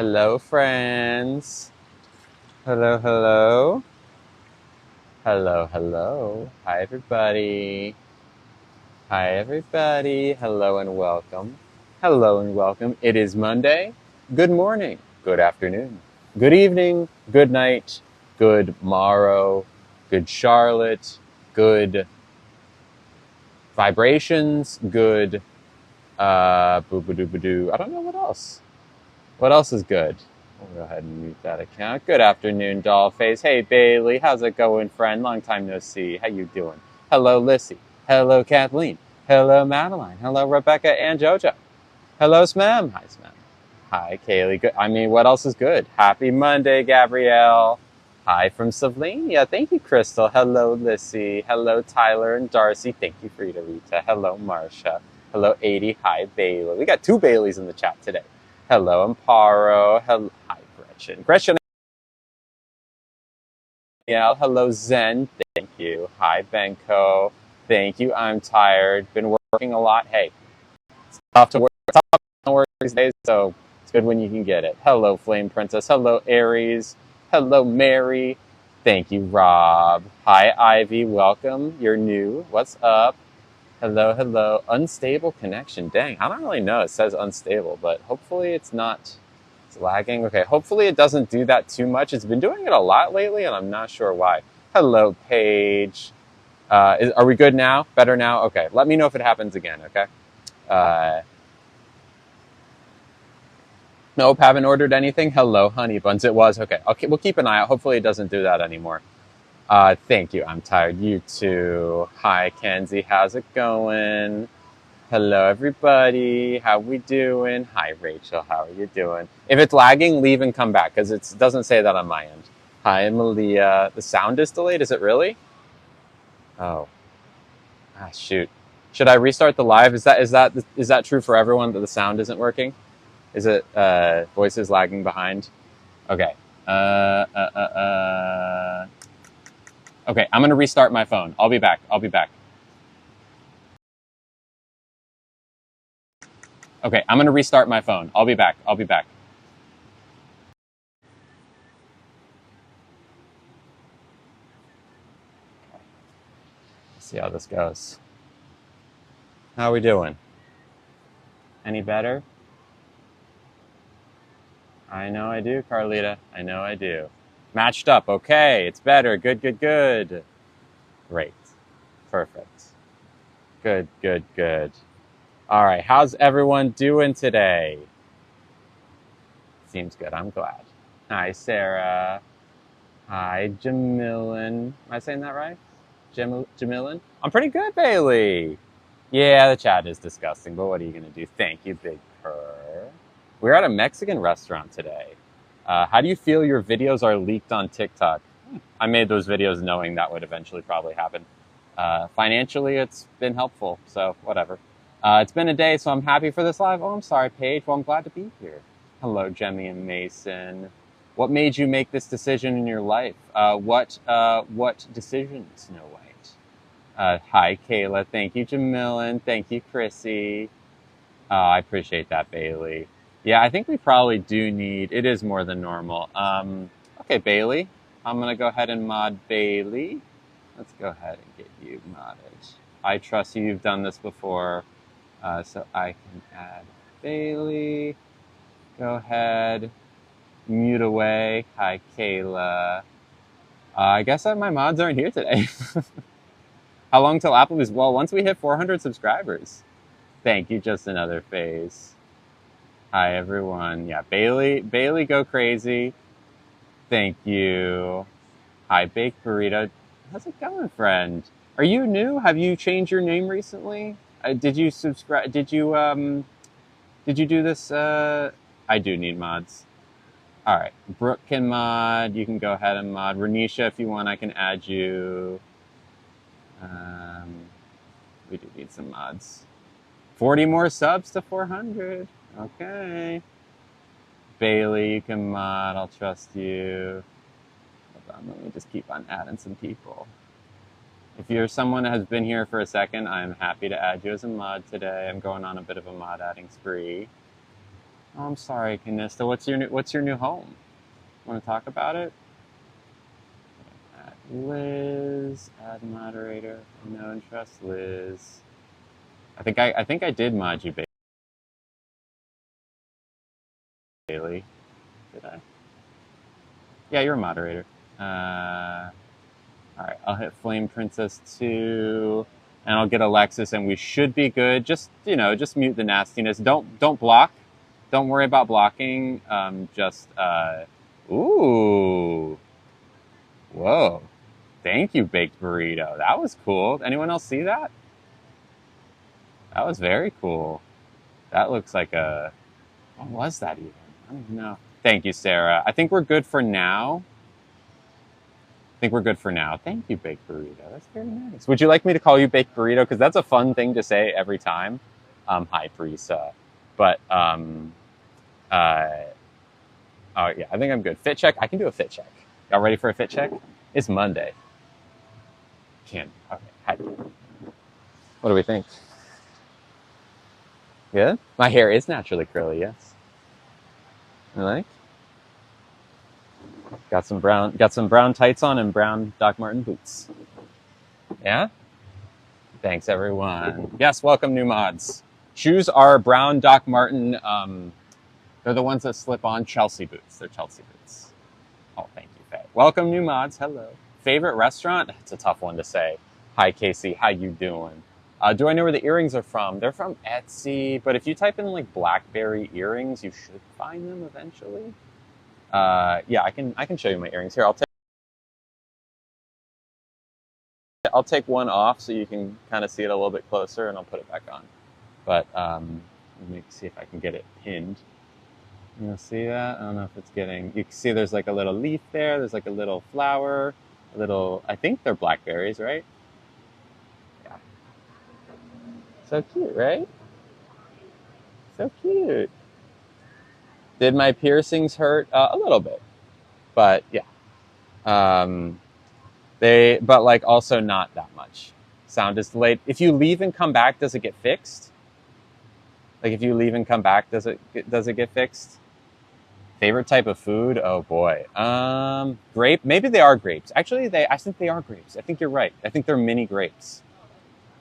Hello, friends. Hello, hello. Hello, hello. Hi, everybody. Hi, everybody. Hello and welcome. Hello and welcome. It is Monday. Good morning. Good afternoon. Good evening. Good night. Good morrow. Good Charlotte. Good vibrations. Good boo boo doo boo doo. I don't know what else. What else is good? We'll go ahead and mute that account. Good afternoon, Dollface. Hey, Bailey. How's it going, friend? Long time no see. How you doing? Hello, Lissy. Hello, Kathleen. Hello, Madeline. Hello, Rebecca and Jojo. Hello, Smam. Hi, Smam. Hi, Kaylee. Good. I mean, what else is good? Happy Monday, Gabrielle. Hi from Slovenia. Thank you, Crystal. Hello, Lissy. Hello, Tyler and Darcy. Thank you, Frida Rita. Hello, Marsha. Hello, 80. Hi, Bailey. We got two Baileys in the chat today. Hello, Amparo. Hello, hi, Gretchen. Gretchen. Yeah. Hello, Zen. Thank you. Hi, Benko. Thank you. I'm tired. Been working a lot. Hey, it's tough to work. It's tough to work these days, so it's good when you can get it. Hello, Flame Princess. Hello, Aries. Hello, Mary. Thank you, Rob. Hi, Ivy. Welcome. You're new. What's up? Hello, hello. Unstable connection. Dang, I don't really know. It says unstable, but hopefully it's not. It's lagging. Okay, hopefully it doesn't do that too much. It's been doing it a lot lately, and I'm not sure why. Hello, Paige. Are we good now? Better now? Okay, let me know if it happens again, okay? Uh, nope, haven't ordered anything. Hello, Honey Buns. It was. Okay, we'll keep an eye out. Hopefully it doesn't do that anymore. Thank you. I'm tired. You too. Hi, Kenzie. How's it going? Hello, everybody. How we doing? Hi, Rachel. How are you doing? If it's lagging, leave and come back because it doesn't say that on my end. Hi, Malia. The sound is delayed. Is it really? Oh, shoot. Should I restart the live? Is that true for everyone that the sound isn't working? Is it voices lagging behind? Okay. Okay. I'm gonna restart my phone. I'll be back. I'll be back. Okay. I'm gonna restart my phone. I'll be back. I'll be back. Let's see how this goes. How are we doing? Any better? I know I do, Carlita. I know I do. Matched up. Okay, it's better. Good, good, good. Great. Perfect. Good, good, good. All right, how's everyone doing today? Seems good. I'm glad. Hi, Sarah. Hi, Jamilin. Am I saying that right? Jamilin? I'm pretty good, Bailey. Yeah, the chat is disgusting, but what are you going to do? Thank you, Big Purr. We're at a Mexican restaurant today. How do you feel your videos are leaked on TikTok? I made those videos knowing that would eventually probably happen. Financially, it's been helpful, so whatever. It's been a day, so I'm happy for this live. Oh, I'm sorry, Paige. Well, I'm glad to be here. Hello, Jemmy and Mason. What made you make this decision in your life? What decision, Snow White? Hi, Kayla. Thank you, Jamilin. Thank you, Chrissy. I appreciate that, Bailey. Yeah, I think we probably do need. It is more than normal. Okay, Bailey. I'm gonna go ahead and mod Bailey. Let's go ahead and get you modded. I trust you. You've done this before, so I can add Bailey. Go ahead. Mute away. Hi, Kayla. I guess my mods aren't here today. How long till Applebee's? Well, once we hit 400 subscribers. Thank you, just another phase. Hi, everyone. Yeah, Bailey, go crazy. Thank you. Hi, Baked Burrito. How's it going, friend? Are you new? Have you changed your name recently? Did you subscribe? Did you do this? I do need mods. All right, Brooke can mod. You can go ahead and mod. Renisha, if you want, I can add you. We do need some mods. 40 more subs to 400. Okay. Bailey, you can mod. I'll trust you. Hold on, let me just keep on adding some people. If you're someone that has been here for a second, I'm happy to add you as a mod today. I'm going on a bit of a mod adding spree. Oh, I'm sorry, Kanista. What's your new home? Want to talk about it? Add Liz, add moderator. No interest, Liz. I think I did mod you, Bailey. Did I? Yeah, you're a moderator. All right, I'll hit Flame Princess 2, and I'll get Alexis, and we should be good. Just, just mute the nastiness. Don't block. Don't worry about blocking. Ooh. Whoa. Thank you, Baked Burrito. That was cool. Anyone else see that? That was very cool. That looks like what was that even? I don't even know. Thank you, Sarah. I think we're good for now. Thank you, Baked Burrito. That's very nice. Would you like me to call you Baked Burrito? Because that's a fun thing to say every time. Hi, Parisa. But, oh, yeah, I think I'm good. Fit check? I can do a fit check. Y'all ready for a fit check? It's Monday. Okay, hi. What do we think? Good? My hair is naturally curly, yes. You like? Got some brown tights on and brown Doc Marten boots. Yeah? Thanks, everyone. Yes, welcome, new mods. Shoes are brown Doc Marten. They're the ones that slip on Chelsea boots. They're Chelsea boots. Oh, thank you, Faye. Welcome, new mods. Hello. Favorite restaurant? It's a tough one to say. Hi, Casey. How you doing? Do I know where the earrings are from? They're from Etsy, but if you type in like blackberry earrings, you should find them eventually. Yeah, I can show you my earrings here. I'll take one off so you can kind of see it a little bit closer, and I'll put it back on. But let me see if I can get it pinned. You'll see that? I don't know if it's getting... You can see there's like a little leaf there. There's like a little flower. I think they're blackberries, right? Yeah. So cute, right? So cute. Did my piercings hurt? A little bit. But yeah. But like also not that much. Sound is delayed. If you leave and come back, does it get fixed? Like if you leave and come back, does it get fixed? Favorite type of food? Oh boy. Grape. Maybe they are grapes. Actually, I think they are grapes. I think you're right. I think they're mini grapes.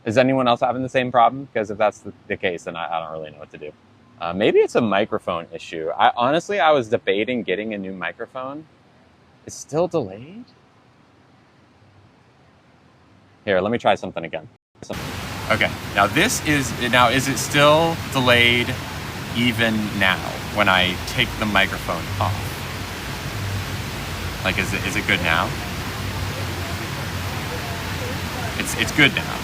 Is anyone else having the same problem? Because if that's the case, then I don't really know what to do. Maybe it's a microphone issue. I was debating getting a new microphone. It's still delayed? Here, let me try something again. Okay, is it still delayed even now when I take the microphone off? Like, is it good now? It's good now.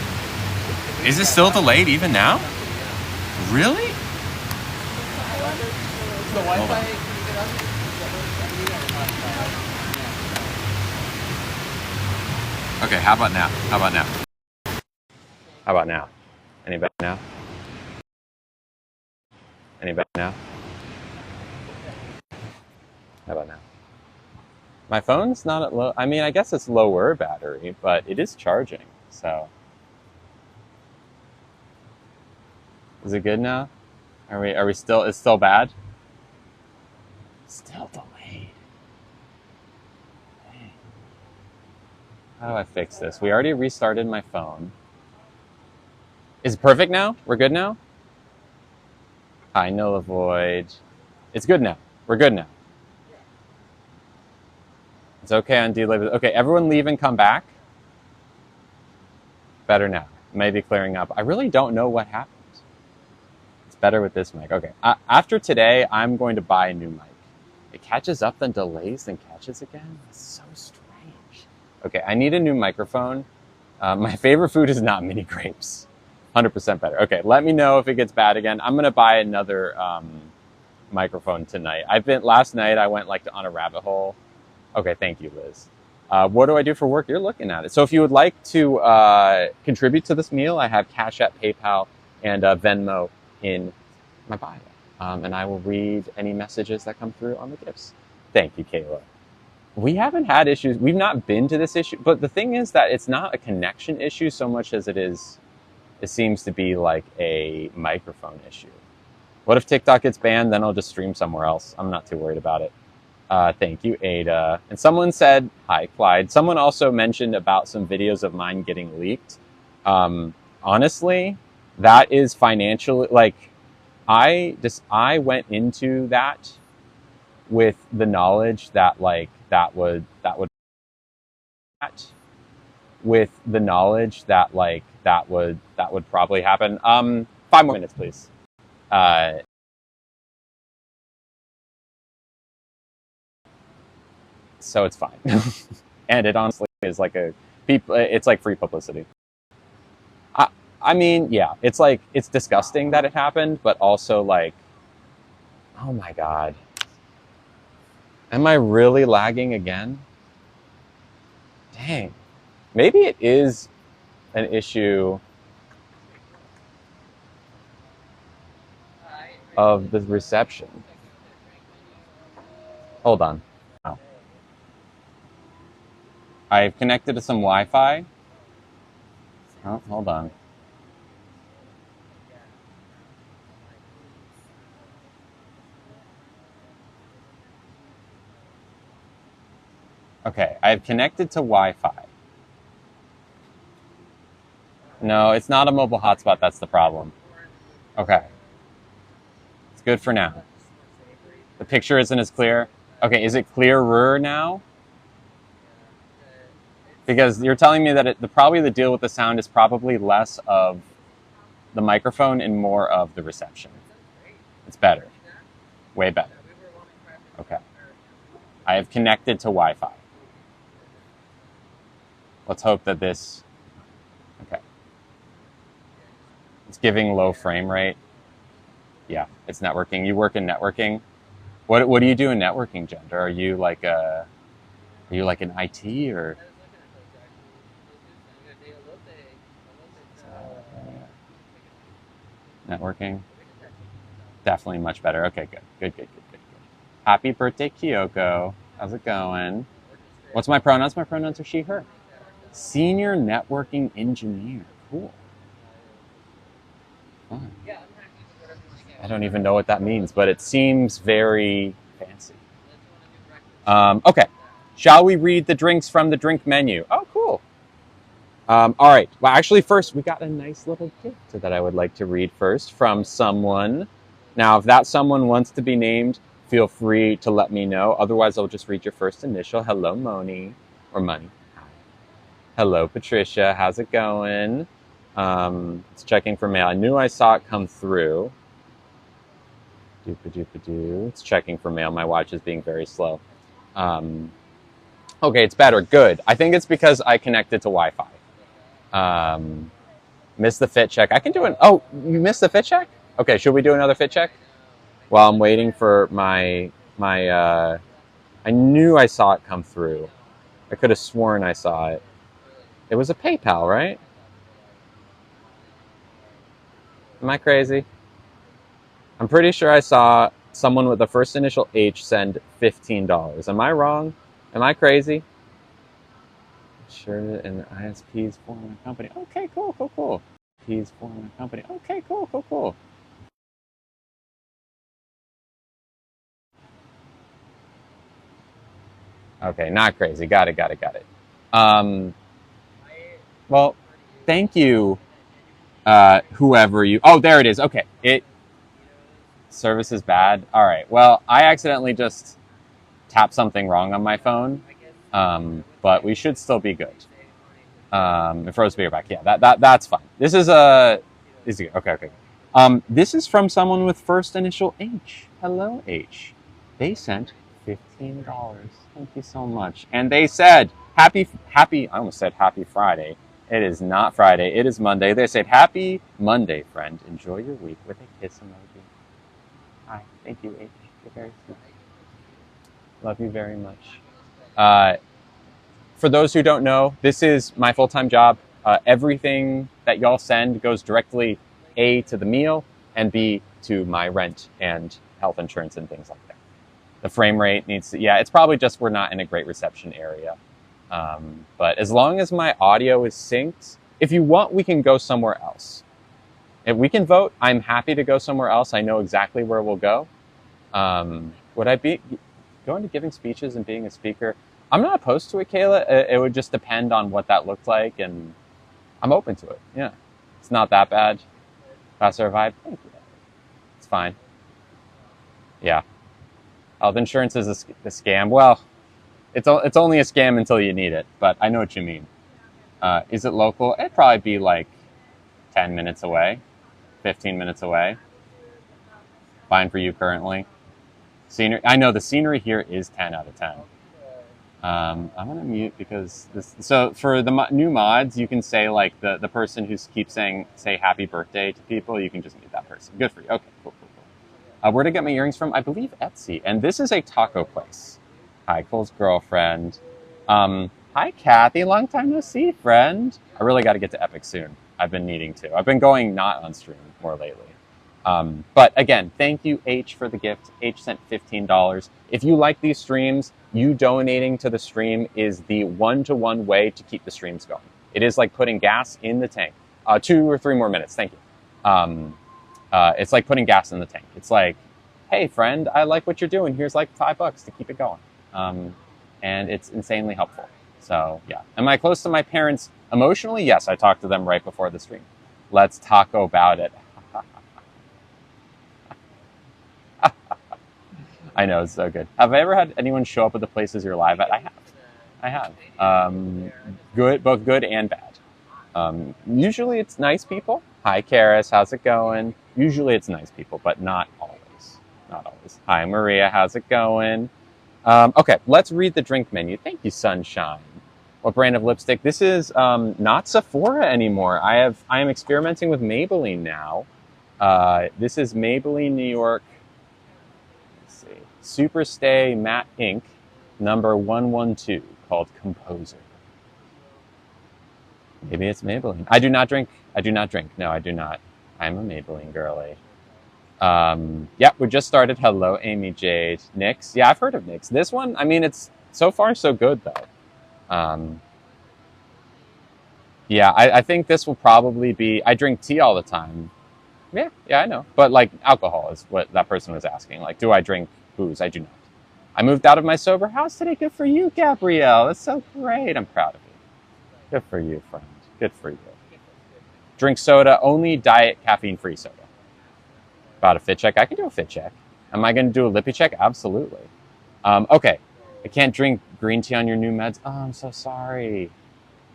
Is it still delayed even now? Really? The Wi-Fi. Okay, how about now? How about now? Any better now? Any better now? How about now? My phone's not at low. I mean, I guess it's lower battery, but it is charging. So, is it good now? Are we still? It's still bad. Still delayed. Dang. How do I fix this? We already restarted my phone. Is it perfect now? We're good now? Hi, null avoid. It's good now. We're good now. It's okay on delay. Okay, everyone leave and come back. Better now. Maybe clearing up. I really don't know what happened. It's better with this mic. Okay, after today, I'm going to buy a new mic. It catches up, then delays, then catches again. It's so strange. Okay, I need a new microphone. My favorite food is not mini grapes. 100% better. Okay, let me know if it gets bad again. I'm gonna buy another microphone tonight. Last night I went on a rabbit hole. Okay, thank you, Liz. What do I do for work? You're looking at it. So if you would like to contribute to this meal, I have Cash App, PayPal, and Venmo in my bio. And I will read any messages that come through on the gifts. Thank you, Kayla. We haven't had issues. We've not been to this issue. But the thing is that it's not a connection issue so much as it seems to be like a microphone issue. What if TikTok gets banned? Then I'll just stream somewhere else. I'm not too worried about it. Thank you, Ada. And someone said, hi, Clyde. Someone also mentioned about some videos of mine getting leaked. Honestly, that is financially, like, I went into that with the knowledge that, like, with the knowledge that, like, that would probably happen. 5 more minutes, please. So it's fine. And it honestly is like it's like free publicity. I mean, yeah, it's like, it's disgusting that it happened, but also like, oh my God. Am I really lagging again? Dang. Maybe it is an issue of the reception. Hold on. Oh. I've connected to some Wi-Fi. Oh, hold on. Okay, I've connected to Wi-Fi. No, it's not a mobile hotspot, that's the problem. Okay. It's good for now. The picture isn't as clear. Okay, is it clearer now? Because you're telling me that probably the deal with the sound is probably less of the microphone and more of the reception. It's better. Way better. Okay. I have connected to Wi-Fi. Let's hope that this... Okay. It's giving low frame rate. Yeah, it's networking. You work in networking. What do you do in networking, Gender? Are you like an IT or? Networking? Definitely much better. Okay, good. Happy birthday, Kyoko. How's it going? What's my pronouns? My pronouns are she, her. Senior networking engineer. Cool. Fun. I don't even know what that means, but it seems very fancy. Okay. Shall we read the drinks from the drink menu? Oh, cool. All right. Well, actually, first, we got a nice little gift that I would like to read first from someone. Now, if that someone wants to be named, feel free to let me know. Otherwise, I'll just read your first initial. Hello, Moni. Or Money. Hi. Hello, Patricia. How's it going? It's checking for mail. I knew I saw it come through. Doopa-doopa-doo. It's checking for mail. My watch is being very slow. Okay, it's better. Good. I think it's because I connected to Wi-Fi. Missed the fit check. I can do an... Oh, you missed the fit check? Okay, should we do another fit check? While I'm waiting for my I knew I saw it come through. I could have sworn I saw it. It was a PayPal, right? Am I crazy? I'm pretty sure I saw someone with the first initial H send $15. Am I wrong? Am I crazy? Sure, and the ISP's forming a company. Okay, cool. ISP's forming a company. Okay, cool. Okay, not crazy. Got it. Well, thank you, whoever you... Oh, there it is. Okay. Service is bad. All right. Well, I accidentally just tapped something wrong on my phone, but we should still be good. It froze speaker back. Yeah, that's fine. This is okay. This is from someone with first initial H. Hello, H. They sent $15. Thank you so much. And they said, happy, I almost said happy Friday. It is not Friday. It is Monday. They said, happy Monday, friend. Enjoy your week with a kiss emoji. Hi. Thank you, H. You're very sweet. Love you very much. For those who don't know, this is my full-time job. Everything that y'all send goes directly, A, to the meal, and B, to my rent and health insurance and things like that. The frame rate needs to... Yeah, it's probably just we're not in a great reception area. But as long as my audio is synced, if you want, we can go somewhere else. If we can vote, I'm happy to go somewhere else. I know exactly where we'll go. Would I be going to giving speeches and being a speaker? I'm not opposed to it, Kayla. It would just depend on what that looked like, and I'm open to it. Yeah, it's not that bad. Pastor vibe. Thank you. It's fine. Yeah. Health insurance is a scam. Well, it's only a scam until you need it, but I know what you mean. Is it local? It'd probably be like 10 minutes away, 15 minutes away. Fine for you currently. Scenery. I know the scenery here is 10 out of 10. I'm gonna mute because this. So for the new mods, you can say like the person who keeps say happy birthday to people. You can just mute that person. Good for you. Okay, cool. Where to get my earrings from? I believe Etsy. And this is a taco place. Hi, Cole's girlfriend. Hi, Kathy. Long time no see, friend. I really got to get to Epic soon. I've been needing to. I've been going not on stream more lately. But again, thank you, H, for the gift. H sent $15. If you like these streams, you donating to the stream is the one-to-one way to keep the streams going. It is like putting gas in the tank. 2 or 3 more minutes. Thank you. It's like putting gas in the tank. It's like, hey, friend, I like what you're doing. Here's like $5 to keep it going. And it's insanely helpful. So, yeah. Am I close to my parents emotionally? Yes, I talked to them right before the stream. Let's taco about it. I know, it's so good. Have I ever had anyone show up at the places you're live at? I have. Good, both good and bad. Usually it's nice people. Hi, Karis, how's it going? Usually it's nice people, but not always. Not always. Hi, Maria, how's it going? Okay, let's read the drink menu. Thank you, Sunshine. What brand of lipstick? This is not Sephora anymore. I am experimenting with Maybelline now. This is Maybelline New York. Let's see. Superstay Matte Ink, number 112, called Composer. Maybe it's Maybelline. I do not drink. No, I do not. I'm a Maybelline girly. Yeah, we just started. Hello, Amy Jade. NYX. Yeah, I've heard of NYX. This one, I mean, it's so far so good, though. Yeah, I think this will probably be... I drink tea all the time. Yeah, I know. But, like, alcohol is what that person was asking. Like, do I drink booze? I do not. I moved out of my sober house today. Good for you, Gabrielle. That's so great. I'm proud of you. Good for you, friend. Good for you. Drink soda, only diet caffeine-free soda. About a fit check? I can do a fit check. Am I going to do a lippy check? Absolutely. Okay. I can't drink green tea on your new meds. Oh, I'm so sorry.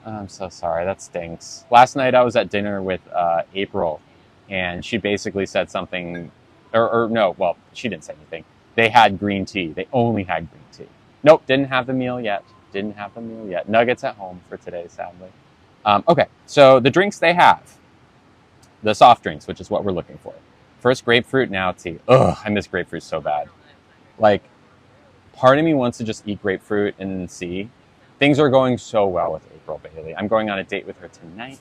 I'm so sorry. That stinks. Last night I was at dinner with April, and she basically said something, or no, well, she didn't say anything. They had green tea. They only had green tea. Nope, didn't have the meal yet. Nuggets at home for today, sadly. Okay, so the drinks they have. The soft drinks, which is what we're looking for. First grapefruit, now tea. Ugh, I miss grapefruit so bad. Like, part of me wants to just eat grapefruit and see. Things are going so well with April Bailey. I'm going on a date with her tonight.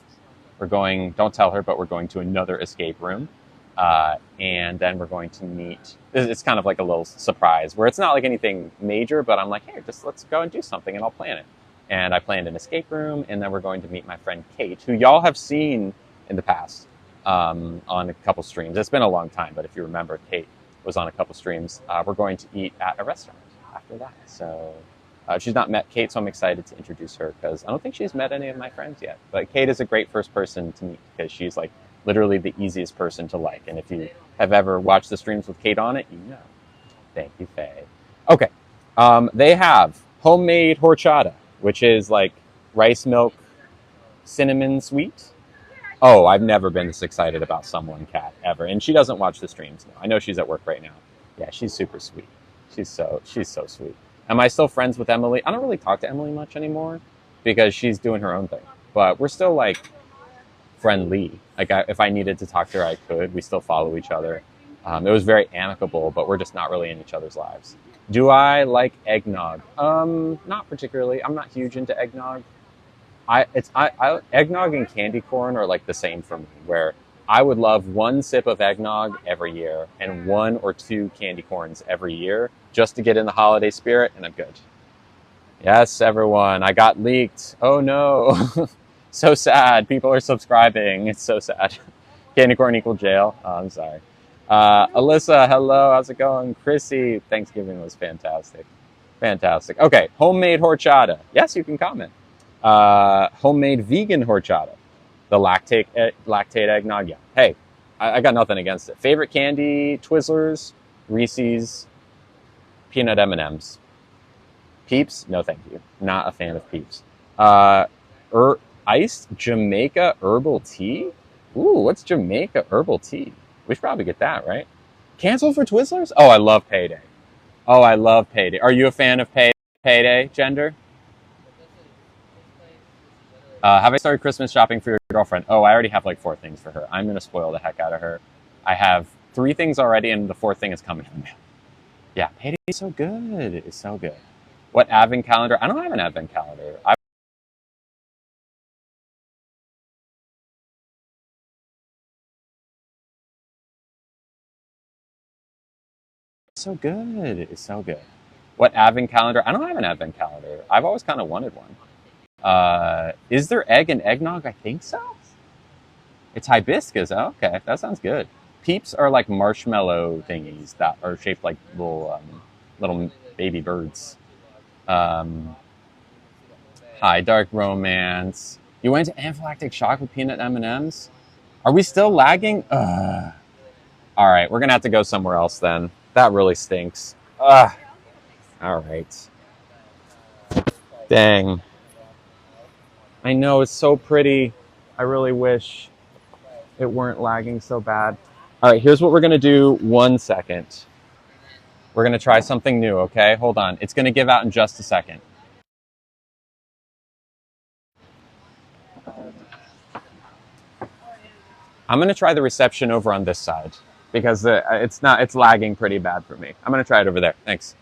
We're going, don't tell her, but we're going to another escape room. And then we're going to meet, it's kind of like a little surprise where it's not like anything major, but I'm like, hey, just let's go and do something and I'll plan it. And I planned an escape room, and then we're going to meet my friend Kate, who y'all have seen in the past on a couple streams. It's been a long time, but if you remember, Kate was on a couple streams. We're going to eat at a restaurant after that. So she's not met Kate, so I'm excited to introduce her because I don't think she's met any of my friends yet. But Kate is a great first person to meet because she's like literally the easiest person to like. And if you have ever watched the streams with Kate on it, you know. Thank you, Faye. Okay. They have homemade horchata, which is like rice milk, cinnamon sweet. Oh, I've never been this excited about someone, Kat, ever. And she doesn't watch the streams now. I know she's at work right now. Yeah, she's super sweet. She's so sweet. Am I still friends with Emily? I don't really talk to Emily much anymore because she's doing her own thing. But we're still like friendly. Like if I needed to talk to her, I could. We still follow each other. It was very amicable, but we're just not really in each other's lives. Do I like eggnog? Not particularly. I'm not huge into eggnog. Eggnog and candy corn are like the same for me, where I would love 1 sip of eggnog every year and 1 or 2 candy corns every year just to get in the holiday spirit, and I'm good. Yes, everyone, I got leaked. Oh no. So sad. People are subscribing. It's so sad. Candy corn equal jail. Oh, I'm sorry. Alyssa, hello. How's it going? Chrissy, Thanksgiving was fantastic. Fantastic. Okay, homemade horchata. Yes, you can comment. Homemade vegan horchata. The lactate eggnog. Yeah. Hey, I got nothing against it. Favorite candy: Twizzlers, Reese's, peanut M&Ms. Peeps? No, thank you. Not a fan of Peeps. Uh, iced Jamaica herbal tea. Ooh, what's Jamaica herbal tea? We should probably get that, right? Cancel for Twizzlers? Oh, I love Payday. Oh, I love Payday. Are you a fan of Payday, Gender? Have I started Christmas shopping for your girlfriend? Oh, I already have like 4 things for her. I'm going to spoil the heck out of her. I have 3 things already, and the 4th thing is coming in the mail. Yeah, Payday is so good. It's so good. What advent calendar? I don't have an advent calendar. So good. It's so good. What advent calendar? I don't have an advent calendar. I've always kind of wanted one. Is there egg and eggnog? I think so. It's hibiscus. Oh, okay, that sounds good. Peeps are like marshmallow thingies that are shaped like little baby birds. Um, Hi, Dark Romance. You went to anaphylactic shock with peanut M&Ms? Are we still lagging? Ugh. All right, we're gonna have to go somewhere else then. That really stinks. Ugh. All right. Dang. I know it's so pretty. I really wish it weren't lagging so bad. All right, here's what we're gonna do. 1 second. We're gonna try something new, okay? Hold on. It's gonna give out in just a second. I'm gonna try the reception over on this side because it's lagging pretty bad for me. I'm gonna try it over there. Thanks.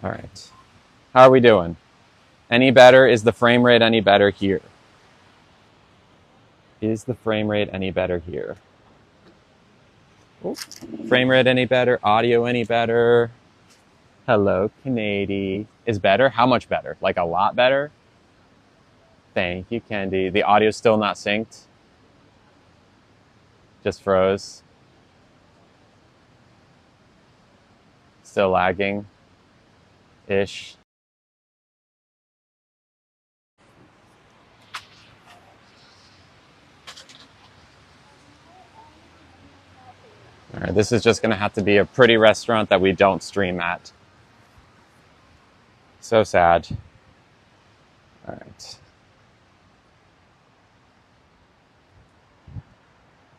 All right. How are we doing? Any better? Is the frame rate any better here? Is the frame rate any better here? Ooh. Frame rate any better? Audio any better? Hello, Canady. Is better? How much better? Like a lot better? Thank you, Candy. The audio's still not synced? Just froze? Still lagging? Ish. All right, this is just going to have to be a pretty restaurant that we don't stream at. So sad. All right.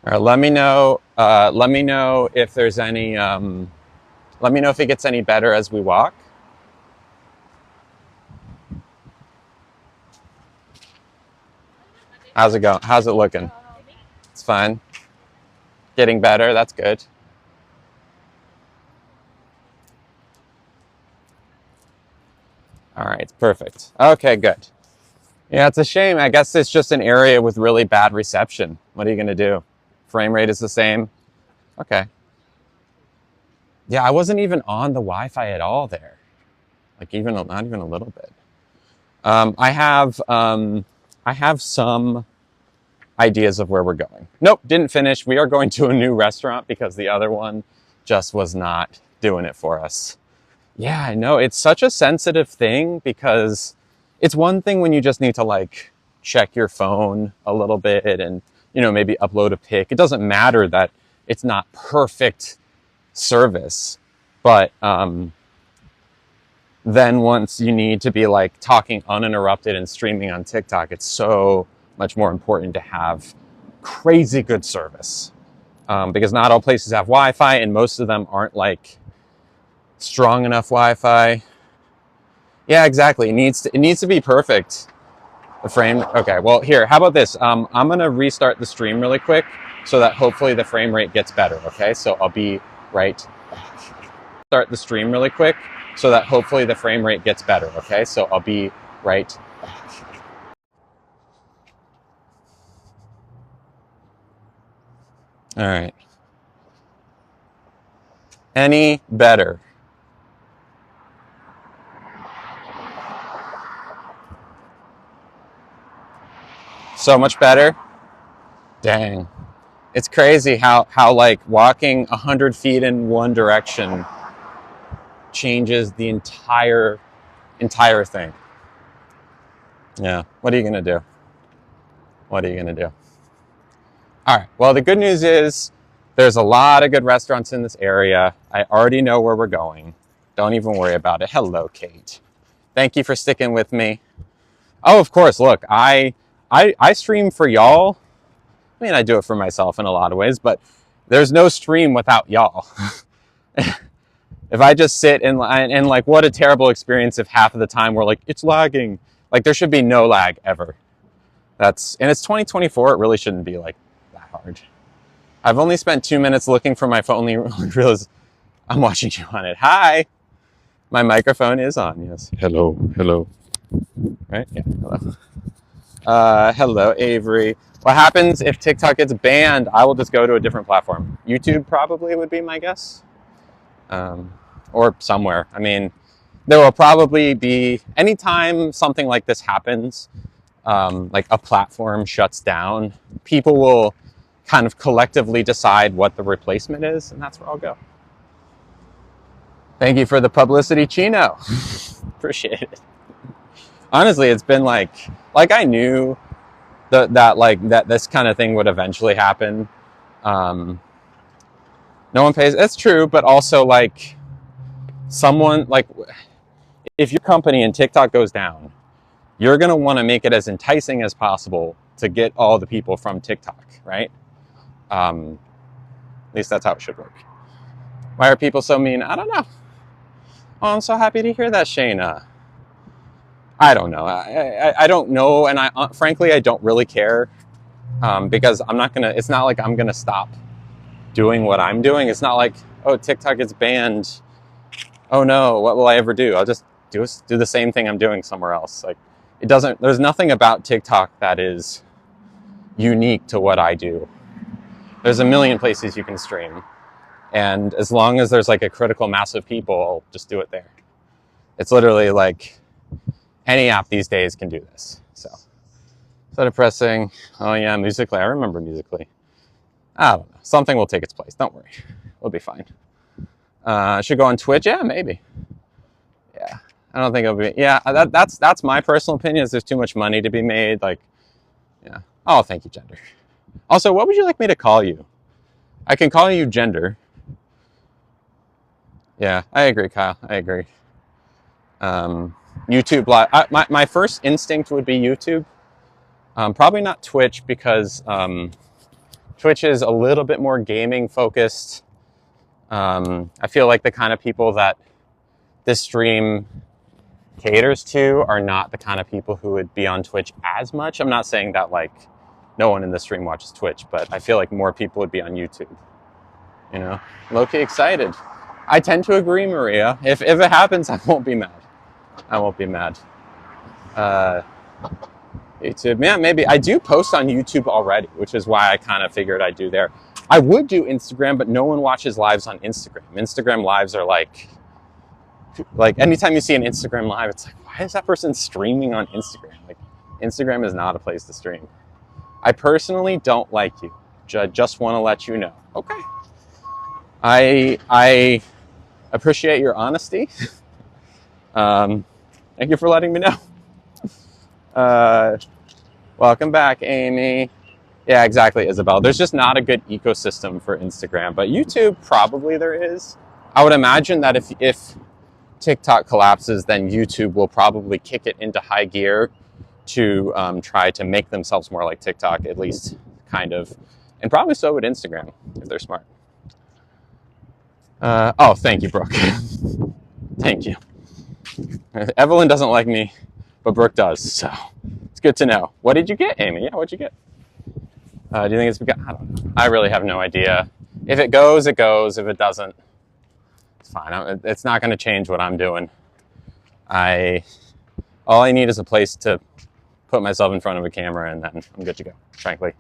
All right, let me know. Let me know if there's any. Let me know if it gets any better as we walk. How's it going? How's it looking? It's fine. Getting better. That's good. All right, perfect. Okay, good. Yeah, it's a shame. I guess it's just an area with really bad reception. What are you going to do? Frame rate is the same. Okay. Yeah, I wasn't even on the Wi-Fi at all there. Like not even a little bit. I have some ideas of where we're going. Nope, didn't finish. We are going to a new restaurant because the other one just was not doing it for us. Yeah, I know. It's such a sensitive thing because it's one thing when you just need to like check your phone a little bit and, maybe upload a pic. It doesn't matter that it's not perfect service, but then once you need to be like talking uninterrupted and streaming on TikTok, it's so much more important to have crazy good service because not all places have Wi-Fi and most of them aren't like strong enough Wi-Fi. Yeah, exactly. It needs to be perfect. The frame. Okay. Well, here. How about this? I'm gonna restart the stream really quick so that hopefully the frame rate gets better. Okay. So I'll be right. Start the stream really quick so that hopefully the frame rate gets better. Okay. So I'll be right back. All right. Any better? So much better? Dang. It's crazy how like walking 100 feet in one direction changes the entire thing. Yeah. What are you gonna do? What are you gonna do? All right. Well, the good news is there's a lot of good restaurants in this area. I already know where we're going. Don't even worry about it. Hello, Kate. Thank you for sticking with me. Oh, of course. Look, I stream for y'all. I mean, I do it for myself in a lot of ways, but there's no stream without y'all. If I just sit and like, what a terrible experience if half of the time we're like, it's lagging. Like, there should be no lag ever. And it's 2024. It really shouldn't be like that hard. I've only spent 2 minutes looking for my phone, only realized I'm watching you on it. Hi. My microphone is on, yes. Hello, hello. Right? Yeah, hello. Hello, Avery. What happens if TikTok gets banned? I will just go to a different platform. YouTube probably would be my guess. Or somewhere. I mean, there will probably be, anytime something like this happens, like a platform shuts down, people will kind of collectively decide what the replacement is, and that's where I'll go. Thank you for the publicity, Chino. Appreciate it. Honestly, it's been like I knew that this kind of thing would eventually happen. No one pays. That's true, but also like someone like if your company and TikTok goes down, you're gonna want to make it as enticing as possible to get all the people from TikTok, right? At least that's how it should work. Why are people so mean? I don't know. Oh, I'm so happy to hear that, Shayna. I don't know. I don't know, and frankly I don't really care because I'm not gonna. It's not like I'm gonna stop doing what I'm doing. It's not like, oh, TikTok gets banned. Oh no, what will I ever do? I'll just do the same thing I'm doing somewhere else. Like it doesn't. There's nothing about TikTok that is unique to what I do. There's a million places you can stream, and as long as there's like a critical mass of people, I'll just do it there. It's literally like any app these days can do this. So instead of pressing, oh yeah, Musical.ly. I remember Musical.ly. I don't know. Something will take its place. Don't worry. We'll be fine. Should go on Twitch? Yeah, maybe. Yeah. I don't think it'll be. Yeah, that's my personal opinion. Is there's too much money to be made. Like, yeah. Oh, thank you, Gender. Also, what would you like me to call you? I can call you Gender. Yeah, I agree, Kyle. I agree. YouTube Live. My first instinct would be YouTube. Probably not Twitch because Twitch is a little bit more gaming focused. I feel like the kind of people that this stream caters to are not the kind of people who would be on Twitch as much. I'm not saying that like no one in the stream watches Twitch, but I feel like more people would be on YouTube. You know, low-key excited. I tend to agree, Maria. If it happens, I won't be mad. I won't be mad. YouTube, yeah, maybe. I do post on YouTube already, which is why I kind of figured I'd do there. I would do Instagram, but no one watches lives on Instagram. Instagram lives are like anytime you see an Instagram live, it's like, why is that person streaming on Instagram? Like, Instagram is not a place to stream. I personally don't like you. Just want to let you know. Okay. I appreciate your honesty. Thank you for letting me know. Welcome back, Amy. Yeah, exactly, Isabel. There's just not a good ecosystem for Instagram, but YouTube probably there is. I would imagine that if TikTok collapses, then YouTube will probably kick it into high gear to try to make themselves more like TikTok, at least kind of, and probably so would Instagram if they're smart. Oh, thank you, Brooke. Thank you. Evelyn doesn't like me, but Brooke does, so it's good to know. What did you get, Amy? Yeah, what'd you get? Do you think it's because, I don't know. I really have no idea. If it goes, it goes. If it doesn't, it's fine. It's not going to change what I'm doing. All I need is a place to put myself in front of a camera, and then I'm good to go, frankly.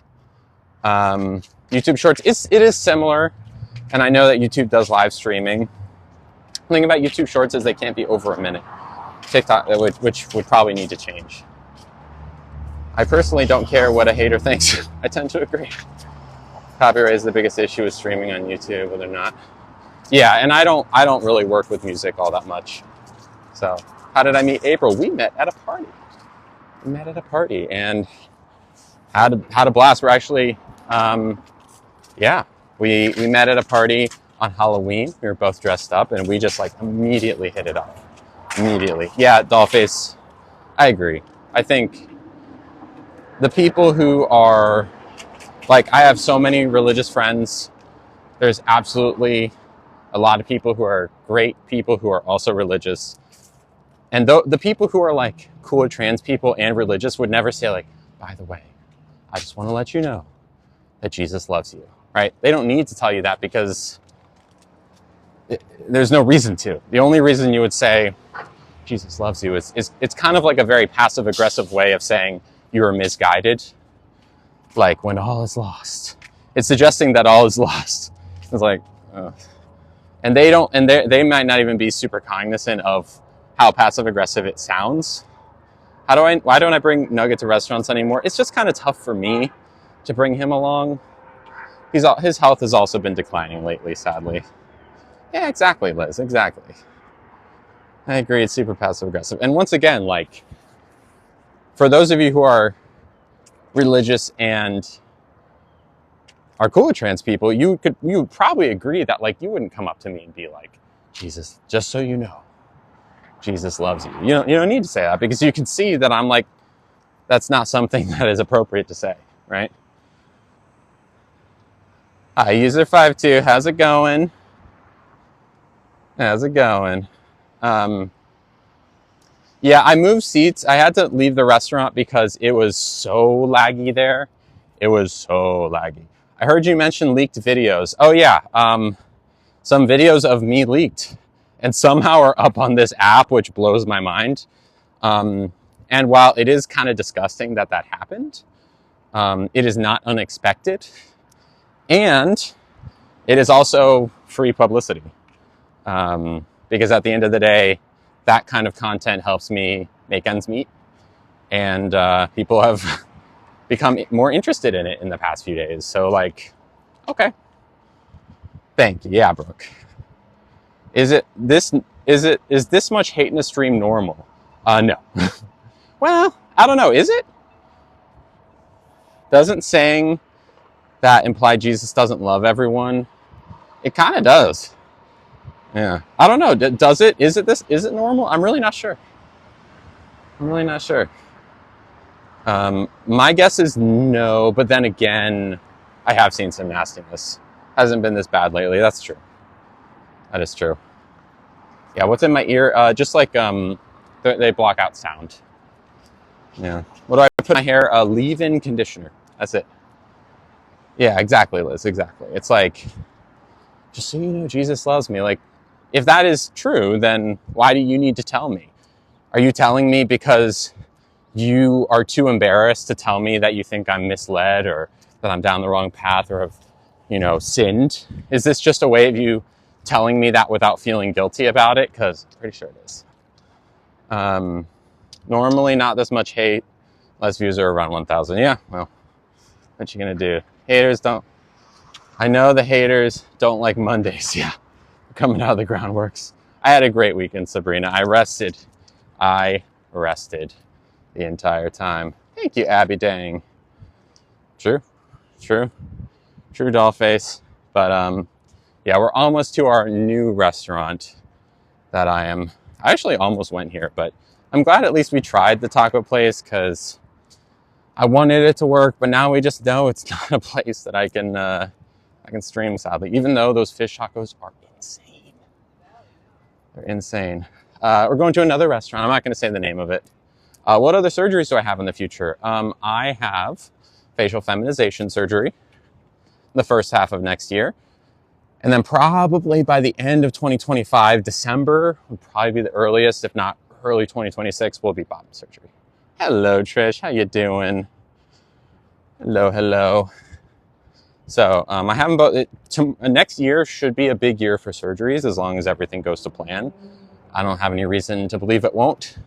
YouTube Shorts, it is similar, and I know that YouTube does live streaming. The thing about YouTube Shorts is they can't be over a minute. TikTok, which would probably need to change. I personally don't care what a hater thinks. I tend to agree. Copyright is the biggest issue with streaming on YouTube, whether or not. Yeah, and I don't really work with music all that much. So, how did I meet April? We met at a party. We met at a party and had a blast. We're actually, yeah, we met at a party on Halloween. We were both dressed up, and we just like immediately hit it off. Immediately, yeah, Dollface. I agree. I think the people who are like, I have so many religious friends. There's absolutely a lot of people who are great people who are also religious. And the people who are like cool trans people and religious would never say like, by the way, I just want to let you know that Jesus loves you, right? They don't need to tell you that because there's no reason to. The only reason you would say Jesus loves you is it's kind of like a very passive aggressive way of saying you were misguided. Like when all is lost. It's suggesting that all is lost. It's like, and they don't, and they might not even be super cognizant of how passive aggressive it sounds. Why don't I bring Nugget to restaurants anymore? It's just kind of tough for me to bring him along. His health has also been declining lately, sadly. Yeah, exactly, Liz, exactly. I agree, it's super passive aggressive. And once again, like, for those of you who are religious and are cool with trans people, you would probably agree that like you wouldn't come up to me and be like, Jesus, just so you know, Jesus loves you. You don't need to say that because you can see that I'm like, that's not something that is appropriate to say, right? Hi, user52, how's it going? How's it going? Yeah, I moved seats. I had to leave the restaurant because it was so laggy there. It was so laggy. I heard you mention leaked videos. Oh yeah, some videos of me leaked and somehow are up on this app, which blows my mind. And while it is kind of disgusting that happened, it is not unexpected. And it is also free publicity. Because at the end of the day, that kind of content helps me make ends meet. And people have become more interested in it in the past few days. So like, okay. Thank you. Yeah, Brooke. Is this much hate in a stream normal? No. Well, I don't know. Is it? Doesn't saying that imply Jesus doesn't love everyone? It kind of does. Yeah. I don't know. Does it? Is it normal? I'm really not sure. My guess is no, but then again, I have seen some nastiness. Hasn't been this bad lately. That's true. That is true. Yeah, what's in my ear? Just like, they block out sound. Yeah. What do I put in my hair? A leave-in conditioner. That's it. Yeah, exactly, Liz. Exactly. It's like, just so you know, Jesus loves me. Like, if that is true, then why do you need to tell me? Are you telling me because you are too embarrassed to tell me that you think I'm misled or that I'm down the wrong path or have, sinned? Is this just a way of you telling me that without feeling guilty about it? Because I'm pretty sure it is. Normally not this much hate. Less views are around 1,000. Yeah, well, what you gonna do? Haters don't. I know the haters don't like Mondays. Yeah, coming out of the groundworks. I had a great weekend, Sabrina. I rested the entire time. Thank you, Abby Dang. True, Dollface. But yeah, we're almost to our new restaurant that I actually almost went here, but I'm glad at least we tried the taco place because I wanted it to work, but now we just know it's not a place that I can stream, sadly, even though those fish tacos are insane. They're insane. We're going to another restaurant. I'm not going to say the name of it. What other surgeries do I have in the future? I have facial feminization surgery the first half of next year. And then probably by the end of 2025, December would probably be the earliest, if not early 2026, will be bottom surgery. Hello, Trish. How you doing? Hello. So I haven't next year should be a big year for surgeries as long as everything goes to plan. I don't have any reason to believe it won't.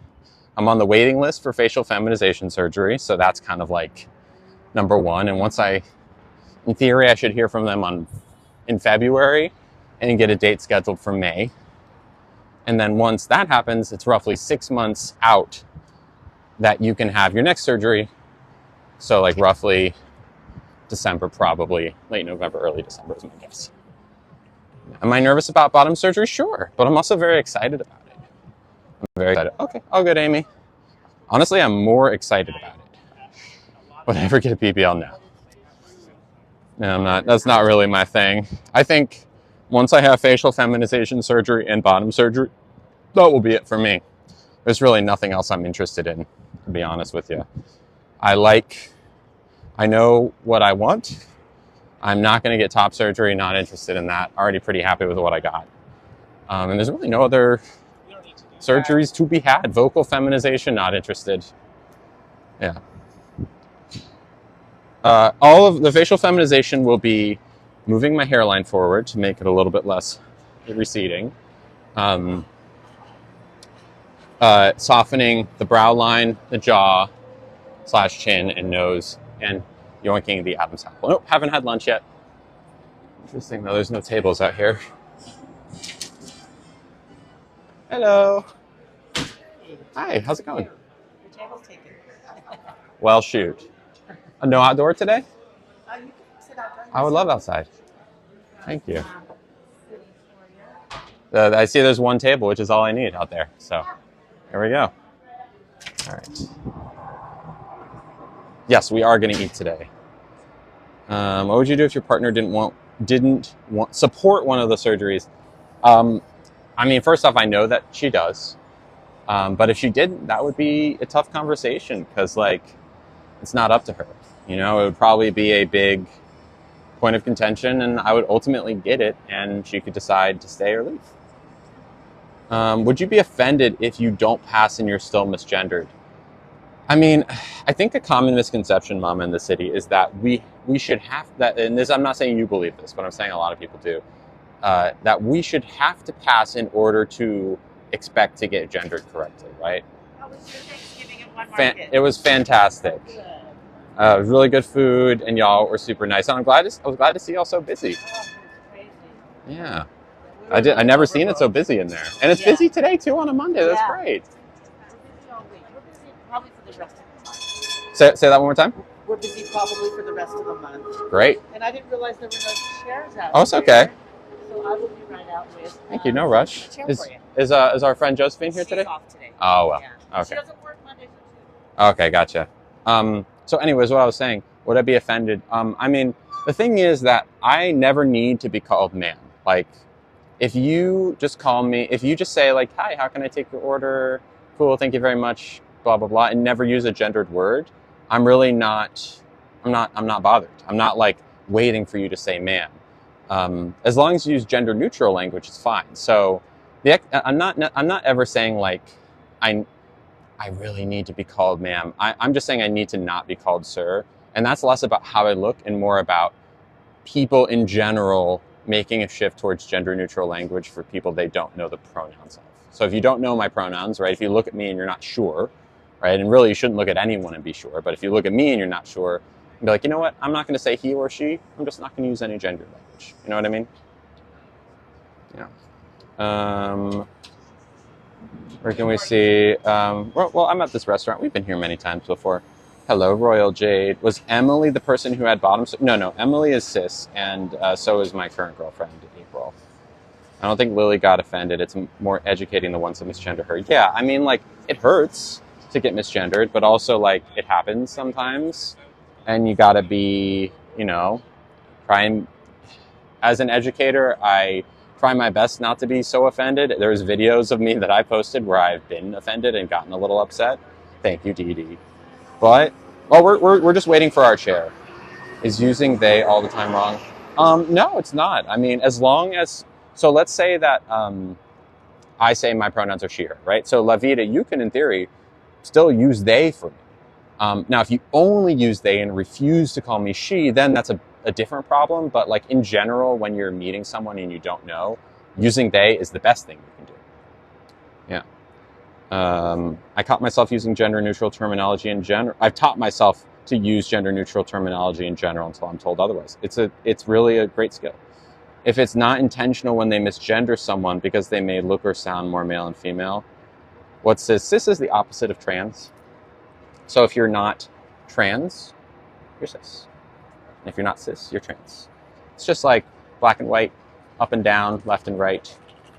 I'm on the waiting list for facial feminization surgery, so that's kind of like number one. And once in theory, I should hear from them in February and get a date scheduled for May. And then once that happens, it's roughly 6 months out that you can have your next surgery. So like roughly December, probably late November, early December is my guess. Am I nervous about bottom surgery? Sure, but I'm also very excited about it. I'm very excited. Okay, all good, Amy. Honestly, I'm more excited about it. Would I ever get a BBL? No. No, I'm not. That's not really my thing. I think once I have facial feminization surgery and bottom surgery, that will be it for me. There's really nothing else I'm interested in, to be honest with you. I know what I want. I'm not going to get top surgery, not interested in that. Already pretty happy with what I got. And there's really no other surgeries to be had. Vocal feminization, not interested. Yeah. All of the facial feminization will be moving my hairline forward to make it a little bit less receding. Softening the brow line, the jaw, / chin and nose, and yoinking the Adam's apple. Nope, haven't had lunch yet. Interesting though, there's no tables out here. Hello. Hi, how's it going? Your table's taken. Well, shoot. No outdoor today? You can sit outside. I would love outside. Thank you. I see there's one table, which is all I need out there. So, here we go. All right. Yes, we are going to eat today. What would you do if your partner didn't want support one of the surgeries? I mean, first off, I know that she does. But if she didn't, that would be a tough conversation because, like, it's not up to her. You know, it would probably be a big point of contention, and I would ultimately get it, and she could decide to stay or leave. Would you be offended if you don't pass and you're still misgendered? I mean, I think a common misconception, Mama, in the city is that we should have that, and this, I'm not saying you believe this, but I'm saying a lot of people do, that we should have to pass in order to expect to get gendered correctly, right? How was your Thanksgiving at One Market? It was fantastic. Good. It was really good food, and y'all were super nice. And I was glad to see y'all so busy. Oh, crazy. Yeah, I never seen it so busy in there, and it's busy today too on a Monday. That's great. We're busy all week. We're busy probably for the rest of the month. Say that one more time. We're busy probably for the rest of the month. Great. And I didn't realize there were no chairs out. Oh, it's here, okay. So I will be right out with. Thank you. No rush. a chair Is for you. is our friend Josephine here She's today? off today. Oh well. Yeah. Okay. She doesn't work Monday through Tuesday. Okay, gotcha. So anyways, what I was saying, would I be offended? I mean, the thing is that I never need to be called ma'am. Like, if you just call me, if you just say like, hi, how can I take your order? Cool, thank you very much, blah, blah, blah, and never use a gendered word, I'm really not, I'm not bothered. I'm not like waiting for you to say ma'am. As long as you use gender neutral language, it's fine. So I'm not ever saying like, I really need to be called ma'am. I'm just saying I need to not be called sir. And that's less about how I look and more about people in general making a shift towards gender neutral language for people they don't know the pronouns of. So if you don't know my pronouns, right, if you look at me and you're not sure, right, and really you shouldn't look at anyone and be sure, but if you look at me and you're not sure, be like, you know what, I'm not going to say he or she, I'm just not going to use any gender language. You know what I mean? Yeah. Where can we see? Well, I'm at this restaurant. We've been here many times before. Hello, Royal Jade. Was Emily the person who had bottoms? No, Emily is cis, and so is my current girlfriend, April. I don't think Lily got offended. It's more educating the ones that misgender her. Yeah, I mean, like, it hurts to get misgendered, but also, like, it happens sometimes, and you gotta be, you know, as an educator, I try my best not to be so offended. There's videos of me that I posted where I've been offended and gotten a little upset. Thank you, Dee Dee. But, well, we're just waiting for our chair. Is using they all the time wrong? No, it's not. I mean, as long as, so let's say that I say my pronouns are she, her, right? So La Vida, you can, in theory, still use they for me. Now, if you only use they and refuse to call me she, then that's a different problem. But like in general, when you're meeting someone and you don't know, using they is the best thing you can do. I caught myself using gender-neutral terminology in general. I've taught myself to use gender-neutral terminology in general until I'm told otherwise. It's really a great skill. If it's not intentional when they misgender someone because they may look or sound more male and female, what's cis? Cis is the opposite of trans. So if you're not trans, you're cis. And if you're not cis, you're trans. It's just like black and white, up and down, left and right,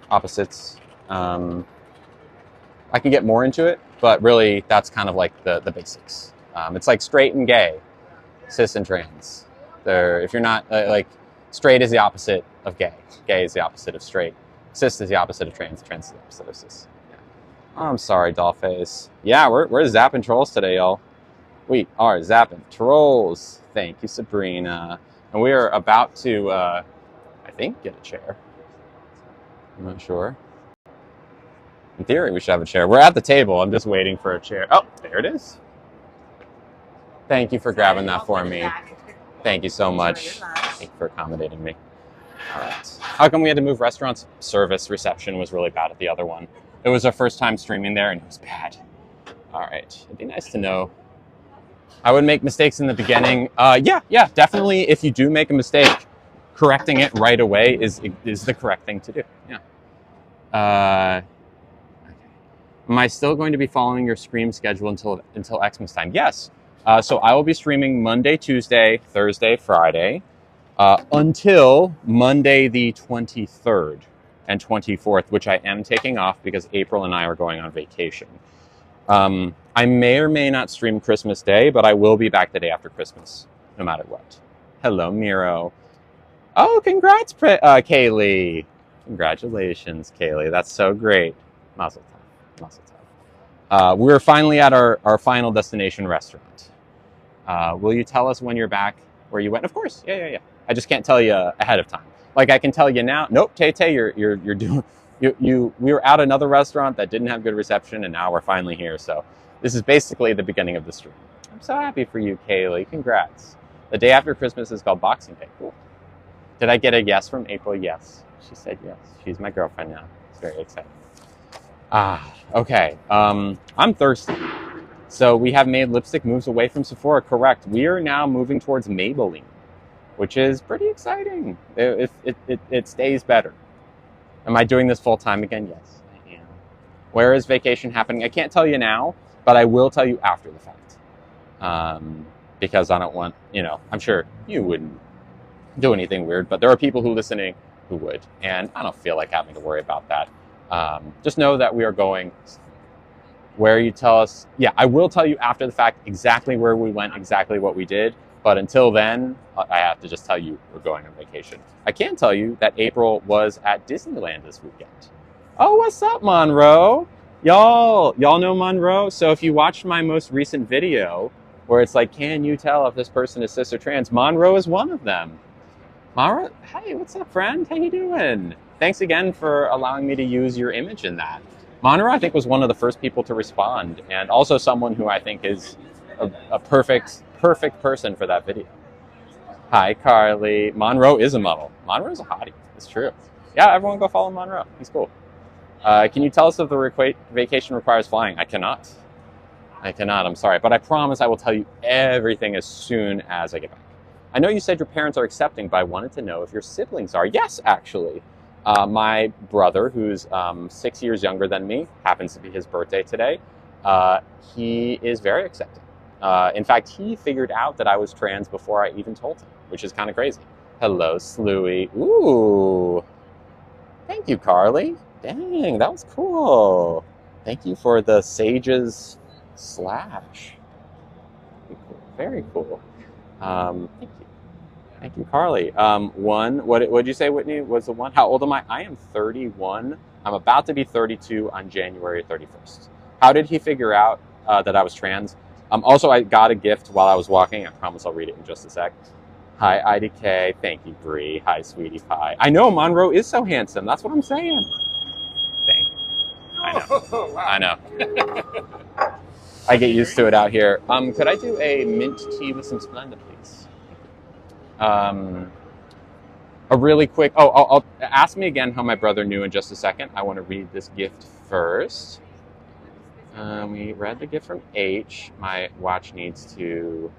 opposites. I can get more into it, but really that's kind of like the basics. It's like straight and gay, cis and trans. If you're not, like, straight is the opposite of gay. Gay is the opposite of straight. Cis is the opposite of trans. Trans is the opposite of cis. Yeah. Oh, I'm sorry, Dollface. Yeah, we're zapping trolls today, y'all. We are zapping trolls. Thank you, Sabrina. And we are about to, I think, get a chair. I'm not sure. In theory, we should have a chair. We're at the table. I'm just waiting for a chair. Oh, there it is. Thank you for grabbing that for me. Thank you so much. Thank you for accommodating me. All right. How come we had to move restaurants? Service reception was really bad at the other one. It was our first time streaming there, and it was bad. All right. It'd be nice to know. I would make mistakes in the beginning. Yeah, definitely. If you do make a mistake, correcting it right away is the correct thing to do. Yeah. Am I still going to be following your stream schedule until Xmas time? Yes. So I will be streaming Monday, Tuesday, Thursday, Friday, until Monday the 23rd and 24th, which I am taking off because April and I are going on vacation. I may or may not stream Christmas Day, but I will be back the day after Christmas, no matter what. Hello, Miro. Oh, congrats, Kaylee. Congratulations, Kaylee. That's so great. Mazel tov. Mazel tov. We're finally at our final destination restaurant. Will you tell us when you're back, where you went? Of course. Yeah. I just can't tell you ahead of time. Like, I can tell you now. Nope, Tay, you're doing. We were at another restaurant that didn't have good reception, and now we're finally here. So this is basically the beginning of the stream. I'm so happy for you, Kaylee. Congrats. The day after Christmas is called Boxing Day. Cool. Did I get a yes from April? Yes. She said yes. She's my girlfriend now. It's very exciting. Okay. I'm thirsty. So we have made lipstick moves away from Sephora. Correct. We are now moving towards Maybelline, which is pretty exciting. It stays better. Am I doing this full time again? Yes, I am. Where is vacation happening? I can't tell you now, but I will tell you after the fact. Because I don't want, I'm sure you wouldn't do anything weird, but there are people who are listening who would, and I don't feel like having to worry about that. Just know that we are going where you tell us. Yeah, I will tell you after the fact exactly where we went, exactly what we did. But until then, I have to just tell you we're going on vacation. I can tell you that April was at Disneyland this weekend. Oh, what's up, Monroe? Y'all know Monroe? So if you watched my most recent video where it's like, can you tell if this person is cis or trans? Monroe is one of them. Monroe, hey, what's up, friend? How you doing? Thanks again for allowing me to use your image in that. Monroe, I think, was one of the first people to respond, and also someone who I think is a perfect person for that video. Hi, Carly. Monroe is a model. Monroe's a hottie. It's true. Yeah, everyone go follow Monroe. He's cool. Can you tell us if the vacation requires flying? I cannot. I'm sorry. But I promise I will tell you everything as soon as I get back. I know you said your parents are accepting, but I wanted to know if your siblings are. Yes, actually. My brother, who's 6 years younger than me, happens to be his birthday today. He is very accepting. In fact, he figured out that I was trans before I even told him, which is kind of crazy. Hello, Slooey. Ooh. Thank you, Carly. Dang, that was cool. Thank you for the Sage's slash. Very cool. Thank you. Thank you, Carly. What did you say, Whitney, was the one? How old am I? I am 31. I'm about to be 32 on January 31st. How did he figure out that I was trans? Also, I got a gift while I was walking. I promise I'll read it in just a sec. Hi, IDK. Thank you, Bree. Hi, Sweetie Pie. I know Monroe is so handsome. That's what I'm saying. Thank you. I know. Oh, wow. I know. I get used to it out here. Could I do a mint tea with some Splenda, please? A really quick. I'll ask me again how my brother knew in just a second. I want to read this gift first. We read the gift from H. My watch needs to.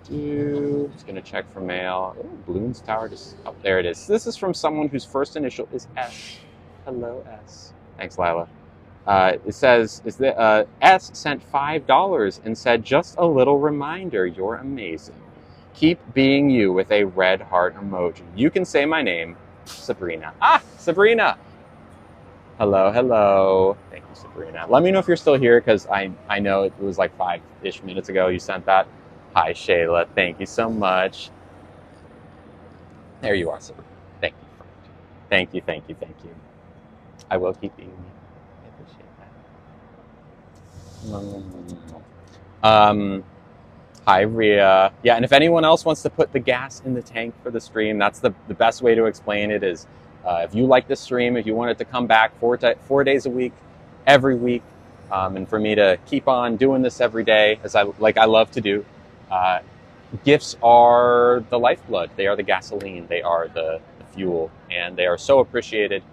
Just gonna check for mail. Oh, Bloons Tower just. Oh, there it is. This is from someone whose first initial is S. Hello, S. Thanks, Lila. It says, S sent $5 and said, just a little reminder, you're amazing. Keep being you with a red heart emoji. You can say my name, Sabrina. Ah, Sabrina. Hello, hello. Thank you, Sabrina. Let me know if you're still here because I know it was like 5-ish minutes ago you sent that. Hi, Shayla. Thank you so much. There you are, Sabrina. Thank you. Thank you, thank you, thank you. I will keep being you. I appreciate that. Hi, Rhea. Yeah, and if anyone else wants to put the gas in the tank for the stream, that's the best way to explain it is if you like the stream, if you want it to come back 4 days a week, every week, and for me to keep on doing this every day, as I love to do, gifts are the lifeblood. They are the gasoline. They are the fuel, and they are so appreciated.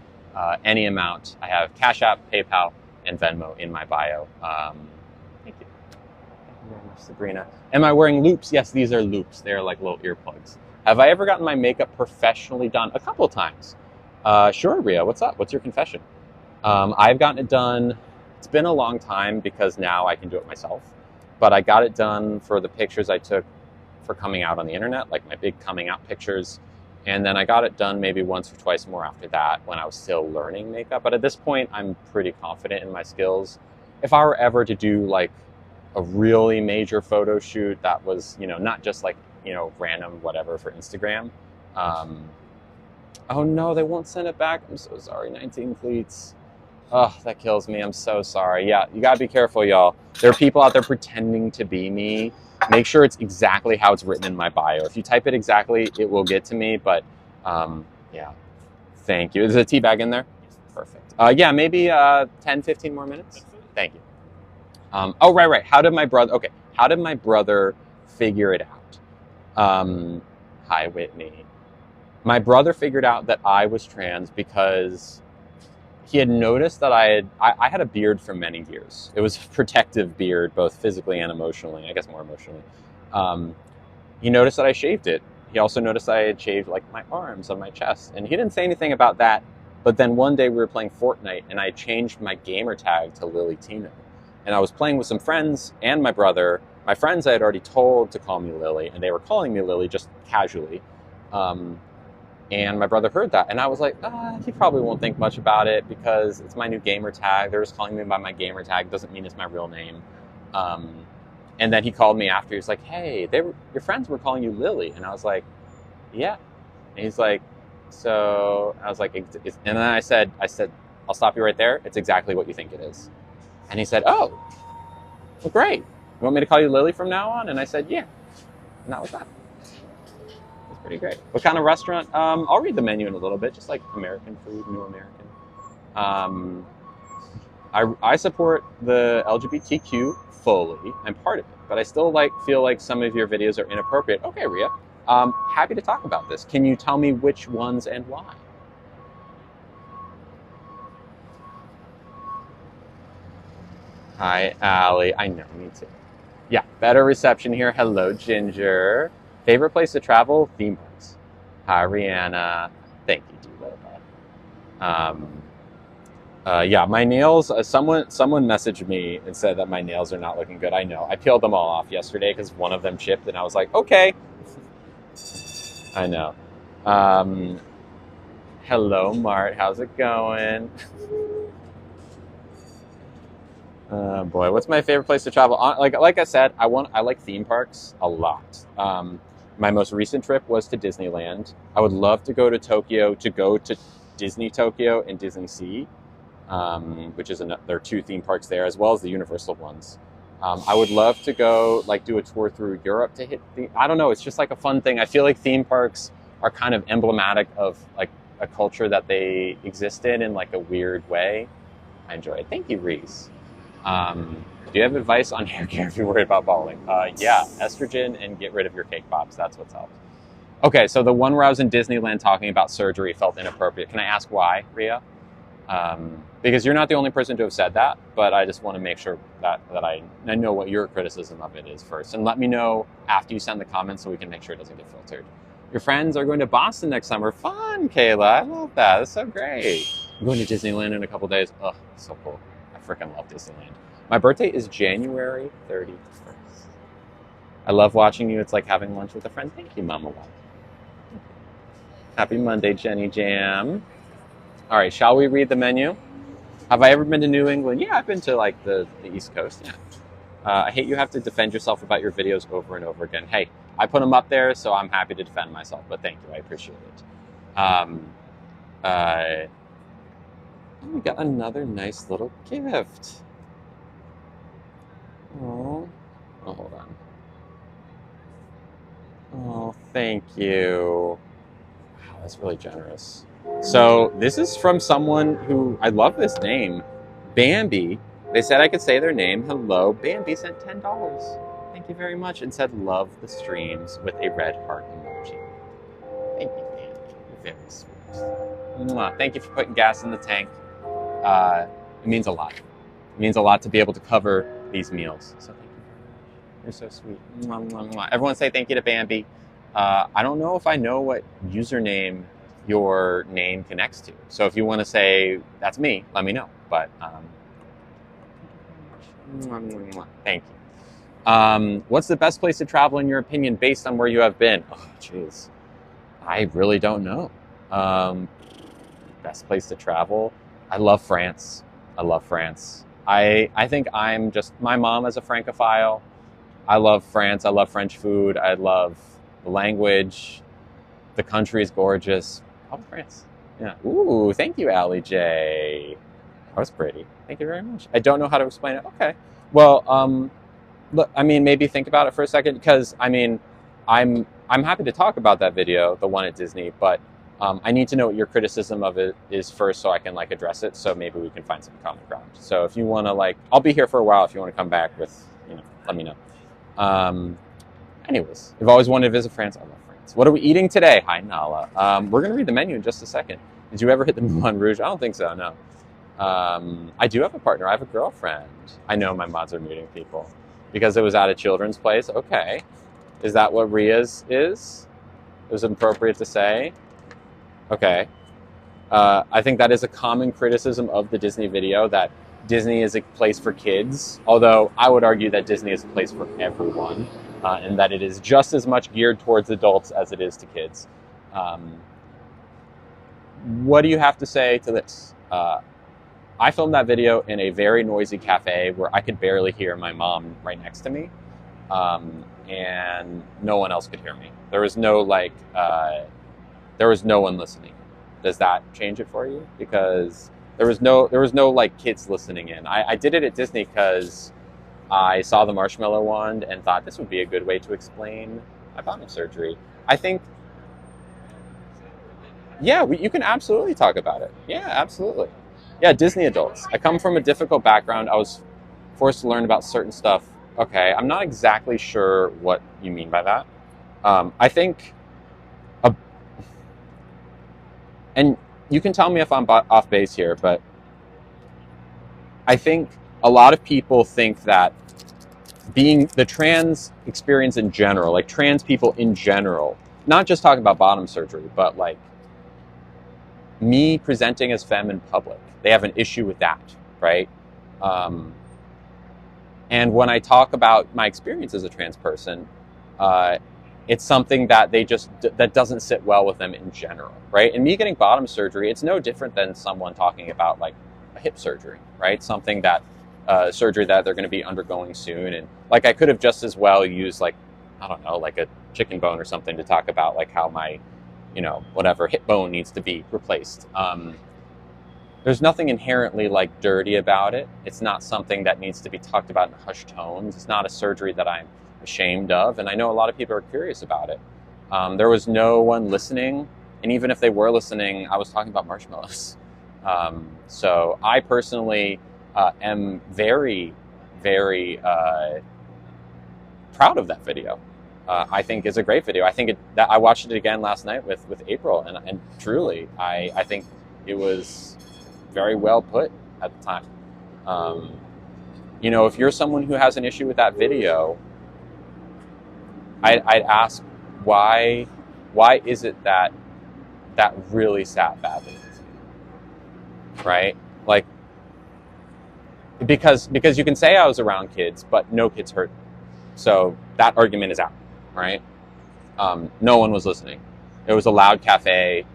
Any amount. I have Cash App, PayPal, and Venmo in my bio. Thank you. Thank you very much, Sabrina. Am I wearing loops? Yes, these are loops. They're like little earplugs. Have I ever gotten my makeup professionally done? A couple of times. Sure, Rhea, what's up? What's your confession? I've gotten it done. It's been a long time because now I can do it myself. But I got it done for the pictures I took for coming out on the internet, like my big coming out pictures. And then I got it done maybe once or twice more after that when I was still learning makeup. But at this point, I'm pretty confident in my skills. If I were ever to do like a really major photo shoot that was, not just like, random whatever for Instagram. Oh no, they won't send it back. I'm so sorry, 19 cleats. Oh, that kills me. I'm so sorry. Yeah, you gotta be careful, y'all. There are people out there pretending to be me. Make sure it's exactly how it's written in my bio. If you type it exactly, it will get to me, but yeah. Thank you. Is there a tea bag in there? Perfect. Yeah, maybe 10, 15 more minutes? Thank you. Oh, right. How did my brother figure it out? Hi, Whitney. My brother figured out that I was trans because he had noticed that I had a beard for many years. It was a protective beard, both physically and emotionally, I guess more emotionally. He noticed that I shaved it. He also noticed that I had shaved like my arms on my chest. And he didn't say anything about that. But then one day we were playing Fortnite and I changed my gamer tag to Lily Tino. And I was playing with some friends and my brother. My friends I had already told to call me Lily, and they were calling me Lily just casually. And my brother heard that, and I was like, he probably won't think much about it because it's my new gamer tag. They're just calling me by my gamer tag. Doesn't mean it's my real name. And then he called me after. He was like, hey, your friends were calling you Lily. And I was like, yeah. And he's like, so I was like, and then I said, I'll stop you right there. It's exactly what you think it is. And he said, oh, well, great. You want me to call you Lily from now on? And I said, yeah. And that was that. Pretty great. What kind of restaurant? I'll read the menu in a little bit, just like American food, New American. I support the LGBTQ fully. I'm part of it, but I still feel like some of your videos are inappropriate. Okay, Rhea. Happy to talk about this. Can you tell me which ones and why? Hi, Allie. I know, me too. Yeah, better reception here. Hello, Ginger. Favorite place to travel? Theme parks. Hi, Rihanna. Thank you, Duloba. Yeah, my nails, someone messaged me and said that my nails are not looking good. I know. I peeled them all off yesterday because one of them chipped, and I was like, okay. I know. Hello, Mart. How's it going? Boy, what's my favorite place to travel? Like I said, I like theme parks a lot. My most recent trip was to Disneyland. I would love to go to Tokyo, to go to Disney Tokyo and Disney Sea, which is there are 2 theme parks there, as well as the Universal ones. I would love to go do a tour through Europe to hit I don't know, it's just like a fun thing. I feel like theme parks are kind of emblematic of like a culture that they exist in like a weird way. I enjoy it. Thank you, Reese. Do you have advice on hair care if you're worried about balding? Yeah, estrogen and get rid of your cake pops. That's what's helped. Okay, so the one where I was in Disneyland talking about surgery felt inappropriate. Can I ask why, Rhea? Because you're not the only person to have said that, but I just want to make sure that I know what your criticism of it is first. And let me know after you send the comments so we can make sure it doesn't get filtered. Your friends are going to Boston next summer. Fun, Kayla. I love that. That's so great. I'm going to Disneyland in a couple days. Oh, so cool. I freaking love Disneyland. My birthday is January 31st. I love watching you. It's like having lunch with a friend. Thank you, Mama Wall. Happy Monday, Jenny Jam. All right, shall we read the menu? Have I ever been to New England? Yeah, I've been to like the East Coast. Yeah. I hate you have to defend yourself about your videos over and over again. Hey, I put them up there, so I'm happy to defend myself. But thank you, I appreciate it. We got another nice little gift. Oh, hold on. Oh, thank you. Wow, that's really generous. So this is from someone who, I love this name, Bambi. They said I could say their name. Hello, Bambi sent $10. Thank you very much, and said love the streams with a red heart emoji. Thank you, Bambi. You're very sweet. Mwah. Thank you for putting gas in the tank. It means a lot. It means a lot to be able to cover these meals. So thank you very much. You're so sweet. Mwah, mwah, mwah. Everyone say thank you to Bambi. I don't know if I know what username your name connects to. So if you want to say, that's me, let me know. But thank you. What's the best place to travel in your opinion based on where you have been? Oh, jeez. I really don't know. Best place to travel? I love France. I love France. I think I'm just, my mom is a Francophile. I love France. I love French food. I love the language. The country is gorgeous. Probably France. Yeah. Ooh, thank you, Allie J. That was pretty. Thank you very much. I don't know how to explain it. Okay. Well, look, I mean, maybe think about it for a second, because I mean, I'm happy to talk about that video, the one at Disney, but I need to know what your criticism of it is first, so I can like address it. So maybe we can find some common ground. So if you want to, like, I'll be here for a while. If you want to come back with, let me know. Anyways, I've always wanted to visit France. I love France. What are we eating today? Hi, Nala. We're going to read the menu in just a second. Did you ever hit the Moulin Rouge? I don't think so, no. I do have a partner. I have a girlfriend. I know my mods are muting people because it was at a children's place. Okay. Is that what Ria's is? It was appropriate to say. Okay. I think that is a common criticism of the Disney video, that Disney is a place for kids, although I would argue that Disney is a place for everyone, and that it is just as much geared towards adults as it is to kids. What do you have to say to this? I filmed that video in a very noisy cafe where I could barely hear my mom right next to me, and no one else could hear me. There was no there was no one listening. Does that change it for you? Because there was no like kids listening in. I did it at Disney because I saw the marshmallow wand and thought this would be a good way to explain my bottom surgery. I think, yeah, you can absolutely talk about it. Yeah, absolutely. Yeah, Disney adults. I come from a difficult background. I was forced to learn about certain stuff. Okay, I'm not exactly sure what you mean by that. I think, and you can tell me if I'm off base here, but I think a lot of people think that being the trans experience in general, like trans people in general, not just talking about bottom surgery, but like me presenting as femme in public, they have an issue with that, right? And when I talk about my experience as a trans person, it's something that that doesn't sit well with them in general, right? And me getting bottom surgery, it's no different than someone talking about like a hip surgery, right? Something that, surgery that they're going to be undergoing soon. And like, I could have just as well used like, I don't know, like a chicken bone or something to talk about like how my, whatever hip bone needs to be replaced. There's nothing inherently like dirty about it. It's not something that needs to be talked about in hushed tones. It's not a surgery that I'm ashamed of, and I know a lot of people are curious about it. There was no one listening, and even if they were listening, I was talking about marshmallows. So I personally am very, very proud of that video. I think it's a great video. I think that I watched it again last night with April, and truly, I think it was very well put at the time. You know, if you're someone who has an issue with that video, I'd ask why is it that really sat badly with you, right? Like, because you can say I was around kids, but no kids heard me. So that argument is out, right? No one was listening. It was a loud cafe.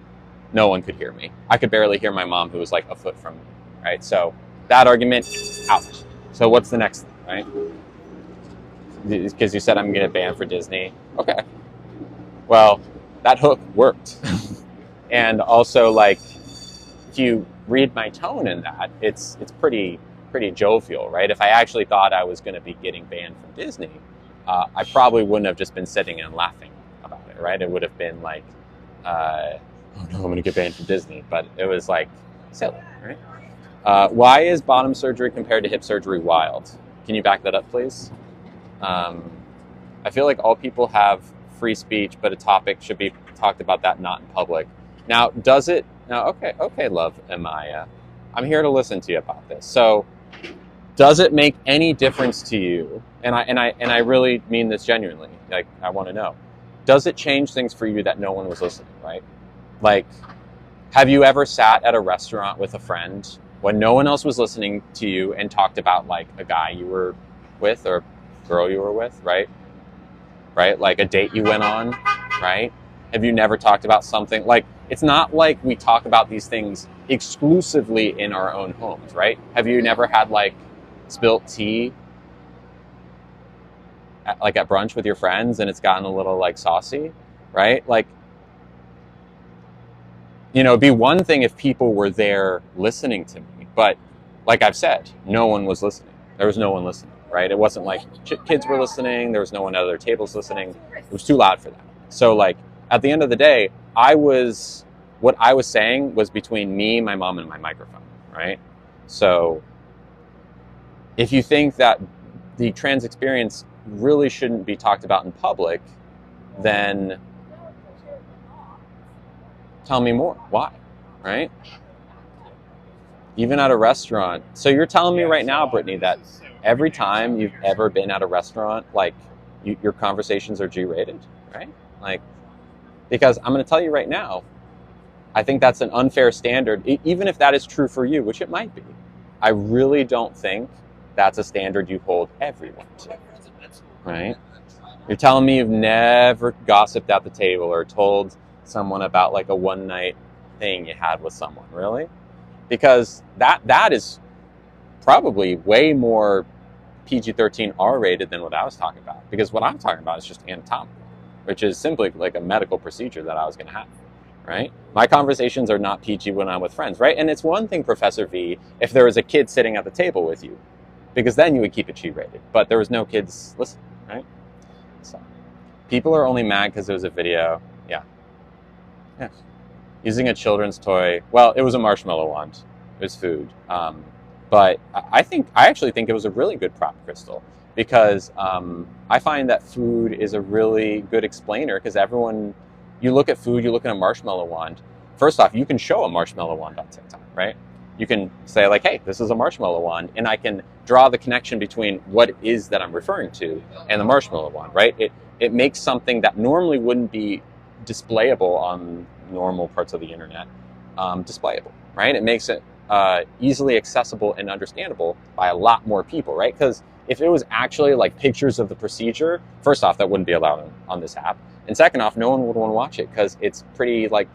No one could hear me. I could barely hear my mom, who was like a foot from me, right? So that argument, out. So what's the next thing, right? Because you said I'm going to get banned for Disney. Okay. Well, that hook worked. And also, like, if you read my tone in that, it's pretty jovial, right? If I actually thought I was going to be getting banned from Disney, I probably wouldn't have just been sitting and laughing about it, right? It would have been like, oh no, I'm going to get banned from Disney. But it was like silly, right? Why is bottom surgery compared to hip surgery wild? Can you back that up, please? I feel like all people have free speech, but a topic should be talked about that not in public. Now, does it? Now, okay, love and Maya, I'm here to listen to you about this. So, does it make any difference to you? And I really mean this genuinely. Like, I want to know. Does it change things for you that no one was listening? Right? Like, have you ever sat at a restaurant with a friend when no one else was listening to you and talked about like a guy you were with or girl you were with, right? Right? Like a date you went on, right? Have you never talked about something? Like, it's not like we talk about these things exclusively in our own homes, right? Have you never had like spilt tea at brunch with your friends and it's gotten a little like saucy, right? Like, you know, it'd be one thing if people were there listening to me, but like I've said, no one was listening. There was no one listening, right? It wasn't like kids were listening. There was no one at other tables listening. It was too loud for them. So like at the end of the day, what I was saying was between me, my mom, and my microphone, right? So if you think that the trans experience really shouldn't be talked about in public, then tell me more. Why? Right? Even at a restaurant. So you're telling me right now, Brittany, that every time you've ever been at a restaurant, like your conversations are G-rated, right? Like, because I'm going to tell you right now, I think that's an unfair standard, even if that is true for you, which it might be. I really don't think that's a standard you hold everyone to, right? You're telling me you've never gossiped at the table or told someone about like a one-night thing you had with someone, really? Because that is probably way more PG-13 R-rated than what I was talking about. Because what I'm talking about is just anatomical, which is simply like a medical procedure that I was going to have, right? My conversations are not PG when I'm with friends, right? And it's one thing, Professor V, if there was a kid sitting at the table with you, because then you would keep it G-rated. But there was no kids listening, right? So people are only mad because there was a video. Yeah. Using a children's toy. Well, it was a marshmallow wand. It was food. But I actually think it was a really good prop, Crystal, because I find that food is a really good explainer, because you look at food, you look at a marshmallow wand. First off, you can show a marshmallow wand on TikTok, right? You can say like, hey, this is a marshmallow wand, and I can draw the connection between what it is that I'm referring to and the marshmallow wand, right? It makes something that normally wouldn't be displayable on normal parts of the internet displayable, right? It makes it easily accessible and understandable by a lot more people, right? Because if it was actually like pictures of the procedure, first off, that wouldn't be allowed on this app. And second off, no one would want to watch it because it's pretty like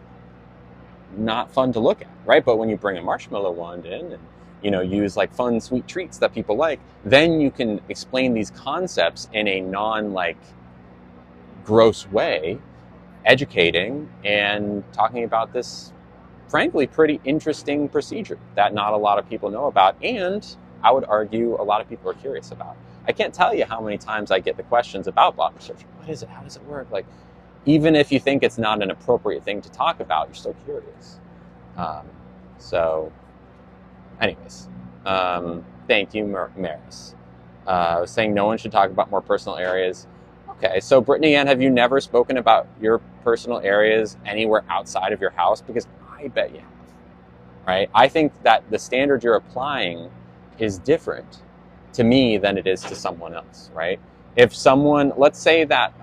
not fun to look at, right? But when you bring a marshmallow wand in and, you know, use like fun, sweet treats that people like, then you can explain these concepts in a non-like gross way, educating and talking about this, frankly, pretty interesting procedure that not a lot of people know about, and I would argue a lot of people are curious about. I can't tell you how many times I get the questions about bottom surgery. What is it? How does it work? Like, even if you think it's not an appropriate thing to talk about, you're still curious. So, anyways, thank you, Maris. Saying no one should talk about more personal areas. Okay, so Brittany Ann, have you never spoken about your personal areas anywhere outside of your house? Because I bet you have. right? I think that the standard you're applying is different to me than it is to someone else, right? If someone, let's say that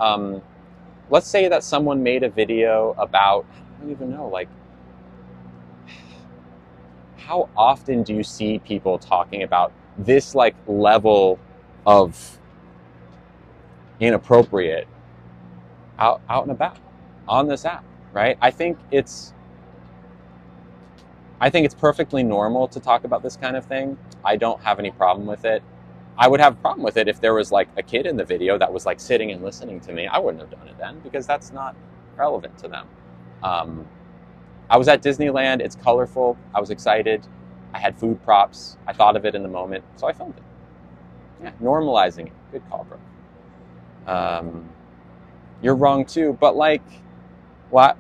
someone made a video about, I don't even know, like, how often do you see people talking about this like level of inappropriate out and about on this app, right? I think it's perfectly normal to talk about this kind of thing. I don't have any problem with it. I would have a problem with it if there was like a kid in the video that was like sitting and listening to me. I wouldn't have done it then because that's not relevant to them. I was at Disneyland. It's colorful. I was excited. I had food props. I thought of it in the moment, so I filmed it. Yeah, normalizing it. Good call, bro. You're wrong too, but like, what?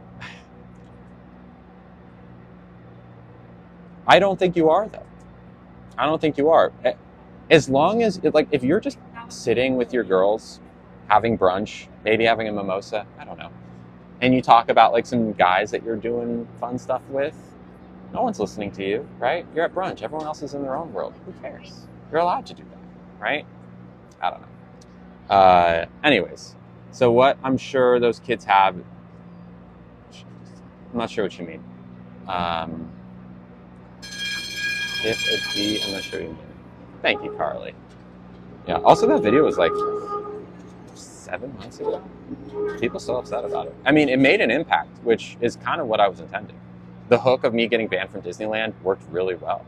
I don't think you are, though. I don't think you are. As long as, like, if you're just sitting with your girls, having brunch, maybe having a mimosa, I don't know, and you talk about like some guys that you're doing fun stuff with, no one's listening to you, right? You're at brunch. Everyone else is in their own world. Who cares? You're allowed to do that, right? I don't know. Anyways, so what I'm sure those kids have, I'm not sure what you mean. If a D, I'm not sure what you mean. Thank you, Carly. Yeah, also that video was like 7 months ago. People still upset about it. I mean, it made an impact, which is kind of what I was intending. The hook of me getting banned from Disneyland worked really well.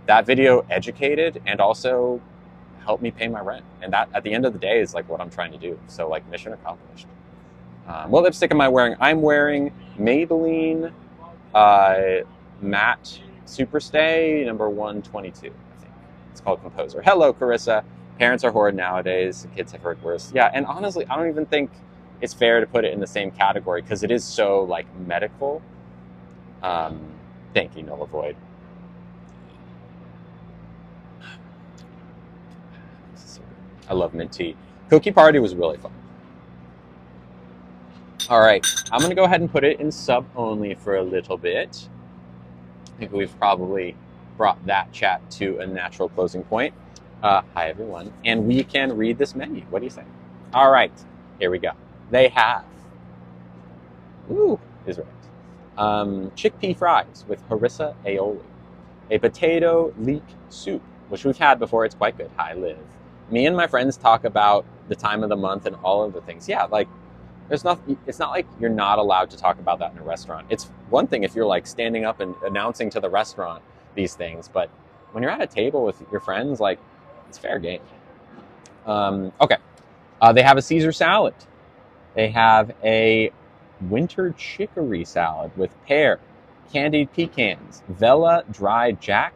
That video educated and also helped me pay my rent. And that, at the end of the day, is like what I'm trying to do. So like, mission accomplished. What lipstick am I wearing? I'm wearing Maybelline Matte Superstay number 122, I think. It's called Composer. Hello, Carissa. Parents are horrid nowadays. The kids have heard worse. Yeah, and honestly, I don't even think it's fair to put it in the same category because it is so like medical. Thank you, Nola Void. I love mint tea. Cookie Party was really fun. All right, I'm gonna go ahead and put it in sub only for a little bit. I think we've probably brought that chat to a natural closing point. Hi, everyone. And we can read this menu. What do you think? All right, here we go. They have, ooh, is right. Chickpea fries with harissa aioli. A potato leek soup, which we've had before. It's quite good. Hi, Liv. Me and my friends talk about the time of the month and all of the things. Yeah, like, there's nothing, it's not like you're not allowed to talk about that in a restaurant. It's one thing if you're like standing up and announcing to the restaurant these things, but when you're at a table with your friends, like, it's fair game. Okay. They have a Caesar salad. They have a winter chicory salad with pear, candied pecans, Vella dried jack,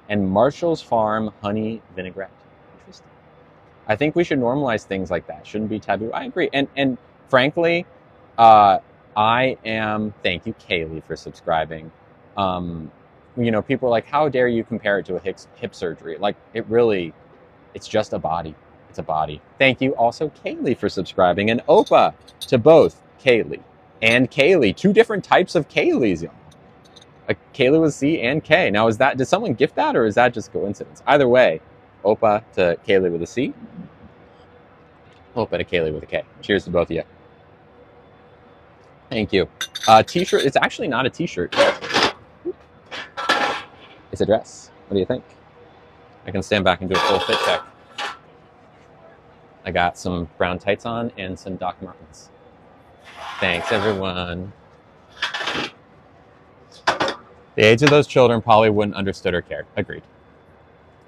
and Marshall's Farm honey vinaigrette. Interesting. I think we should normalize things like that. Shouldn't be taboo. I agree. And frankly, I am, thank you, Kaylee, for subscribing. You know, people are like, how dare you compare it to a hip surgery? Like, it's just a body. It's a body. Thank you also, Kaylee, for subscribing. And Opa to both Kaylee and Kaylee. Two different types of Kayleys, y'all. A Kaylee with C and K. Now, did someone gift that, or is that just coincidence? Either way, Opa to Kaylee with a C. Opa to Kaylee with a K. Cheers to both of you. Thank you. T-shirt. It's actually not a T-shirt. It's a dress. What do you think? I can stand back and do a full fit check. I got some brown tights on and some Doc Martens. Thanks, everyone. The age of those children probably wouldn't understood or cared. Agreed.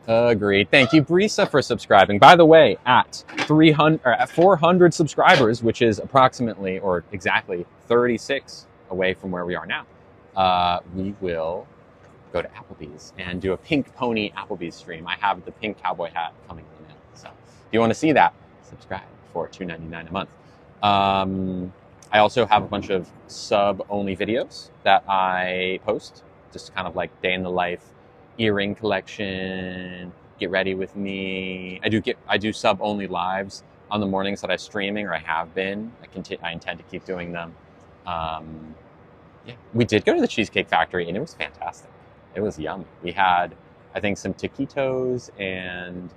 Agreed. Thank you, Brisa, for subscribing. By the way, at 400 subscribers, which is approximately or exactly 36 away from where we are now, we will go to Applebee's and do a pink pony Applebee's stream. I have the pink cowboy hat coming in the mail. So if you want to see that, subscribe for $2.99 a month. I also have a bunch of sub-only videos that I post, just kind of like day in the life, earring collection, get ready with me. I do sub-only lives on the mornings that I'm streaming, or I have been. I intend to keep doing them. Yeah, we did go to the Cheesecake Factory, and it was fantastic. It was yummy. We had, I think, some taquitos and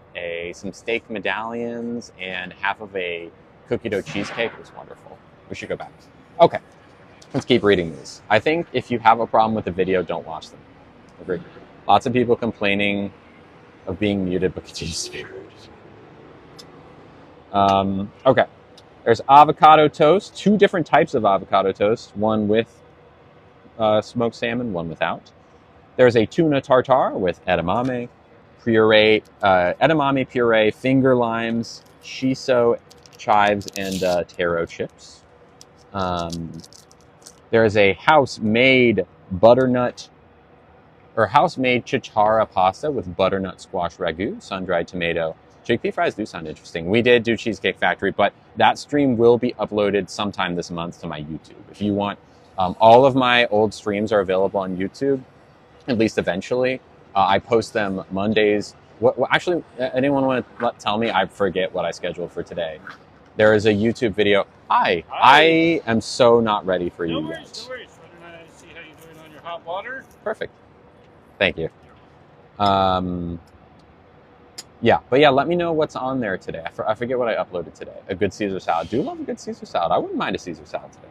some steak medallions and half of a cookie dough cheesecake. It was wonderful. We should go back. Okay, let's keep reading these. I think if you have a problem with the video, don't watch them. Agreed. Lots of people complaining of being muted, but continues to be rude. Okay, there's avocado toast. 2 different types of avocado toast. One with smoked salmon, one without. There's a tuna tartare with edamame puree, finger limes, shiso, chives, and taro chips. There's a house-made chichara pasta with butternut squash ragu, sun-dried tomato. Chickpea fries do sound interesting. We did do Cheesecake Factory, but that stream will be uploaded sometime this month to my YouTube. If you want, all of my old streams are available on YouTube, at least eventually. I post them Mondays. Actually, anyone want to tell me? I forget what I scheduled for today. There is a YouTube video. Hi. I am so not ready for you yet. No worries. Whether or not I see how you're doing on your hot water. Perfect. Thank you. Yeah, but yeah, let me know what's on there today. I forget what I uploaded today. A good Caesar salad. Do love a good Caesar salad. I wouldn't mind a Caesar salad today.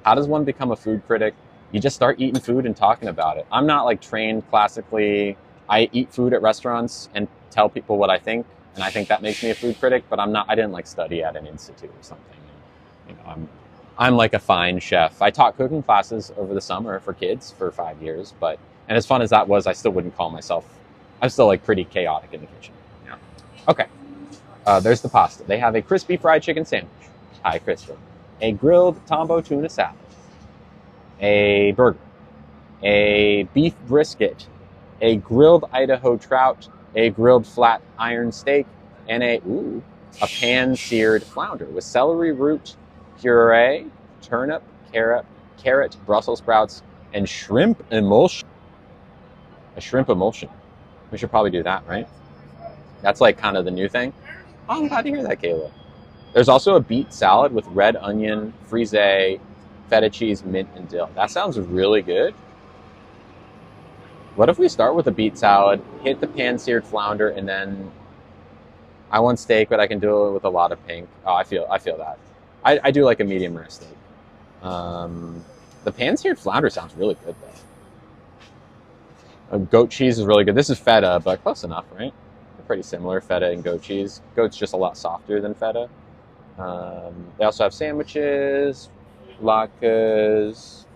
How does one become a food critic? You just start eating food and talking about it. I'm not like trained classically. I eat food at restaurants and tell people what I think, and I think that makes me a food critic, but I didn't like study at an institute or something. You know, I'm like a fine chef. I taught cooking classes over the summer for kids for 5 years, and as fun as that was, I still wouldn't call myself, I'm still like pretty chaotic in the kitchen. Yeah. Okay. There's the pasta. They have a crispy fried chicken sandwich. Hi, Kristen. A grilled Tombo tuna salad. A burger. A beef brisket. A grilled Idaho trout. A grilled flat iron steak. And a pan-seared flounder with celery root puree, turnip, carrot, Brussels sprouts, and shrimp emulsion. A shrimp emulsion. We should probably do that, right? That's like kind of the new thing. Oh, I'm glad to hear that, Kayla. There's also a beet salad with red onion, frisee, feta cheese, mint, and dill. That sounds really good. What if we start with a beet salad, hit the pan-seared flounder, and then I want steak, but I can do it with a lot of pink. Oh, I feel that. I do like a medium rare steak. The pan-seared flounder sounds really good, though. Goat cheese is really good. This is feta, but close enough, right? They're pretty similar, feta and goat cheese. Goat's just a lot softer than feta. They also have sandwiches, latkes.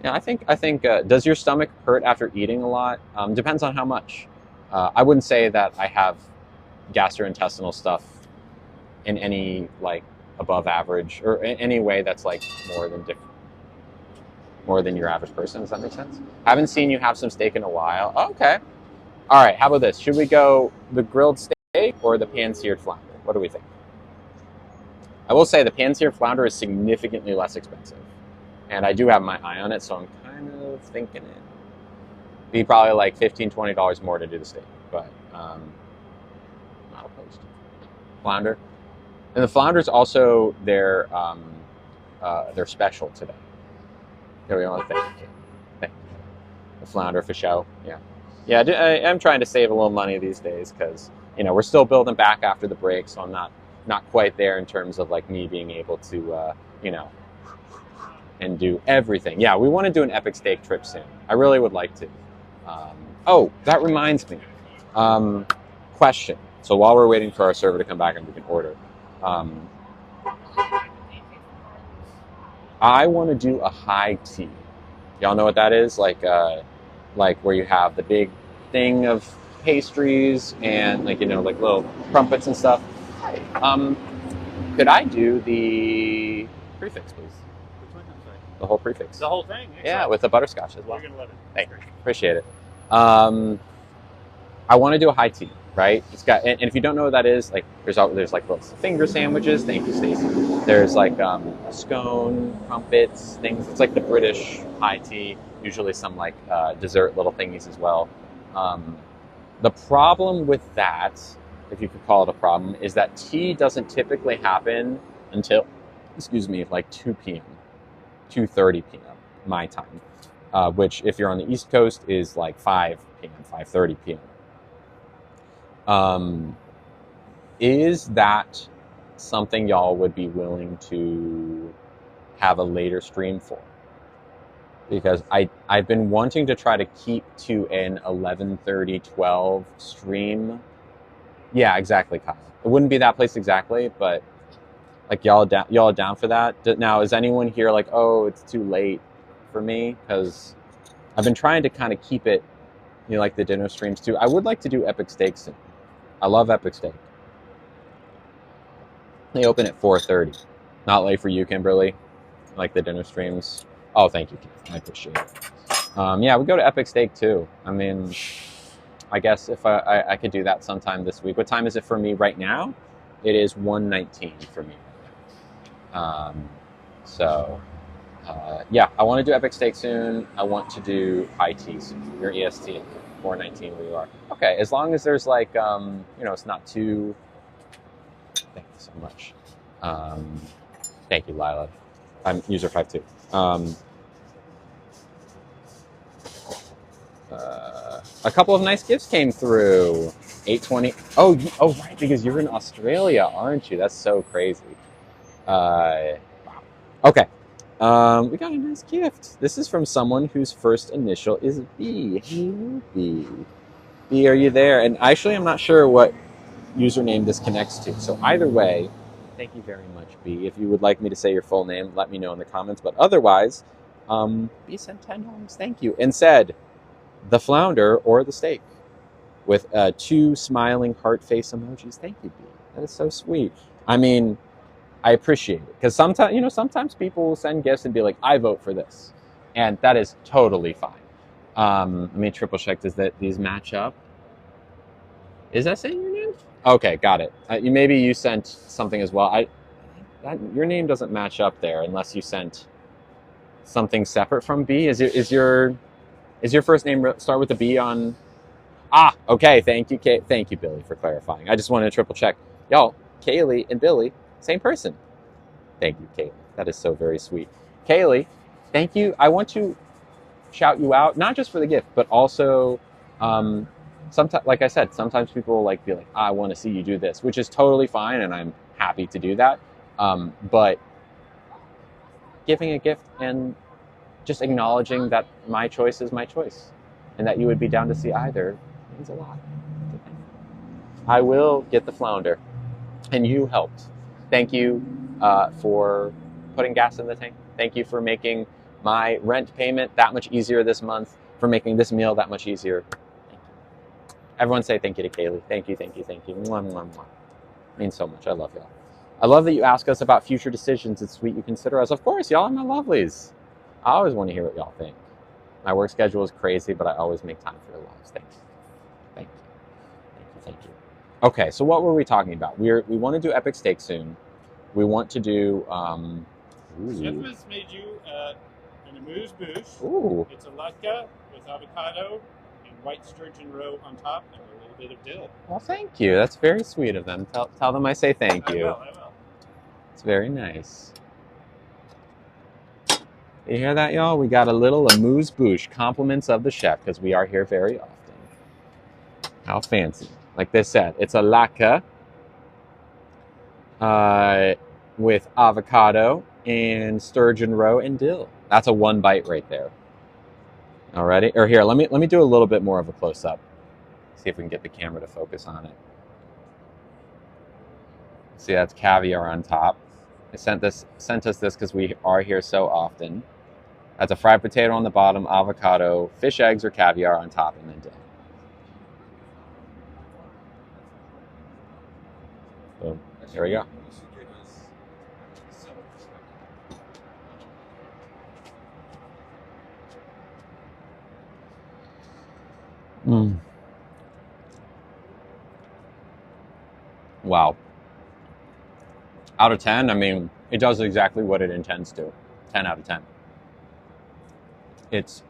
Yeah, I think. Does your stomach hurt after eating a lot? Depends on how much. I wouldn't say that I have gastrointestinal stuff in any like above average or in any way that's like more than your average person. Does that make sense? Haven't seen you have some steak in a while. Oh, okay. All right. How about this? Should we go the grilled steak or the pan-seared flounder? What do we think? I will say the pan-seared flounder is significantly less expensive. And I do have my eye on it, so I'm kind of thinking it'd be probably like $15, $20 more to do the steak. But not opposed. Flounder. And the flounder is also their special today. There we go. Thank you. The flounder for show. Yeah. Yeah, I'm trying to save a little money these days because, you know, we're still building back after the break, so I'm not quite there in terms of like me being able to, you know, and do everything. Yeah, we want to do an epic steak trip soon. I really would like to. Oh, that reminds me. Question. So while we're waiting for our server to come back and we can order, I want to do a high tea. Y'all know what that is? Like where you have the big thing of pastries and like, you know, like little crumpets and stuff. Could I do the prefix, please? The whole prefix. The whole thing? Yeah, with the butterscotch as well. You're going to love it. Thank you. Appreciate it. I want to do a high tea, right? It's got, and if you don't know what that is, like there's like little finger sandwiches. Thank you, Stacey. There's like scone, crumpets, things. It's like the British high tea. Usually some like dessert little thingies as well. The problem with that, if you could call it a problem, is that tea doesn't typically happen until, excuse me, like 2 p.m. 2:30 p.m. my time, which if you're on the East Coast is like 5 p.m., 5:30 p.m. Is that something y'all would be willing to have a later stream for? Because I've been wanting to try to keep to an 11:30, 12 stream. Yeah, exactly, Kyle. It wouldn't be that place exactly, but like y'all down for that? Now, is anyone here like, oh, it's too late for me? Because I've been trying to kind of keep it, you know, like the dinner streams too. I would like to do Epic Steak soon. I love Epic Steak. They open at 4:30. Not late for you, Kimberly. Like the dinner streams. Oh, thank you, Keith. I appreciate it. Yeah, we go to Epic Steak too. I mean, I guess if I could do that sometime this week. What time is it for me right now? It is 1:19 for me. Yeah, I want to do Epic Steak soon. I want to do high tea soon. Your EST at 4:19 where you are. Okay, as long as there's like, you know, it's not too. Thank you so much. Thank you, Lila. I'm user 52. A couple of nice gifts came through. 820. Oh, right, because you're in Australia, aren't you? That's so crazy. Wow. Okay. We got a nice gift. This is from someone whose first initial is B. Hey, B. B, are you there? And actually, I'm not sure what username this connects to. So either way, thank you very much, B. If you would like me to say your full name, let me know in the comments. But otherwise, B sent $10. Thank you. And said, the flounder or the steak, with 2 smiling heart face emojis. Thank you, B. That is so sweet. I mean, I appreciate it, because sometimes, you know, sometimes people will send gifts and be like, I vote for this, and that is totally fine. Let me triple check. Does these match up? Is that saying your name? Okay, got it. Maybe you sent something as well. Your name doesn't match up there unless you sent something separate from B. Is your first name start with a B on? Ah, okay. Thank you, thank you, Billy, for clarifying. I just wanted to triple check. Y'all, Kaylee and Billy, same person. Thank you, Kaylee. That is so very sweet. Kaylee, thank you. I want to shout you out, not just for the gift, but also, sometimes, like I said, sometimes people will like be like, I want to see you do this, which is totally fine, and I'm happy to do that. But giving a gift and just acknowledging that my choice is my choice, and that you would be down to see either means a lot. I will get the flounder, and you helped. Thank you for putting gas in the tank. Thank you for making my rent payment that much easier this month, for making this meal that much easier. Thank you. Everyone say thank you to Kaylee. Thank you, thank you, thank you. Mwah, mwah, mwah. It means so much. I love y'all. I love that you ask us about future decisions. It's sweet you consider us. Of course, y'all are my lovelies. I always want to hear what y'all think. My work schedule is crazy, but I always make time for your lives. Thank you. Thank you. Thank you. Thank you. Okay, so what were we talking about? We want to do Epic Steak soon. We want to do... Chef has made you an amuse-bouche. Ooh. It's a latke with avocado and white sturgeon roe on top and a little bit of dill. Well, thank you. That's very sweet of them. Tell them I say thank you. I will. It's very nice. You hear that, y'all? We got a little amuse-bouche, compliments of the chef, because we are here very often. How fancy. Like they said, it's a latke with avocado and sturgeon roe and dill. That's a 1 bite right there. Alrighty, or here, let me do a little bit more of a close-up. See if we can get the camera to focus on it. See, that's caviar on top. They sent us this because we are here so often. That's a fried potato on the bottom, avocado, fish eggs or caviar on top, and then dill. Boom. Here we go. Wow. Out of 10, I mean, it does exactly what it intends to. 10 out of 10. It's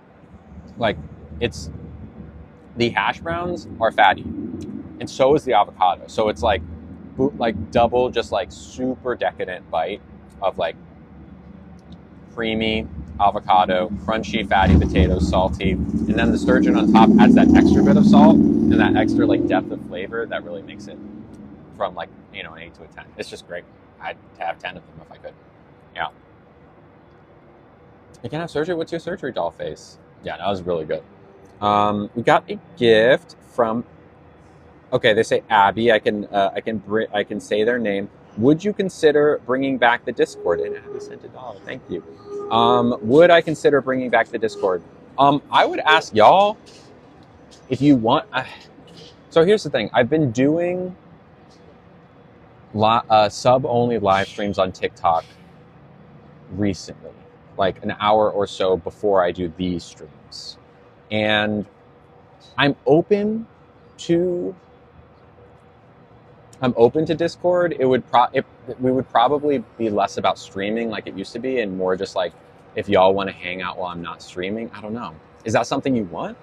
like, the hash browns are fatty, and so is the avocado. So it's like double, just like super decadent bite of like creamy avocado, crunchy, fatty potatoes, salty, and then the sturgeon on top adds that extra bit of salt and that extra like depth of flavor that really makes it from like, you know, an 8 to a 10. It's just great. I'd have 10 of them if I could. Yeah. You can have surgery. What's your surgery doll face? Yeah, that was really good. We got a gift from. Okay, they say Abby. I can say their name. Would you consider bringing back the Discord? And Abby sent $1. Thank you. Would I consider bringing back the Discord? I would ask y'all if you want. So here's the thing. I've been doing sub-only live streams on TikTok recently, like an hour or so before I do these streams, and I'm open to Discord. We would probably be less about streaming like it used to be, and more just like if y'all want to hang out while I'm not streaming. I don't know. Is that something you want?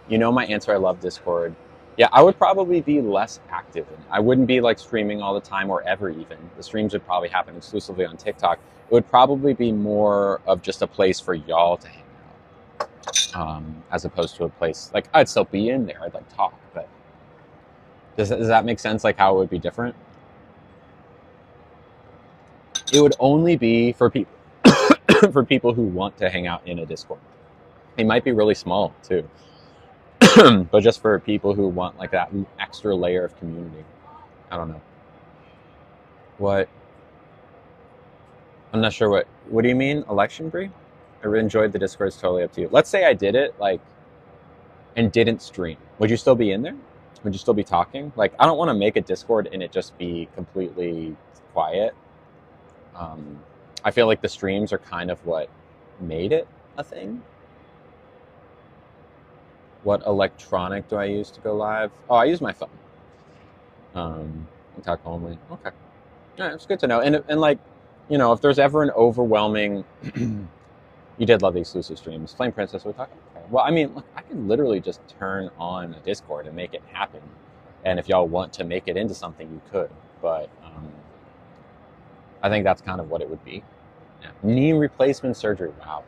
You know my answer. I love Discord. Yeah, I would probably be less active in it. I wouldn't be like streaming all the time or ever even. The streams would probably happen exclusively on TikTok. It would probably be more of just a place for y'all to hang out, as opposed to a place like I'd still be in there. I'd like talk, but does that make sense? Like how it would be different? It would only be for people for people who want to hang out in a Discord. It might be really small too. But just for people who want like that extra layer of community. I don't know. What? I'm not sure what do you mean? Election Brie? I really enjoyed the Discord. It's totally up to you. Let's say I did it like and didn't stream. Would you still be in there? Would you still be talking? Like, I don't want to make a Discord and it just be completely quiet. I feel like the streams are kind of what made it a thing. What electronic do I use to go live? Oh, I use my phone. Talk only. Okay. All right, it's good to know. And like, you know, if there's ever an overwhelming, you did love the exclusive streams. Flame Princess, we're talking. Okay. Well, I mean, look, I can literally just turn on a Discord and make it happen. And if y'all want to make it into something, you could. But I think that's kind of what it would be. Yeah. Knee replacement surgery. Wow.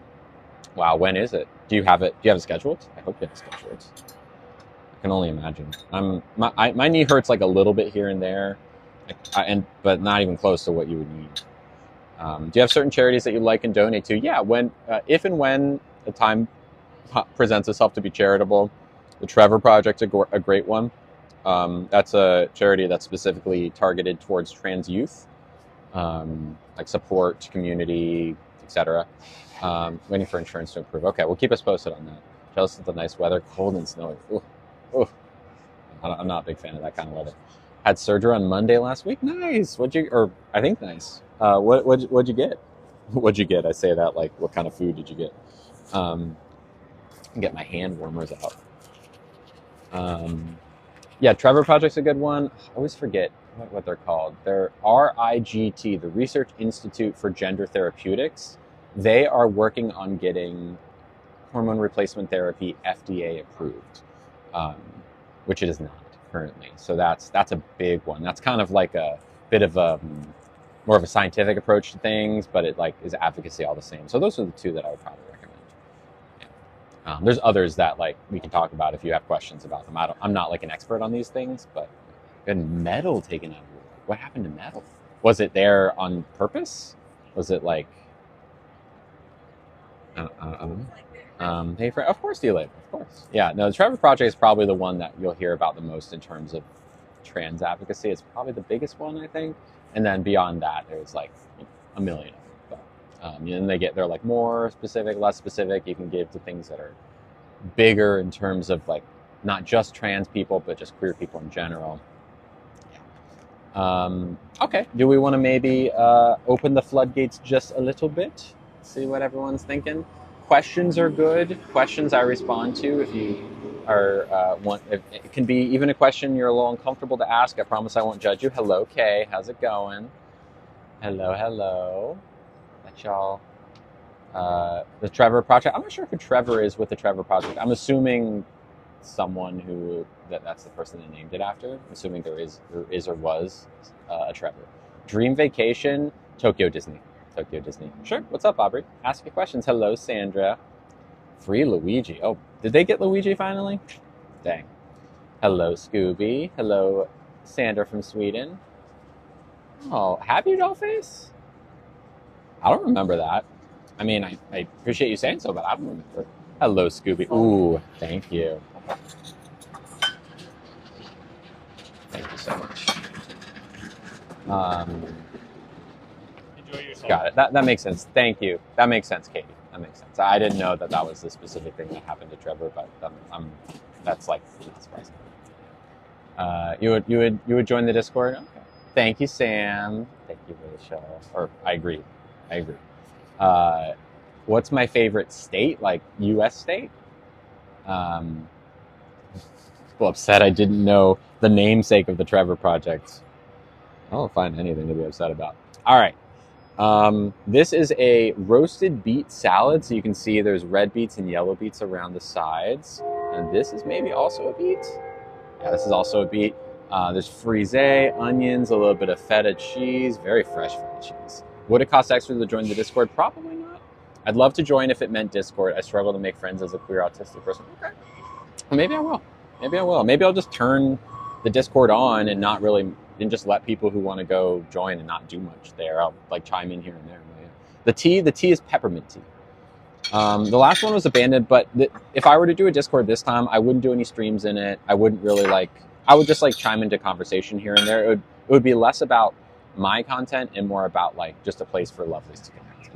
Wow, when is it? Do you have it scheduled? I hope you have it scheduled. I can only imagine. My knee hurts like a little bit here and there, but not even close to what you would need. Do you have certain charities that you like and donate to? Yeah, if and when the time presents itself to be charitable, the Trevor Project's a great one. That's a charity that's specifically targeted towards trans youth, like support, community, etc. Waiting for insurance to improve. Okay, we'll keep us posted on that. Jealous of the nice weather, cold and snowy. Ooh. I'm not a big fan of that kind of weather. Had surgery on Monday last week. Nice. Nice. What'd you get? What'd you get? I say that like, what kind of food did you get? Get my hand warmers out. Yeah, Trevor Project's a good one. I always forget what they're called. They're RIGT, the Research Institute for Gender Therapeutics. They are working on getting hormone replacement therapy FDA approved, which it is not currently. So that's a big one. That's kind of like a bit of a more of a scientific approach to things, but it like is advocacy all the same. So those are the two that I would probably recommend. Yeah. There's others that like we can talk about if you have questions about them. I'm not like an expert on these things, but and metal taken out of it. What happened to metal? Was it there on purpose? Was it like? Hey, of course, D-Lab, of course. Yeah, no, the Trevor Project is probably the one that you'll hear about the most in terms of trans advocacy. It's probably the biggest one, I think. And then beyond that, there's like a million of them. And they're like more specific, less specific. You can give to things that are bigger in terms of like not just trans people, but just queer people in general. Okay, do we want to maybe open the floodgates just a little bit? See what everyone's thinking. Questions are good. Questions I respond to if you are it can be even a question you're a little uncomfortable to ask. I promise I won't judge you. Hello, Kay. How's it going? Hello. That's y'all. The Trevor Project. I'm not sure who Trevor is with the Trevor Project. I'm assuming someone that's the person they named it after. I'm assuming there is or was a Trevor. Dream Vacation, Tokyo Disney. Tokyo Disney. Sure. What's up, Aubrey? Ask your questions. Hello, Sandra. Free Luigi. Oh, did they get Luigi finally? Dang. Hello, Scooby. Hello, Sandra from Sweden. Oh, have you, Dollface? I don't remember that. I mean, I appreciate you saying so, but I don't remember. Hello, Scooby. Ooh, thank you. Thank you so much. Enjoy yourself. Got it. That makes sense. Thank you. That makes sense, Katie. That makes sense. I didn't know that that was the specific thing that happened to Trevor, but that's like not surprising. You would join the Discord? Okay. Thank you, Sam. Thank you, Rachel. Or I agree. What's my favorite state? Like U.S. state? People upset I didn't know the namesake of the Trevor Project. I don't find anything to be upset about. All right. This is a roasted beet salad. So you can see there's red beets and yellow beets around the sides. And this is maybe also a beet. Yeah, this is also a beet. There's frise, onions, a little bit of feta cheese, very fresh feta cheese. Would it cost extra to join the Discord? Probably not. I'd love to join if it meant Discord. I struggle to make friends as a queer autistic person. Okay. Well, maybe I will. Maybe I'll just turn the Discord on and not really, and just let people who want to go join and not do much there. I'll like chime in here and there. The tea is peppermint tea. The last one was abandoned, but if I were to do a Discord this time, I wouldn't do any streams in it. I wouldn't really I would just like chime into conversation here and there. It would be less about my content and more about like just a place for lovelies to connect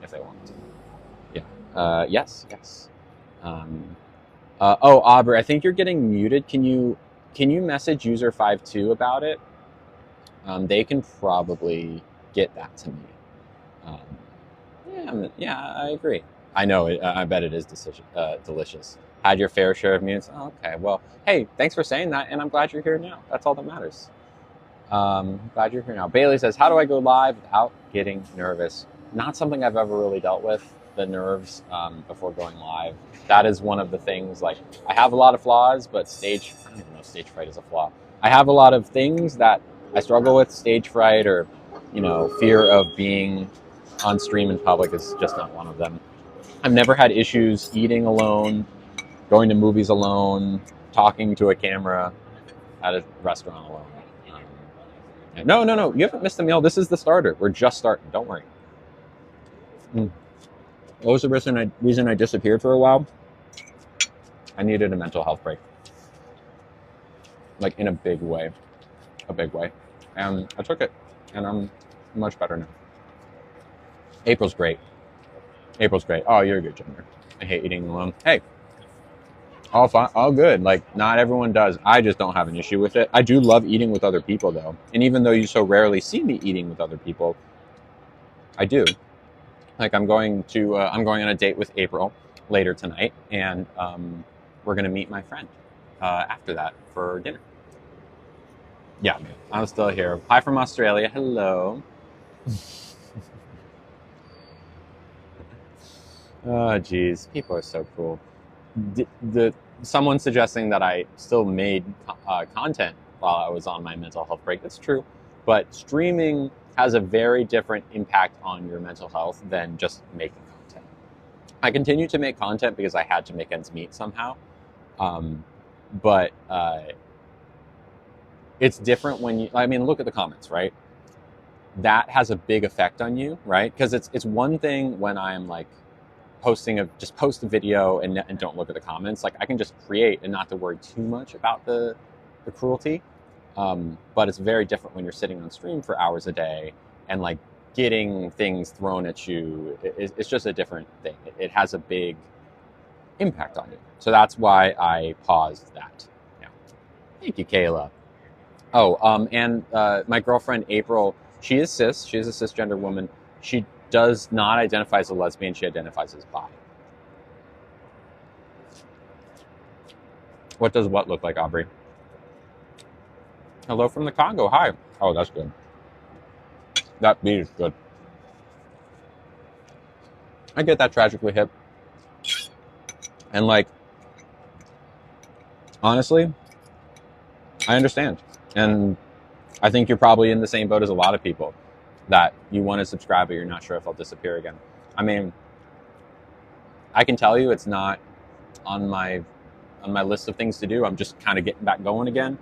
if they want to. Yeah. Yes. Oh, Aubrey, I think you're getting muted. Can you message user 52 about it? They can probably get that to me. Yeah, I agree. I know. I bet it is delicious. Had your fair share of mutes. Oh, okay. Well, hey, thanks for saying that, and I'm glad you're here now. That's all that matters. Glad you're here now. Bailey says, how do I go live without getting nervous? Not something I've ever really dealt with, the nerves before going live. That is one of the things, like, I have a lot of flaws, but I don't even know if stage fright is a flaw. I have a lot of things that I struggle with, stage fright or, fear of being on stream in public is just not one of them. I've never had issues eating alone, going to movies alone, talking to a camera at a restaurant alone. No, you haven't missed a meal. This is the starter. We're just starting. Don't worry. What was the reason I disappeared for a while? I needed a mental health break. Like in a big way. And I took it, and I'm much better now. April's great. Oh, you're a good gender. I hate eating alone. Hey, all fine, all good. Like, not everyone does. I just don't have an issue with it. I do love eating with other people, though. And even though you so rarely see me eating with other people, I do. Like, I'm going on a date with April later tonight, and we're gonna meet my friend after that for dinner. Yeah, I'm still here. Hi from Australia. Hello. Oh, geez. People are so cool. Someone suggesting that I still made content while I was on my mental health break. That's true. But streaming has a very different impact on your mental health than just making content. I continue to make content because I had to make ends meet somehow. But it's different when look at the comments, right? That has a big effect on you, right? Because it's one thing when I'm like post a video and don't look at the comments. Like, I can just create and not to worry too much about the cruelty. But it's very different when you're sitting on stream for hours a day and like getting things thrown at you. It's just a different thing. It has a big impact on you. So that's why I paused that. Yeah. Thank you, Kayla. Oh, and my girlfriend, April, she is cis. She is a cisgender woman. She does not identify as a lesbian. She identifies as bi. What does what look like, Aubrey? Hello from the Congo. Hi. Oh, that's good. That beat is good. I get that tragically hip. And like, honestly, I understand. And I think you're probably in the same boat as a lot of people. that you want to subscribe, but you're not sure if they'll disappear again. I mean, I can tell you it's not on my list of things to do. I'm just kind of getting back going again.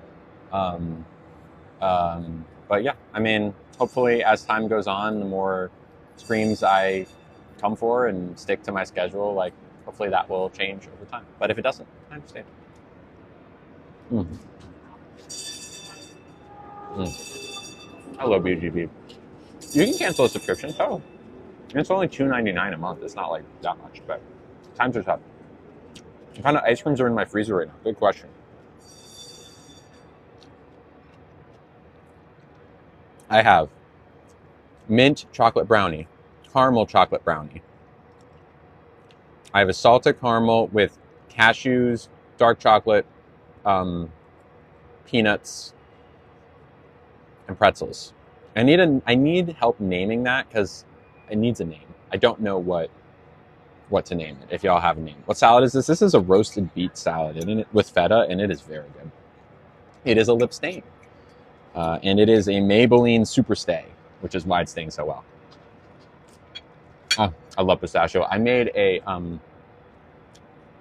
But yeah, I mean, hopefully as time goes on, the more streams I come for and stick to my schedule, like hopefully that will change over time. But if it doesn't, I understand. I love BGB. You can cancel a subscription, so it's only $2.99 a month. It's not like that much, but times are tough. What kind of ice creams are in my freezer right now? Good question. I have mint chocolate brownie, caramel chocolate brownie. I have a salted caramel with cashews, dark chocolate, peanuts, and pretzels. I need help naming that because it needs a name. I don't know what to name it. If y'all have a name, what salad is this? This is a roasted beet salad, isn't it? With feta, and it is very good. It is a lip stain, and it is a Maybelline Superstay, which is why it's staying so well. Oh, I love pistachio. I made a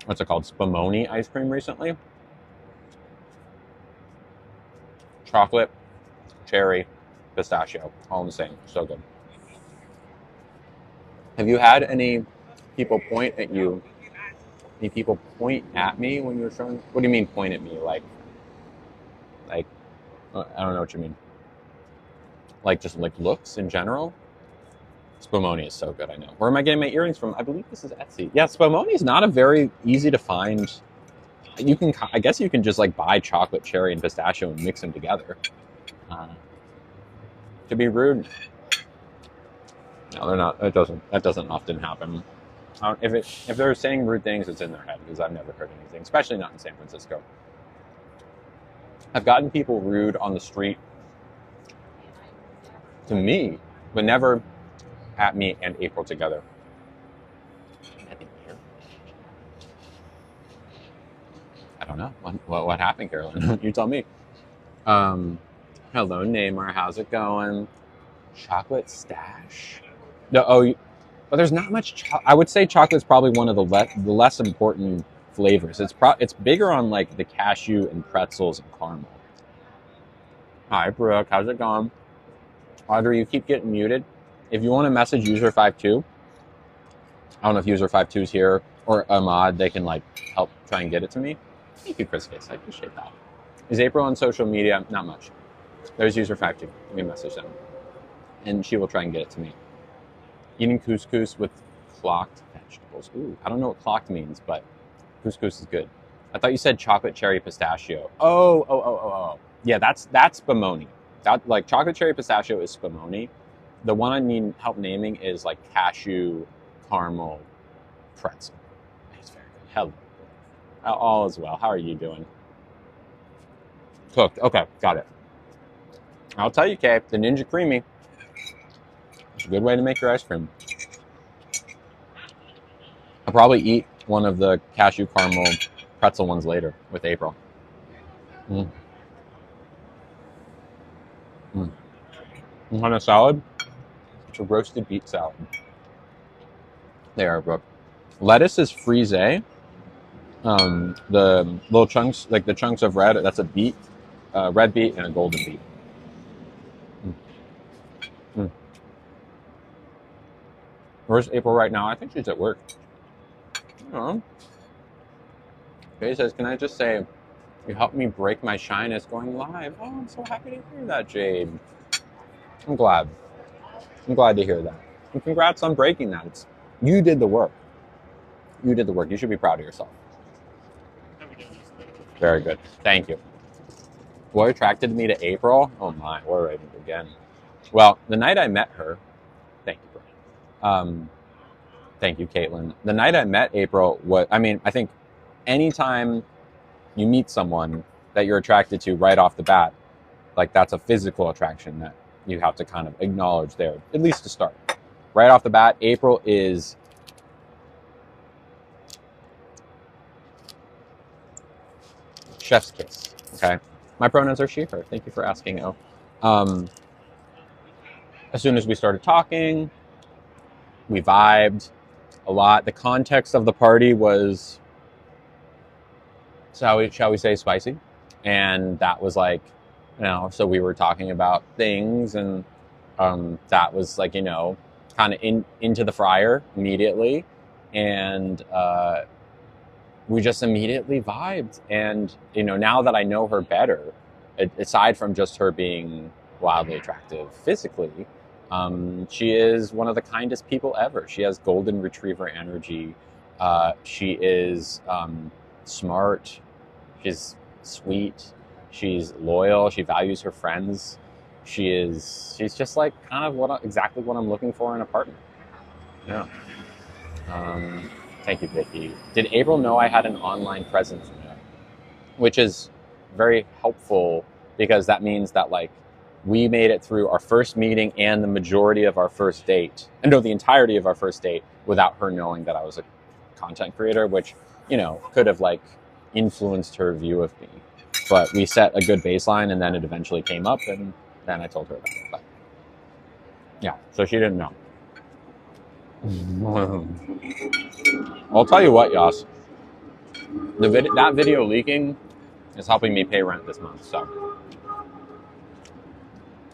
what's it called? Spumoni ice cream recently. Chocolate, cherry, pistachio, all in the same. So good. Have you had any people point at you? Any people point at me when you're showing? What do you mean point at me? Like, I don't know what you mean. Like just like looks in general? Spumoni is so good, I know. Where am I getting my earrings from? I believe this is Etsy. Yeah, Spumoni is not a very easy to find. You can, I guess you can just like buy chocolate, cherry, and pistachio and mix them together. To be rude, no, they're not. That doesn't often happen. If they're saying rude things, it's in their head because I've never heard anything, especially not in San Francisco. I've gotten people rude on the street to me, but never at me and April together. I don't know. What happened, Carolyn? You tell me. Hello, Neymar. How's it going? Chocolate stash? No, but there's not much. I would say chocolate's probably one of the less important flavors. It's bigger on like the cashew and pretzels and caramel. Hi, Brooke. How's it going? Audrey, you keep getting muted. If you want to message user52, I don't know if user52 is here or Ahmad, they can like help try and get it to me. Thank you, Chris Case. I appreciate that. Is April on social media? Not much. There's user52. Let me message them. And she will try and get it to me. Eating couscous with clocked vegetables. Ooh, I don't know what clocked means, but couscous is good. I thought you said chocolate cherry pistachio. Oh. Yeah, that's spumoni. That like chocolate cherry pistachio is spumoni. The one I need help naming is like cashew caramel pretzel. It's very good. Hello. All is well. How are you doing? Cooked. Okay, got it. I'll tell you, Kay, the Ninja Creamy. It's a good way to make your ice cream. I'll probably eat one of the cashew caramel pretzel ones later with April. On a salad, it's a roasted beet salad. There, Brooke. Lettuce is frise. The little chunks, like the chunks of red, that's a beet, red beet and a golden beet. Where's April right now? I think she's at work. I don't know. Jay says, can I just say, you helped me break my shyness going live. Oh, I'm so happy to hear that, Jade. I'm glad. I'm glad to hear that. And congrats on breaking that. You did the work. You did the work. You should be proud of yourself. Very good. Thank you. What attracted me to April? Oh my, where do I even begin? Well, the night I met her, thank you, Brian. Thank you, Caitlin. The night I met April, I think anytime you meet someone that you're attracted to right off the bat, like that's a physical attraction that you have to kind of acknowledge there, at least to start. Right off the bat, April is chef's kiss, okay? My pronouns are she, her. Thank you for asking, as soon as we started talking, we vibed a lot. The context of the party was, shall we say, spicy. And that was like, so we were talking about things, and that was like, kind of into the fryer immediately. And we just immediately vibed. And, now that I know her better, aside from just her being wildly attractive physically, she is one of the kindest people ever. She has golden retriever energy. She is smart. She's sweet. She's loyal. She values her friends. She's just like kind of exactly what I'm looking for in a partner. Yeah. Thank you, Vicky. Did April know I had an online presence? No. Which is very helpful, because that means that like we made it through our first meeting and the majority of our first date, and no, the entirety of our first date, without her knowing that I was a content creator, which, could have like influenced her view of me. But we set a good baseline, and then it eventually came up, and then I told her about it. But yeah, so she didn't know. I'll tell you what, Yas. That video leaking is helping me pay rent this month. So,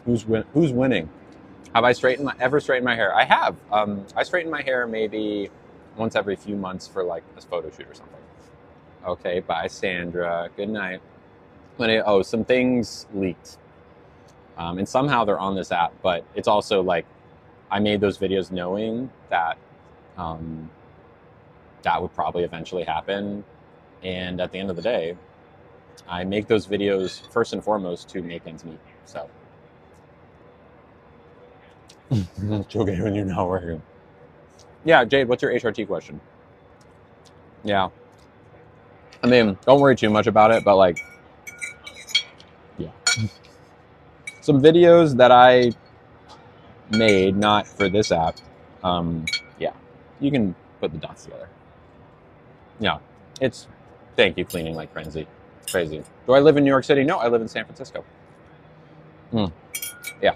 who's winning? Have I ever straightened my hair? I have. I straighten my hair maybe once every few months for like a photo shoot or something. Okay, bye, Sandra. Good night. Some things leaked, and somehow they're on this app. But it's also like I made those videos knowing that that would probably eventually happen. And at the end of the day, I make those videos first and foremost to make ends meet. So, it's okay when you're not working. Yeah, Jade, what's your HRT question? Yeah. I mean, don't worry too much about it, but like, yeah. Some videos that I made, not for this app, yeah, you can put the dots together. Yeah, thank you, cleaning like crazy. Do I live in New York City? No, I live in San Francisco. Yeah,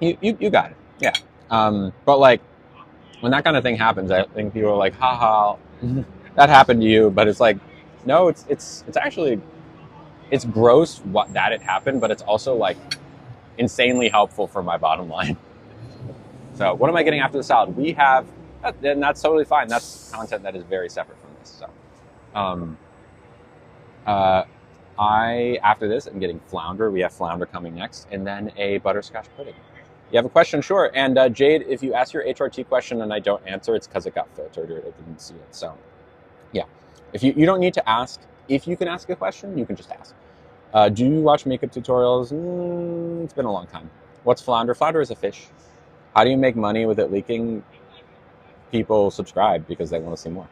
you got it. Yeah, but like when that kind of thing happens, I think people are like, haha, that happened to you. But it's like, no, it's actually, it's gross that it happened, but it's also like insanely helpful for my bottom line. So what am I getting after the salad? We have, and that's totally fine. That's content that is very separate from this. So, after this, I'm getting flounder. We have flounder coming next, and then a butterscotch pudding. You have a question? Sure. And Jade, if you ask your HRT question and I don't answer, it's because it got filtered or I didn't see it. So, yeah. If you don't need to ask. If you can ask a question, you can just ask. Do you watch makeup tutorials? It's been a long time. What's flounder? Flounder is a fish. How do you make money with it leaking? People subscribe because they want to see more.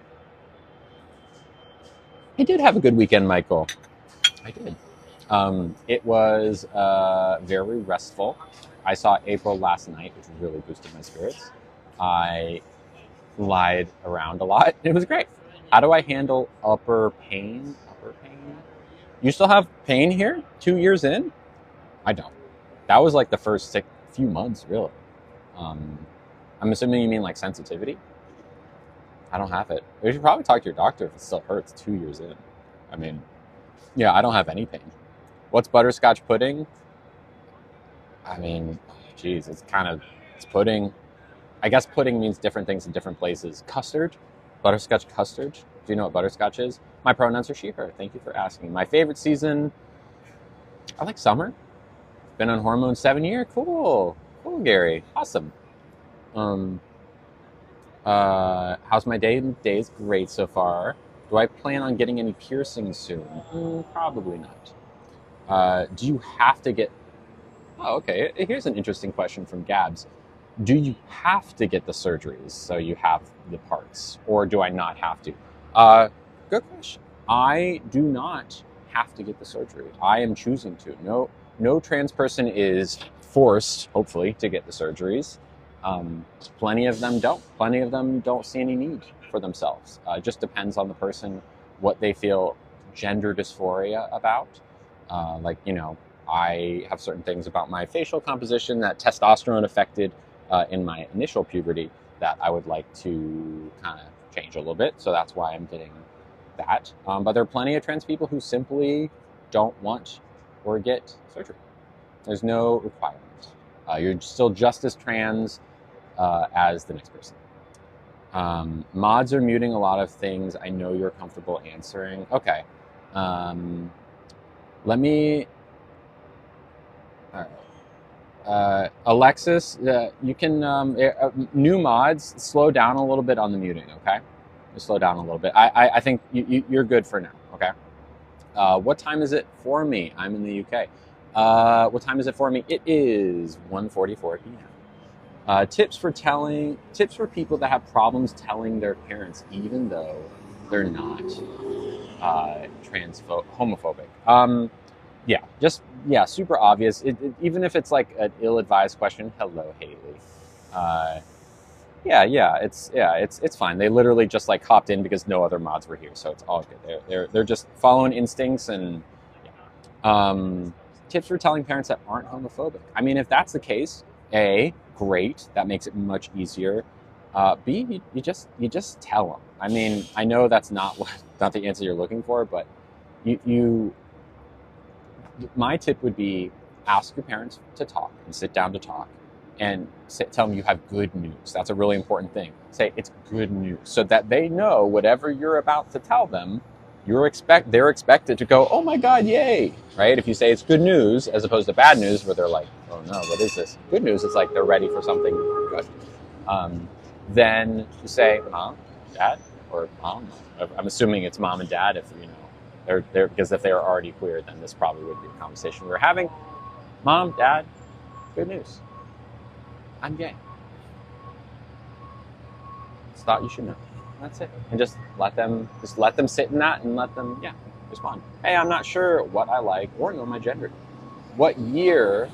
I did have a good weekend, Michael. I did. It was very restful. I saw April last night, which really boosted my spirits. I lied around a lot. It was great. How do I handle upper pain? You still have pain here 2 years in? I don't. That was like the first few months, really. I'm assuming you mean like sensitivity? I don't have it. You should probably talk to your doctor if it still hurts 2 years in. I mean, yeah, I don't have any pain. What's butterscotch pudding? I mean, geez, it's pudding. I guess pudding means different things in different places. Custard? Butterscotch custard? Do you know what butterscotch is? My pronouns are she, her. Thank you for asking. My favorite season? I like summer. Been on hormones 7 years. Cool, Gary. Awesome. How's my day? Day's great so far. Do I plan on getting any piercings soon? Probably not. Do you have to get... Oh, okay. Here's an interesting question from Gabs. Do you have to get the surgeries so you have the parts, or do I not have to? Good question. I do not have to get the surgery. I am choosing to. No trans person is forced, hopefully, to get the surgeries. Plenty of them don't. Plenty of them don't see any need for themselves. It just depends on the person, what they feel gender dysphoria about. I have certain things about my facial composition that testosterone affected in my initial puberty that I would like to kind of change a little bit. So that's why I'm getting that. But there are plenty of trans people who simply don't want or get surgery. There's no requirement. You're still just as trans as the next person. Mods are muting a lot of things. I know you're comfortable answering. Okay. Let me. All right. Alexis, you can new mods slow down a little bit on the muting. Okay, just slow down a little bit. I think you're good for now. Okay. What time is it for me? I'm in the UK. What time is it for me? It is 1:44 p.m. Tips for people that have problems telling their parents, even though they're not homophobic. Super obvious. Even if it's like an ill-advised question. Hello, Haley. It's fine. They literally just like hopped in because no other mods were here, so it's all good. They're just following instincts and. Tips for telling parents that aren't homophobic. I mean, if that's the case, A, great. That makes it much easier. B, you just tell them. I mean, I know that's not the answer you're looking for, but my tip would be ask your parents to talk and sit down to talk and tell them you have good news. That's a really important thing. Say it's good news so that they know whatever you're about to tell them, they're expected to go, oh my God, yay, right? If you say it's good news as opposed to bad news where they're like, oh no, what is this? Good news, it's like they're ready for something good. Then you say, mom, dad, or mom. I'm assuming it's mom and dad if they're because if they're already queer, then this probably would be a conversation we're having. Mom, dad, good news. I'm gay. Just thought you should know. That's it. And just let them sit in that and let them, respond. Hey, I'm not sure what I like or know my gender. What year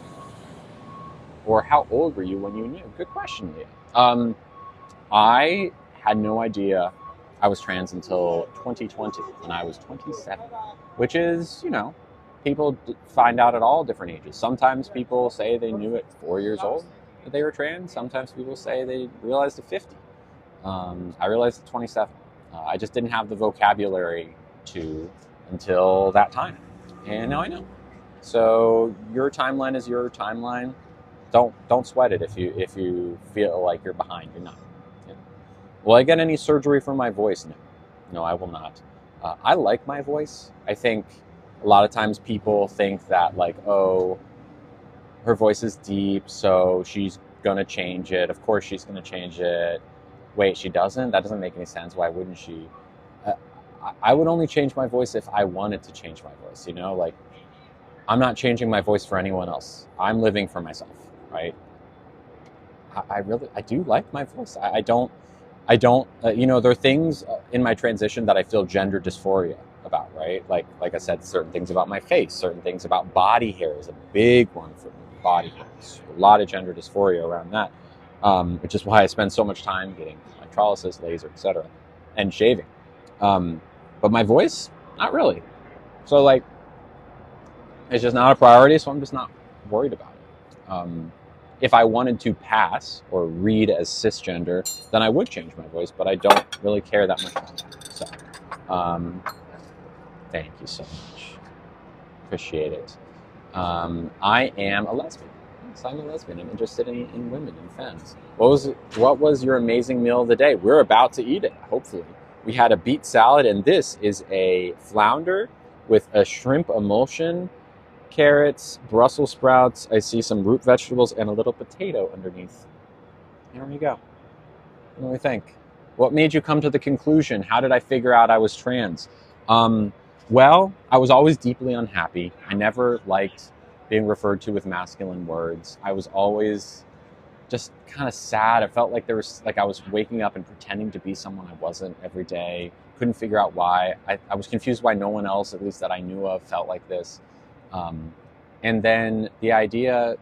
or how old were you when you knew? Good question, Leah. I had no idea I was trans until 2020 when I was 27, which is, people find out at all different ages. Sometimes people say they knew at 4 years old that they were trans. Sometimes people say they realized at 50. I realized at 27. I just didn't have the vocabulary until that time. And now I know. So your timeline is your timeline. Don't sweat it if you feel like you're behind. You're not. Will I get any surgery for my voice? No, I will not. I like my voice. I think a lot of times people think that like, oh, her voice is deep, so she's gonna change it. Of course she's gonna change it. Wait, she doesn't? That doesn't make any sense. Why wouldn't she? I would only change my voice if I wanted to change my voice, Like, I'm not changing my voice for anyone else. I'm living for myself, right? I do like my voice. I don't, there are things in my transition that I feel gender dysphoria about, right? Like I said, certain things about my face, certain things about body hair is a big one for me. Body hair. A lot of gender dysphoria around that. Which is why I spend so much time getting electrolysis, laser, etc., and shaving. But my voice, not really. So it's just not a priority, so I'm just not worried about it. If I wanted to pass or read as cisgender, then I would change my voice, but I don't really care that much about that. So, thank you so much. Appreciate it. I am a lesbian. Yes, I'm a lesbian. I'm interested in women and femmes. What was your amazing meal of the day? We're about to eat it, hopefully. We had a beet salad, and this is a flounder with a shrimp emulsion, carrots, Brussels sprouts. I see some root vegetables and a little potato underneath. There we go. What do you think? What made you come to the conclusion? How did I figure out I was trans? Well, I was always deeply unhappy. I never liked being referred to with masculine words. I was always just kind of sad. I felt like I was waking up and pretending to be someone I wasn't every day. Couldn't figure out why. I was confused why no one else, at least that I knew of, felt like this. And then the idea,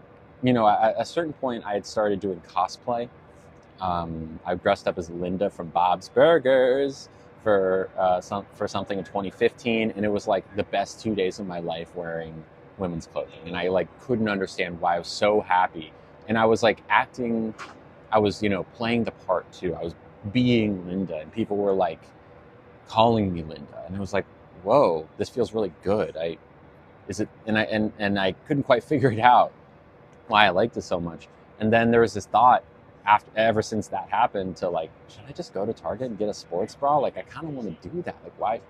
at a certain point I had started doing cosplay. I dressed up as Linda from Bob's Burgers for something in 2015, and it was like the best 2 days of my life wearing women's clothing, and I like couldn't understand why. I was so happy, and I was like acting. I was, playing the part too. I was being Linda, and people were like calling me Linda, and I was like, "Whoa, this feels really good." Is it? And I couldn't quite figure it out why I liked it so much. And then there was this thought ever since that happened to like, should I just go to Target and get a sports bra? Like, I kind of want to do that. Like, why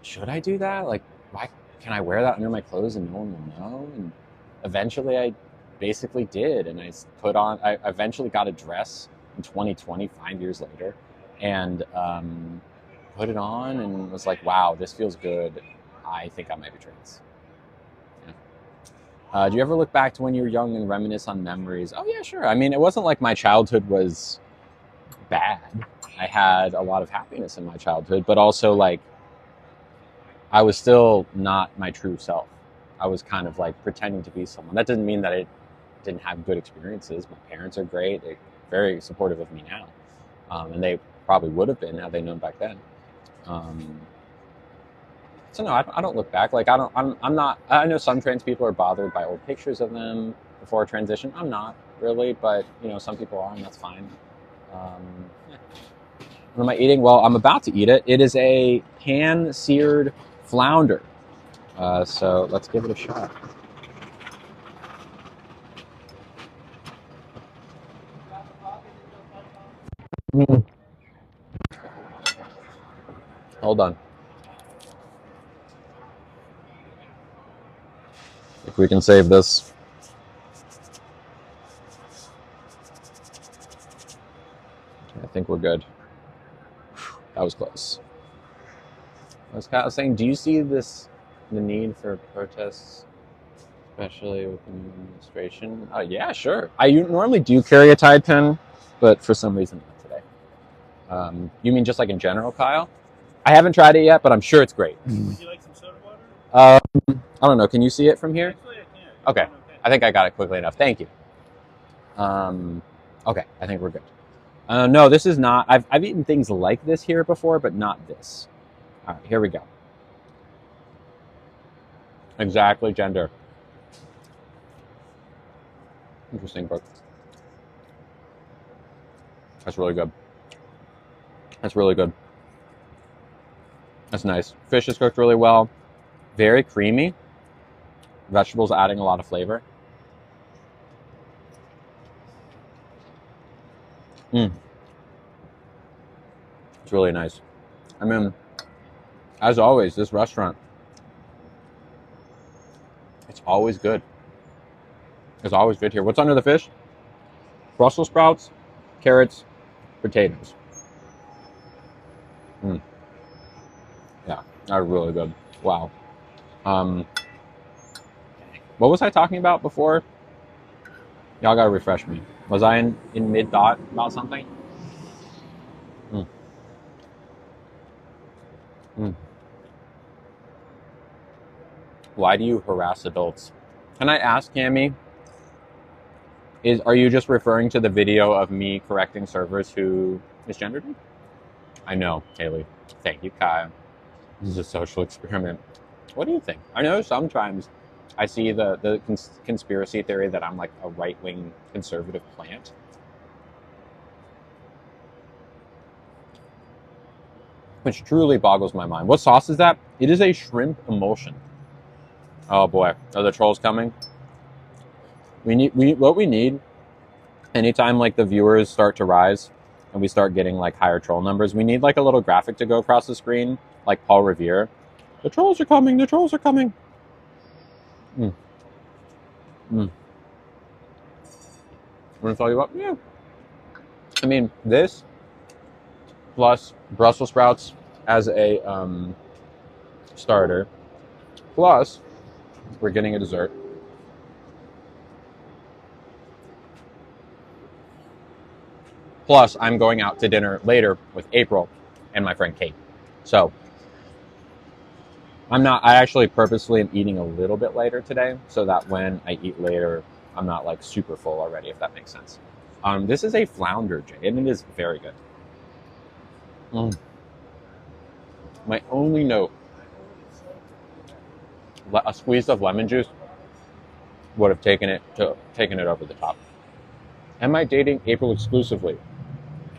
should I do that? Like, why can I wear that under my clothes and no one will know? And eventually I basically did. And I eventually got a dress in 2020, 5 years later, and put it on and was like, wow, this feels good. I think I might be trans. Do you ever look back to when you were young and reminisce on memories? Oh yeah, sure. I mean, it wasn't like my childhood was bad. I had a lot of happiness in my childhood, but also like I was still not my true self. I was kind of like pretending to be someone. That doesn't mean that I didn't have good experiences. My parents are great. They're very supportive of me now. And they probably would have been had they known back then. So no, I don't look back. Like I'm not. I know some trans people are bothered by old pictures of them before transition. I'm not really, but some people are, and that's fine. Yeah. What am I eating? Well, I'm about to eat it. It is a pan-seared flounder. So let's give it a shot. Hold on. If we can save this. I think we're good. That was close. I was kind of saying, do you see the need for protests, especially with the new administration? Oh, yeah, sure. I normally do carry a Tide pen, but for some reason not today. You mean just like in general, Kyle? I haven't tried it yet, but I'm sure it's great. Would you like some soda water? I don't know. Can you see it from here? Actually, I can. Okay. I think I got it quickly enough. Thank you. Okay. I think we're good. No, this is not. I've eaten things like this here before, but not this. All right, here we go. Exactly, gender. Interesting book. That's really good. That's really good. That's nice. Fish is cooked really well. Very creamy. Vegetables adding a lot of flavor. It's really nice. I mean, as always, this restaurant, it's always good. It's always good here. What's under the fish? Brussels sprouts, carrots, potatoes. Yeah, they're really good. Wow. What was I talking about before? Y'all gotta refresh me. Was I in mid-thought about something? Why do you harass adults? Can I ask, Cami, are you just referring to the video of me correcting servers who misgendered me? I know, Haley. Thank you, Kyle. This is a social experiment. What do you think? I know sometimes I see the conspiracy theory that I'm like a right-wing conservative plant. Which truly boggles my mind. What sauce is that? It is a shrimp emulsion. Oh boy, are the trolls coming? What we need, anytime like the viewers start to rise and we start getting like higher troll numbers, we need like a little graphic to go across the screen, like Paul Revere. The trolls are coming, the trolls are coming. I'm gonna tell you what, yeah. I mean, this plus Brussels sprouts as a starter, plus we're getting a dessert. Plus, I'm going out to dinner later with April and my friend Kate. So, I actually purposely am eating a little bit later today so that when I eat later, I'm not like super full already, if that makes sense. This is a flounder, Jay, and it is very good. My only note a squeeze of lemon juice would have taken it over the top. Am I dating April exclusively?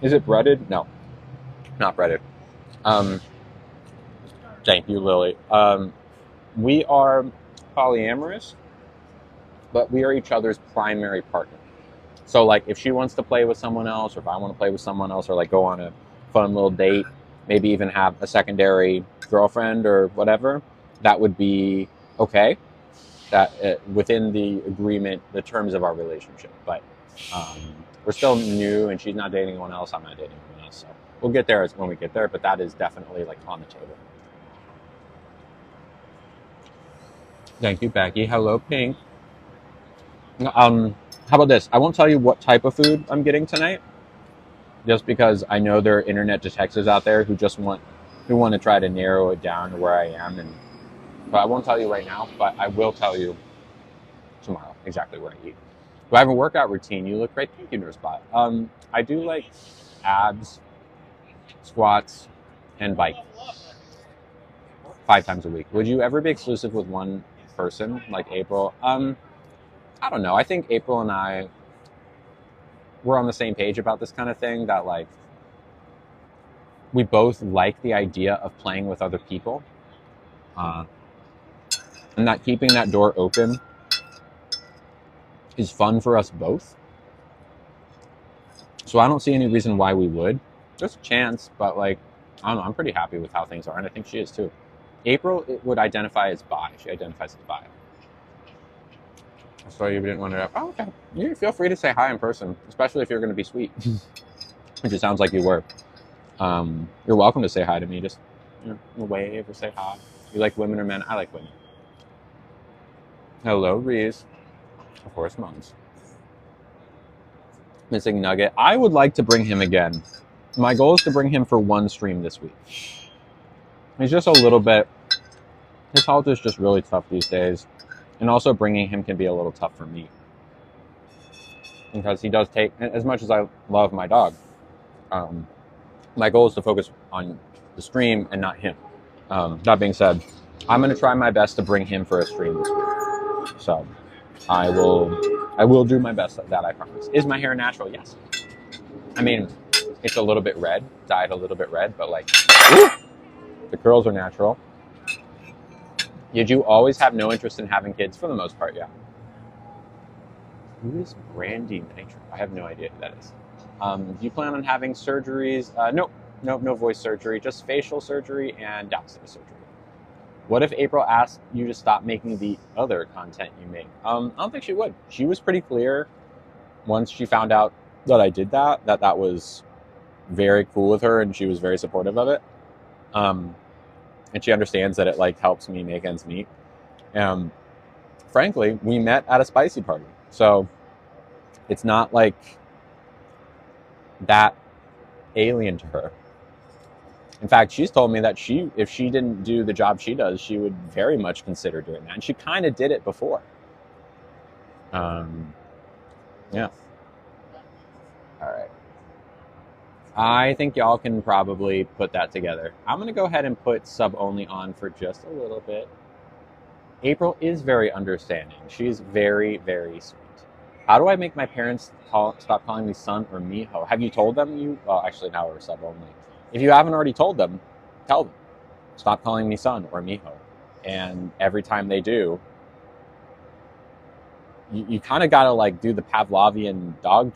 Is it breaded? No, not breaded. Thank you, Lily. We are polyamorous, but we are each other's primary partner. So, like, if she wants to play with someone else, or if I want to play with someone else, or like go on a fun little date, maybe even have a secondary girlfriend or whatever, that would be okay. That within the agreement, the terms of our relationship. But we're still new, and she's not dating anyone else. I'm not dating anyone else. So we'll get there when we get there. But that is definitely like on the table. Thank you, Becky. Hello, Pink. How about this? I won't tell you what type of food I'm getting tonight, just because I know there are internet detectives out there who want to try to narrow it down to where I am, but I won't tell you right now. But I will tell you tomorrow exactly what I eat. Do I have a workout routine? You look great. Thank you, Nurse Bot. I do like abs, squats, and bike 5 times a week. Would you ever be exclusive with one person like April? I don't know. I think April and I were on the same page about this kind of thing, that like we both like the idea of playing with other people, and that keeping that door open is fun for us both. So I don't see any reason why we would. There's a chance, but like, I don't know. I'm pretty happy with how things are, and I think she is too. April would identify as bi. She identifies as bi. So you didn't want to. Oh, okay. You feel free to say hi in person, especially if you're going to be sweet, which it sounds like you were. You're welcome to say hi to me. Just wave or say hi. You like women or men? I like women. Hello, Reese. Of course, Mons. Missing Nugget. I would like to bring him again. My goal is to bring him for one stream this week. He's just a little bit. His health is just really tough these days. And also bringing him can be a little tough for me. Because he does take, as much as I love my dog, my goal is to focus on the stream and not him. That being said, I'm going to try my best to bring him for a stream this week. So I will do my best at that, I promise. Is my hair natural? Yes. I mean, it's a little bit red, dyed a little bit red, but like, woo, the curls are natural. Did you always have no interest in having kids? For the most part, yeah. Who is Brandy Nitro? I have no idea who that is. Do you plan on having surgeries? No voice surgery, just facial surgery and doxing surgery. What if April asked you to stop making the other content you make? I don't think she would. She was pretty clear once she found out that I did that was very cool with her, and she was very supportive of it. And she understands that it like helps me make ends meet. Frankly, we met at a spicy party, so it's not like that alien to her. In fact, she's told me that if she didn't do the job she does, she would very much consider doing that, and she kind of did it before. Yeah. All right. I think y'all can probably put that together. I'm going to go ahead and put sub only on for just a little bit. April is very understanding. She's very, very sweet. How do I make my parents stop calling me son or mijo? Have you told them well, actually now we're sub only. If you haven't already told them, tell them. Stop calling me son or mijo. And every time they do, you kind of got to like do the Pavlovian dog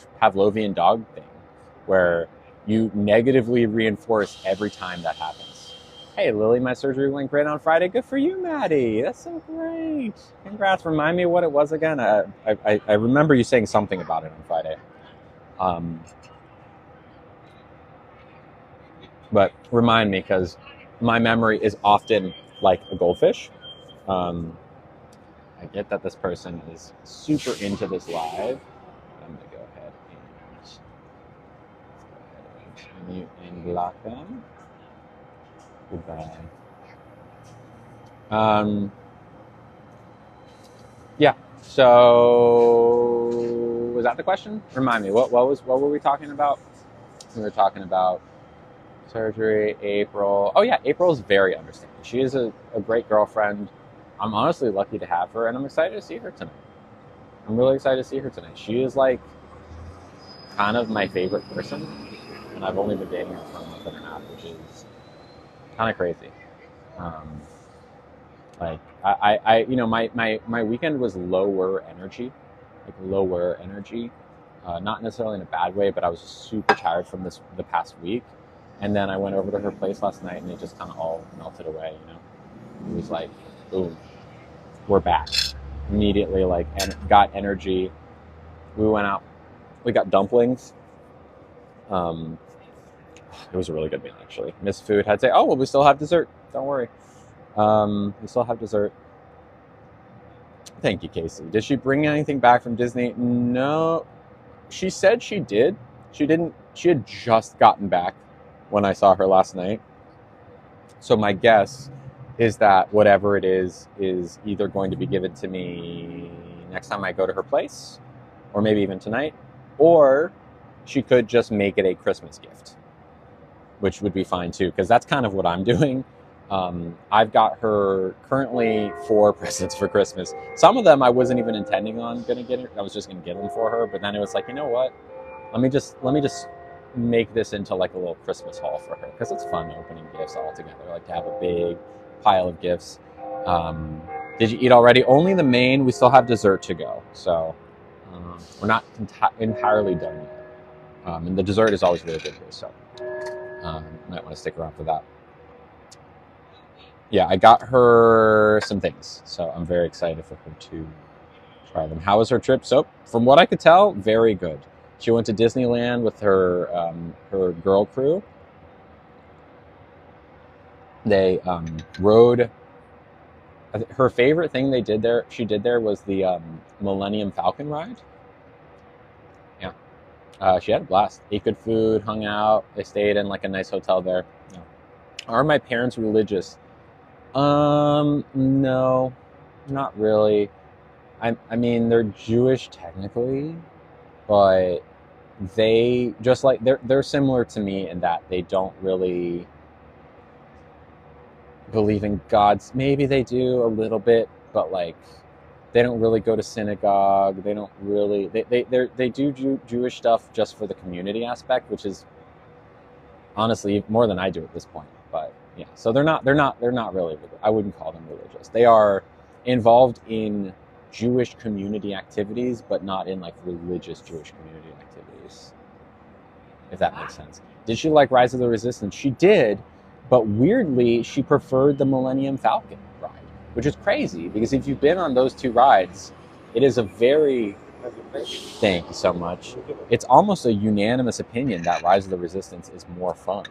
thing, where you negatively reinforce every time that happens. Hey, Lily, my surgery went great on Friday. Good for you, Maddie. That's so great. Congrats. Remind me what it was again. I remember you saying something about it on Friday. But remind me, because my memory is often like a goldfish. I get that this person is super into this live. I'm going to go ahead and mute and block them. Goodbye. Yeah. So was that the question? Remind me. What were we talking about? We were talking about surgery. April. Oh yeah, April's very understanding. She is a great girlfriend. I'm honestly lucky to have her, and I'm excited to see her tonight. I'm really excited to see her tonight. She is like kind of my favorite person, and I've only been dating her for a month and a half, which is kind of crazy. Um, like you know, my weekend was lower energy, like lower energy, not necessarily in a bad way, but I was super tired from the past week, and then I went over to her place last night, and it just kind of all melted away. You know, it was like, boom, we're back immediately. Like, and got energy. We went out, we got dumplings. Um, it was a really good meal actually. Miss Food had to say, oh well, we still have dessert. Don't worry. We still have dessert. Thank you, Casey. Did she bring anything back from Disney? No. She said she did. She didn't. She had just gotten back when I saw her last night. So my guess is that whatever it is either going to be given to me next time I go to her place, or maybe even tonight, or she could just make it a Christmas gift, which would be fine too, because that's kind of what I'm doing. I've got her currently 4 presents for Christmas. Some of them I wasn't even intending on gonna get her. I was just gonna get them for her, but then it was like, you know what? Let me just make this into like a little Christmas haul for her, because it's fun opening gifts all together. I like to have a big pile of gifts. Did you eat already? Only the main. We still have dessert to go, so we're not entirely done yet. And the dessert is always really good here, so might want to stick around for that. Yeah, I got her some things, so I'm very excited for her to try them. How was her trip? So, from what I could tell, very good. She went to Disneyland with her her girl crew. They rode. Her favorite thing she did there was the Millennium Falcon ride. Yeah, she had a blast. Ate good food, hung out. They stayed in like a nice hotel there. Yeah. Are my parents religious? No, not really. I mean, they're Jewish technically, but they just like they're similar to me in that they don't really believe in gods. Maybe they do a little bit, but like they don't really go to synagogue. They don't really they do Jewish stuff just for the community aspect, which is honestly more than I do at this point. But yeah, so they're not really. I wouldn't call them religious. They are involved in Jewish community activities, but not in like religious Jewish community activities. If that makes sense. Did she like Rise of the Resistance? She did, but weirdly, she preferred the Millennium Falcon ride, which is crazy because if you've been on those 2 rides, it is a very thank you so much. It's almost a unanimous opinion that Rise of the Resistance is more fun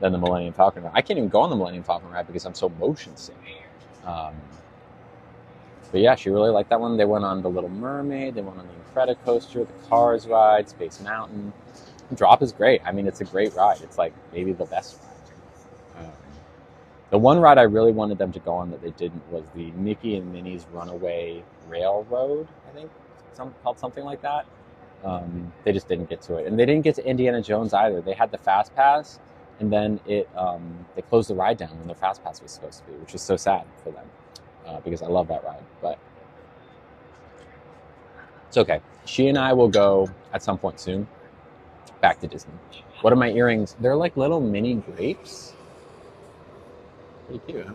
than the Millennium Falcon ride. I can't even go on the Millennium Falcon ride because I'm so motion sick. But yeah, she really liked that one. They went on the Little Mermaid. They went on the Incredicoaster, the Cars ride, Space Mountain. Drop is great. I mean, it's a great ride. It's like maybe the best ride. The one ride I really wanted them to go on that they didn't was the Mickey and Minnie's Runaway Railroad, I think, called something like that. They just didn't get to it. And they didn't get to Indiana Jones either. They had the Fast Pass, and then they closed the ride down when their Fast Pass was supposed to be, which was so sad for them because I love that ride. But it's okay. She and I will go at some point soon back to Disney. What are my earrings? They're like little mini grapes. Pretty cute, huh?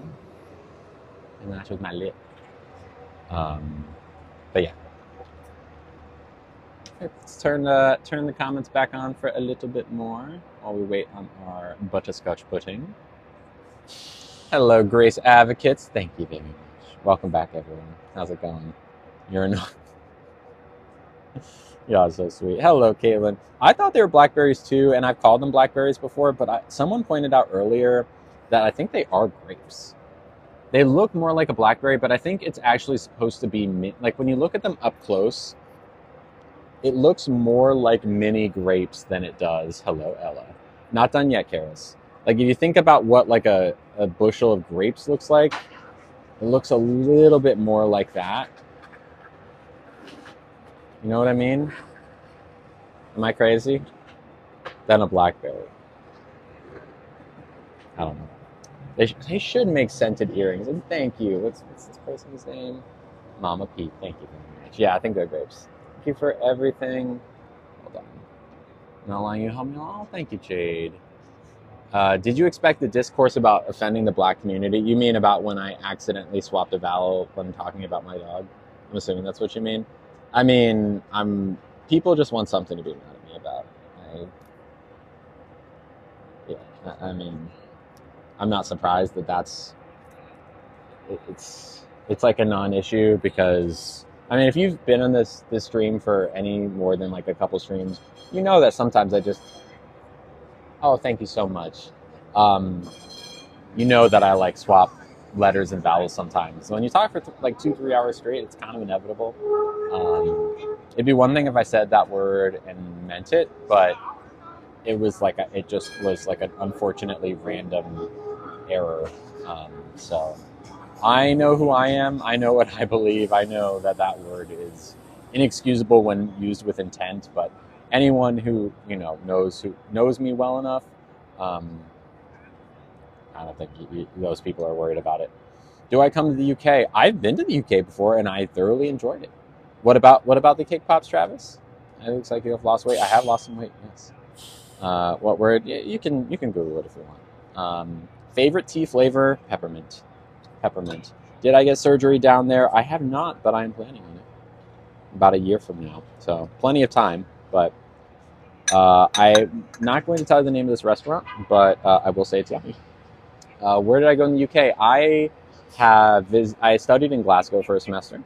And that's with my lip. But yeah. Let's turn the comments back on for a little bit more while we wait on our butterscotch pudding. Hello, Grace Advocates. Thank you very much. Welcome back, everyone. How's it going? You're not. Y'all so sweet. Hello, Caitlin. I thought they were blackberries too, and I've called them blackberries before, but someone pointed out earlier that I think they are grapes. They look more like a blackberry, but I think it's actually supposed to be like when you look at them up close, it looks more like mini grapes than it does. Hello, Ella. Not done yet, Karis. Like if you think about what like a bushel of grapes looks like, it looks a little bit more like that. You know what I mean? Am I crazy? Than a blackberry. I don't know. They should make scented earrings. And thank you. What's this person's name? Mama Pete. Thank you very much. Yeah, I think they're grapes. Thank you for everything. Hold on. Not allowing you to help me along. Oh, thank you, Jade. Did you expect the discourse about offending the black community? You mean about when I accidentally swapped a vowel when talking about my dog? I'm assuming that's what you mean. I mean, people just want something to be mad at me about. I mean, I'm not surprised that it's like a non-issue because I mean, if you've been on this stream for any more than like a couple streams, you know that sometimes I just thank you so much. You know that I like swap letters and vowels sometimes. So when you talk for like 2-3 hours straight, it's kind of inevitable. It'd be one thing if I said that word and meant it, but it just was like an unfortunately random error. So I know who I am. I know what I believe. I know that that word is inexcusable when used with intent, but anyone who knows me well enough, I don't think those people are worried about it. Do I come to the UK? I've been to the UK before, and I thoroughly enjoyed it. What about the cake pops, Travis? It looks like you have lost weight. I have lost some weight. Yes. What word? Yeah, you can Google it if you want. Favorite tea flavor? Peppermint. Peppermint. Did I get surgery down there? I have not, but I am planning on it. About a year from now, so plenty of time. But I'm not going to tell you the name of this restaurant, but I will say it's yummy. Where did I go in the UK? I studied in Glasgow for a semester.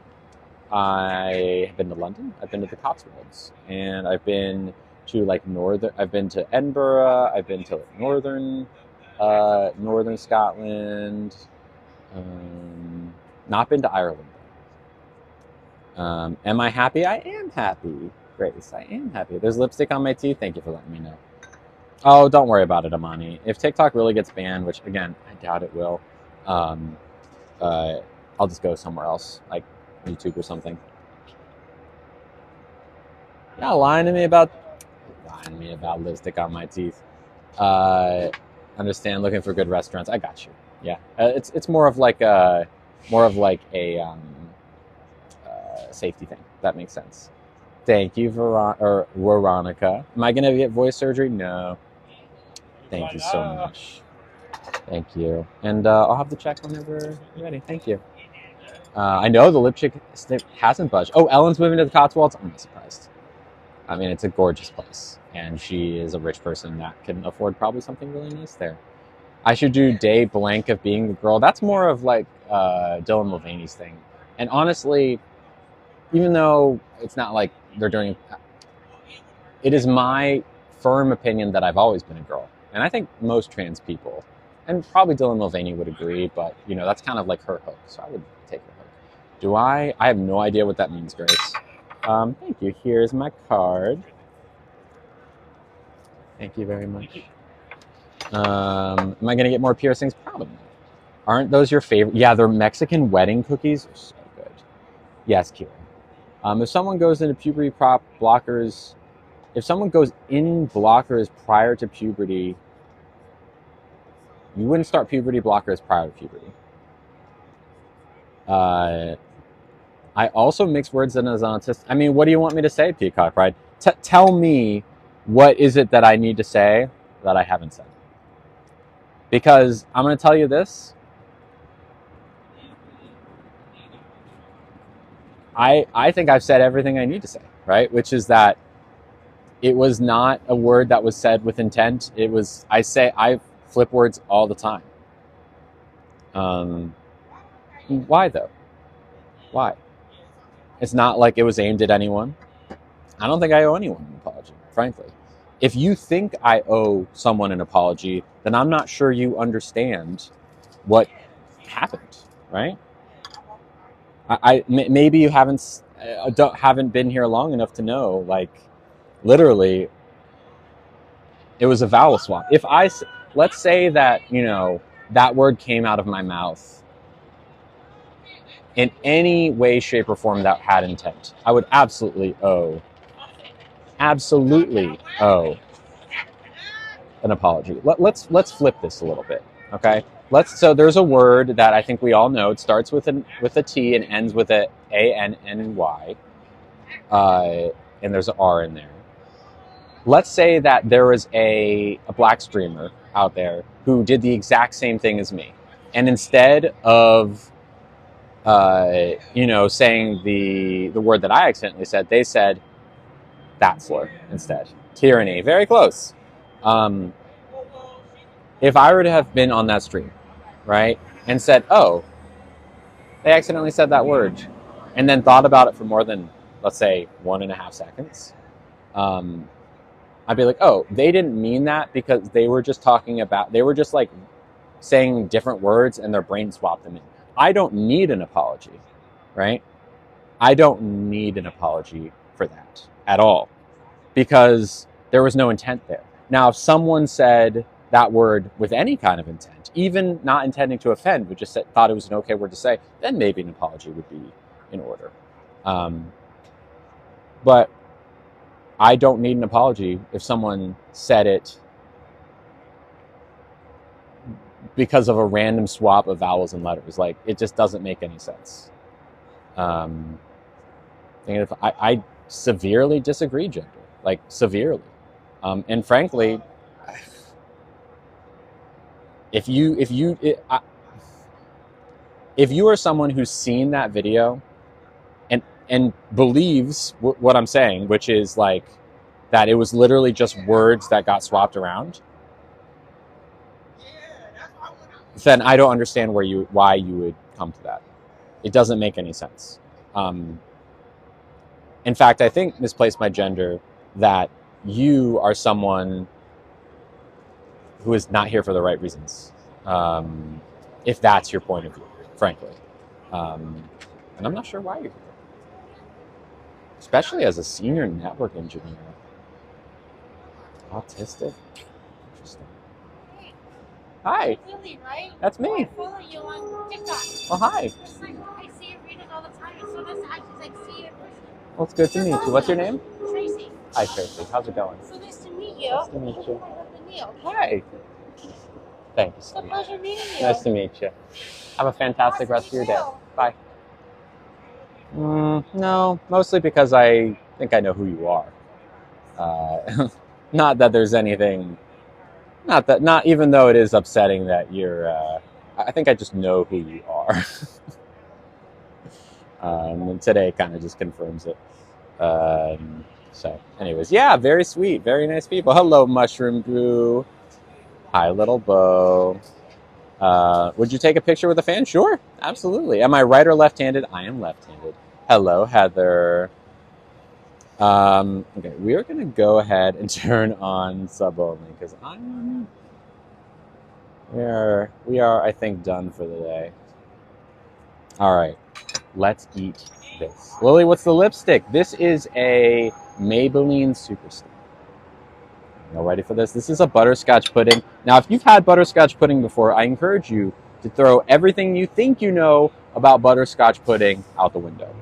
I have been to London. I've been to the Cotswolds, and I've been to I've been to Edinburgh. I've been to northern Scotland. Not been to Ireland. Am I happy? I am happy, Grace. I am happy. There's lipstick on my teeth. Thank you for letting me know. Oh, don't worry about it, Amani. If TikTok really gets banned, which again I doubt it will, I'll just go somewhere else, like YouTube or something. Yeah, lying to me about lipstick on my teeth. Understand. Looking for good restaurants. I got you. Yeah, it's more of like a safety thing. That makes sense. Thank you, Veronica. Am I gonna get voice surgery? No. Thank you so much. Thank you. And I'll have the check whenever you're ready. Thank you. I know the lipstick hasn't budged. Oh, Ellen's moving to the Cotswolds? I'm not surprised. I mean, it's a gorgeous place. And she is a rich person that can afford probably something really nice there. I should do day blank of being the girl. That's more of like Dylan Mulvaney's thing. And honestly, even though it's not like they're doing... It is my firm opinion that I've always been a girl. And I think most trans people, and probably Dylan Mulvaney would agree, but that's kind of like her hook. So I would take her hook. Do I? I have no idea what that means, Grace. Thank you. Here's my card. Thank you very much. Am I going to get more piercings? Probably not. Aren't those your favorite? Yeah, they're Mexican wedding cookies. They're so good. Yes, Kira. If someone goes into puberty blockers, if someone goes in blockers prior to puberty, you wouldn't start puberty blockers prior to puberty. I also mix words as an autistic. I mean, what do you want me to say, Peacock Pride? Tell me, what is it that I need to say that I haven't said? Because I'm going to tell you this. I think I've said everything I need to say, right? Which is that it was not a word that was said with intent. It was, I flip words all the time. Why though? Why? It's not like it was aimed at anyone. I don't think I owe anyone an apology, frankly. If you think I owe someone an apology, then I'm not sure you understand what happened, right? Maybe you haven't been here long enough to know, like, literally, it was a vowel swap. Let's say that, that word came out of my mouth in any way, shape, or form that had intent, I would absolutely owe an apology. Let's flip this a little bit, okay? So there's a word that I think we all know. It starts with a T and ends with a ANNY, and there's an R in there. Let's say that there was a black streamer out there who did the exact same thing as me, and instead of saying the word that I accidentally said, they said that slur instead. Tyranny, very close. If I were to have been on that stream, right, and said, oh, they accidentally said that word, and then thought about it for more than, let's say, 1.5 seconds, I'd be like, oh, they didn't mean that because they were just like saying different words and their brain swapped them in. I don't need an apology, right? I don't need an apology for that at all because there was no intent there. Now, if someone said that word with any kind of intent, even not intending to offend, but just thought it was an okay word to say, then maybe an apology would be in order. But I don't need an apology if someone said it because of a random swap of vowels and letters. Like, it just doesn't make any sense. And if I severely disagree, gender, like severely. And frankly, if you are someone who's seen that video and believes what I'm saying, which is like that it was literally just words that got swapped around, then I don't understand why you would come to that. It doesn't make any sense. In fact, I think misplaced my gender that you are someone who is not here for the right reasons, if that's your point of view, frankly. And I'm not sure why you're here. Especially as a senior network engineer. Autistic? Interesting. Hi. Lily, right? That's me. I follow you on TikTok. Oh, hi. It's like, I see your videos all the time. It's so nice to actually see you in person. Well, it's good to meet you. What's your name? Tracy. Hi, Tracy. How's it going? So nice to meet you. Nice to meet you. My husband Neil. Hi. Thank you It's so a much. pleasure meeting you. Nice to meet you. Have a fantastic rest of your day. Bye. No, mostly because I think I know who you are. Not that there's anything. Not even though it is upsetting that you're. I think I just know who you are. And today kind of just confirms it. So, anyways, yeah, very sweet, very nice people. Hello, Mushroom Drew. Hi, little Bo. Would you take a picture with a fan? Sure, absolutely. Am I right or left-handed? I am left-handed. Hello, Heather. Okay, we are going to go ahead and turn on sub only because we are, I think, done for the day. All right, let's eat this. Lily, what's the lipstick? This is a Maybelline Superstar. Y'all ready for this? This is a butterscotch pudding. Now, if you've had butterscotch pudding before, I encourage you to throw everything you think you know about butterscotch pudding out the window.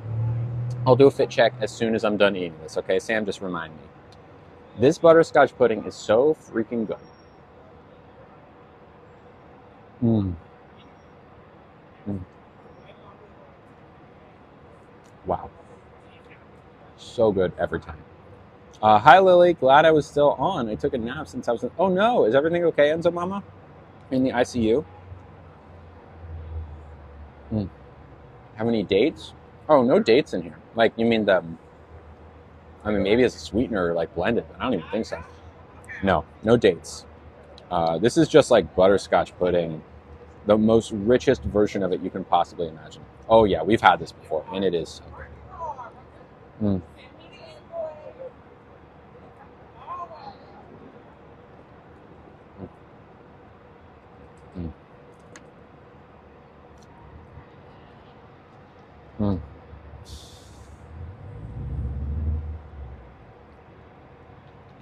I'll do a fit check as soon as I'm done eating this, okay? Sam, just remind me. This butterscotch pudding is so freaking good. Wow. So good every time. Hi, Lily. Glad I was still on. I took a nap since I was in... Oh, no. Is everything okay, Enzo Mama? In the ICU? Have any dates? Oh, no dates in here. Like, you mean maybe it's a sweetener, like, blended, but I don't even think so. No dates. This is just, like, butterscotch pudding. The most richest version of it you can possibly imagine. Oh, yeah. We've had this before, and it is so good.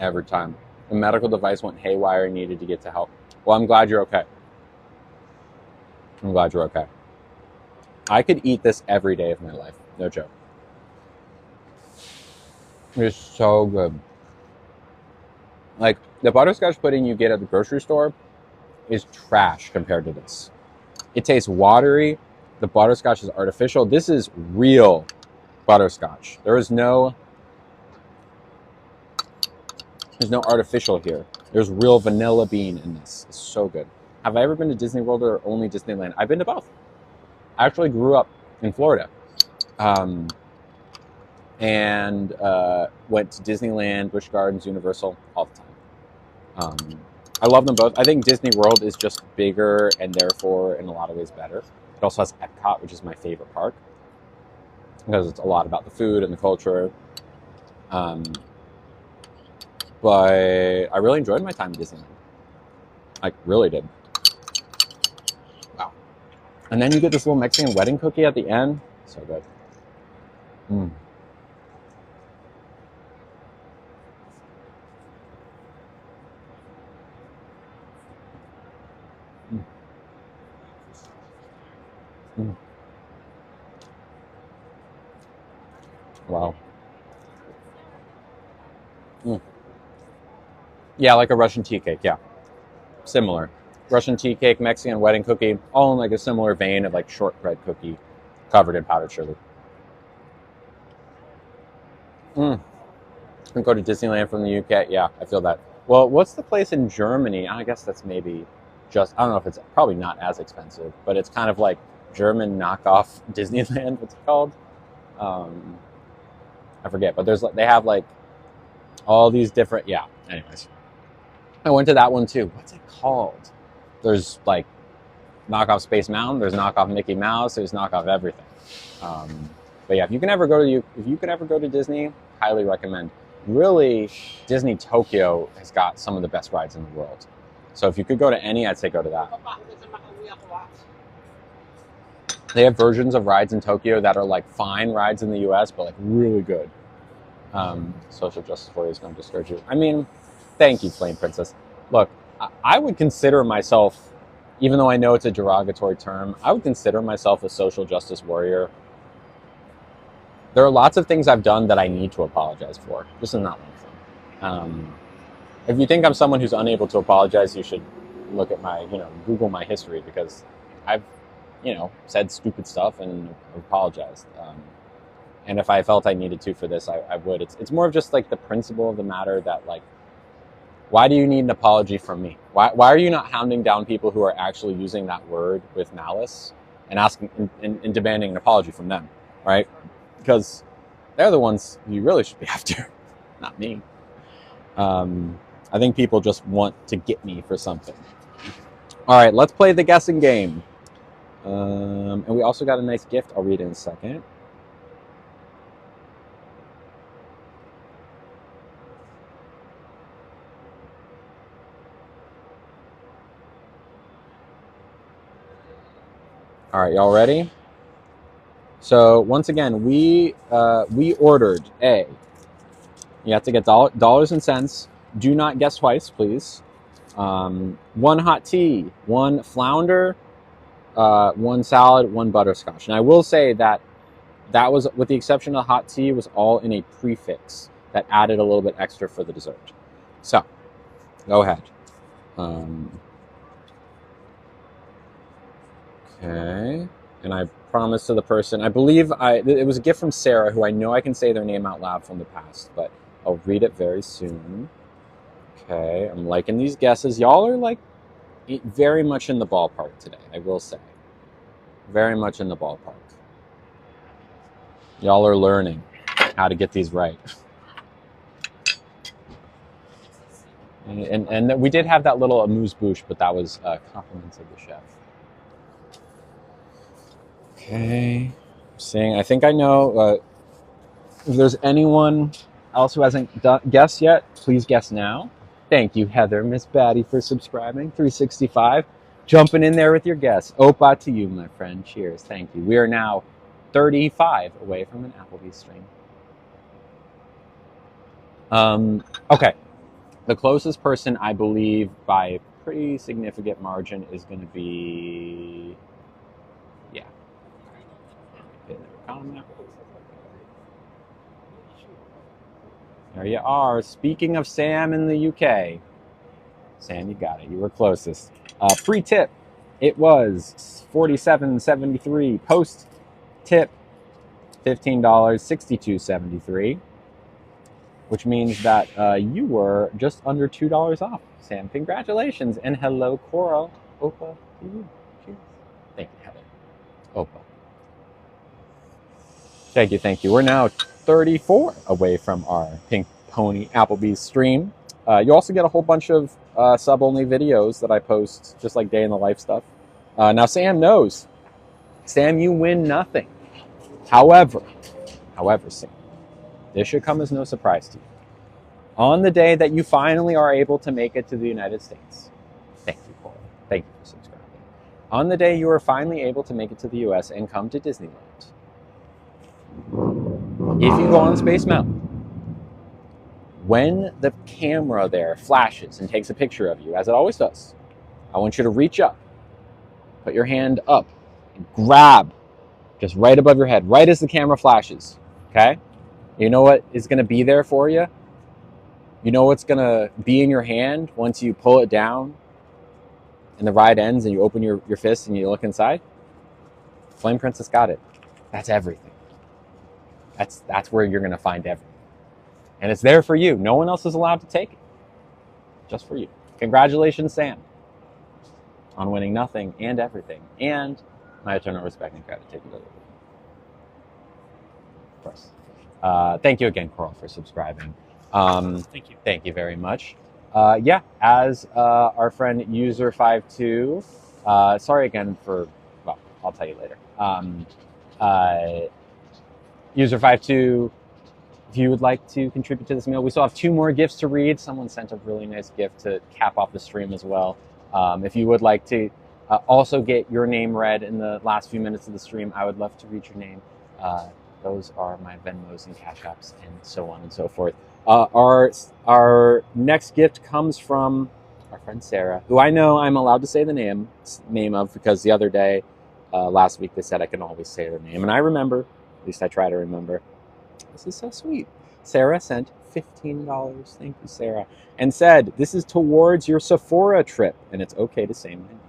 Every time. A medical device went haywire and needed to get to help. Well, I'm glad you're okay. I'm glad you're okay. I could eat this every day of my life. No joke. It's so good. Like, the butterscotch pudding you get at the grocery store is trash compared to this. It tastes watery. The butterscotch is artificial. This is real butterscotch. There's no artificial here. There's real vanilla bean in this. It's so good. Have I ever been to Disney World or only Disneyland? I've been to both. I actually grew up in Florida. And went to Disneyland, Busch Gardens, Universal all the time. I love them both. I think Disney World is just bigger and therefore in a lot of ways better. It also has Epcot, which is my favorite park because it's a lot about the food and the culture. But I really enjoyed my time at Disneyland. I really did. Wow. And then you get this little Mexican wedding cookie at the end. So good. Mm. Mm. Mm. Wow. Mm. Yeah, like a Russian tea cake, yeah. Similar. Russian tea cake, Mexican wedding cookie, all in like a similar vein of like shortbread cookie covered in powdered sugar. Mm. And go to Disneyland from the UK. Yeah, I feel that. Well, what's the place in Germany? I guess that's maybe just, I don't know if it's probably not as expensive, but it's kind of like German knockoff Disneyland. What's it called? I forget, but they have like all these different, yeah, anyways. I went to that one too. What's it called? There's like knockoff Space Mountain, there's knockoff Mickey Mouse, there's knockoff everything. But yeah, if you can ever go to Disney, highly recommend. Really, Disney Tokyo has got some of the best rides in the world. So if you could go to any, I'd say go to that. They have versions of rides in Tokyo that are like fine rides in the US, but like really good. Social justice warriors don't discourage you. I mean, thank you, Flame Princess. Look, I would consider myself, even though I know it's a derogatory term, I would consider myself a social justice warrior. There are lots of things I've done that I need to apologize for. This is not one of them. If you think I'm someone who's unable to apologize, you should look at my, Google my history, because I've, said stupid stuff and apologized. And if I felt I needed to for this, I would. It's more of just like the principle of the matter that, like, why do you need an apology from me? Why are you not hounding down people who are actually using that word with malice and asking and demanding an apology from them, right? Because they're the ones you really should be after, not me. I think people just want to get me for something. All right, let's play the guessing game. And we also got a nice gift. I'll read it in a second. All right, y'all ready? So once again, we ordered a. You have to get dollars and cents. Do not guess twice, please. One hot tea, one flounder, one salad, one butterscotch. And I will say that was, with the exception of hot tea, was all in a prefix that added a little bit extra for the dessert. So, go ahead. Okay. And I promised to the person, I believe it was a gift from Sarah, who I know I can say their name out loud from the past, but I'll read it very soon. Okay, I'm liking these guesses. Y'all are like very much in the ballpark today, I will say. Very much in the ballpark. Y'all are learning how to get these right. And we did have that little amuse-bouche, but that was compliments of the chef. Okay, I think I know. If there's anyone else who hasn't guessed yet, please guess now. Thank you, Heather, Miss Batty, for subscribing. 365, jumping in there with your guess. Opa to you, my friend. Cheers. Thank you. We are now 35 away from an Applebee's stream. Okay. The closest person, I believe, by a pretty significant margin is going to be... Yeah. There you are. Speaking of Sam in the UK. Sam, you got it. You were closest. Free tip. it was $47.73. Post tip, $15, $62.73, which means that you were just under $2 off. Sam, congratulations, and hello, Coral. Opa to you. Cheers. Thank you, Heather. Opa. Thank you. We're now 34 away from our Pink Pony Applebee's stream. You also get a whole bunch of sub-only videos that I post, just like day in the life stuff. Now, Sam knows. Sam, you win nothing. However, Sam, this should come as no surprise to you. On the day that you finally are able to make it to the United States, thank you, Paul. Thank you for subscribing. On the day you are finally able to make it to the US and come to Disneyland, if you go on Space Mountain, when the camera there flashes and takes a picture of you, as it always does, I want you to reach up, put your hand up, and grab just right above your head, right as the camera flashes, okay? You know what is going to be there for you? You know what's going to be in your hand once you pull it down and the ride ends and you open your fist and you look inside? Flame Princess got it. That's everything. That's where you're going to find everything. And it's there for you. No one else is allowed to take it. Just for you. Congratulations, Sam, on winning nothing and everything. And my eternal respect and gratitude. Of course. Thank you again, Coral, for subscribing. Thank you. Thank you very much. Yeah, as our friend User52, sorry again for, well, I'll tell you later. User52, if you would like to contribute to this meal, we still have 2 more gifts to read. Someone sent a really nice gift to cap off the stream as well. If you would like to also get your name read in the last few minutes of the stream, I would love to read your name. Those are my Venmos and Cash Apps and so on and so forth. Our next gift comes from our friend Sarah, who I know I'm allowed to say the name of, because the other day, last week, they said I can always say their name. And I remember, at least I try to remember. This is so sweet. Sarah sent $15. Thank you, Sarah. And said, this is towards your Sephora trip. And it's okay to say my name.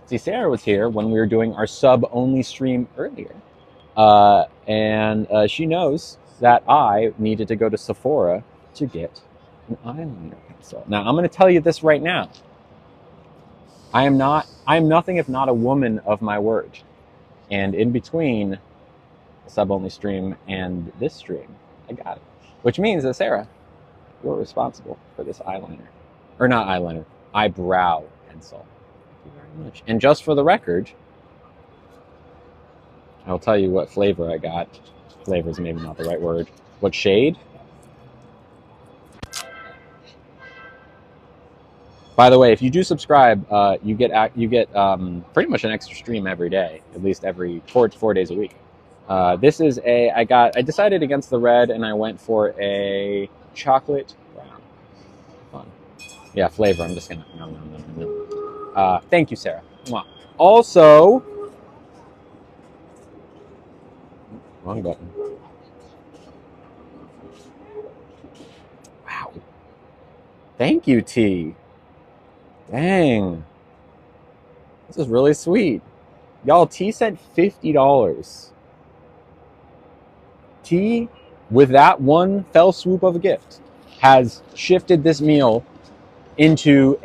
See, Sarah was here when we were doing our sub-only stream earlier. And she knows that I needed to go to Sephora to get an eyeliner pencil. Now, I'm going to tell you this right now. I am nothing if not a woman of my word. And in between the sub-only stream and this stream, I got it. Which means that, Sarah, you're responsible for this eyeliner. Or not eyeliner, eyebrow pencil. Thank you very much. And just for the record, I'll tell you what flavor I got. Flavor is maybe not the right word. What shade? By the way, if you do subscribe, you get pretty much an extra stream every day, at least every 4 days a week. This is I decided against the red and I went for a chocolate brown. Fun. Yeah, flavor. I'm just gonna no. Thank you, Sarah. Mwah. Also, wrong button. Wow. Thank you, T. Dang. This is really sweet. Y'all, T sent $50. T, with that one fell swoop of a gift, has shifted this meal into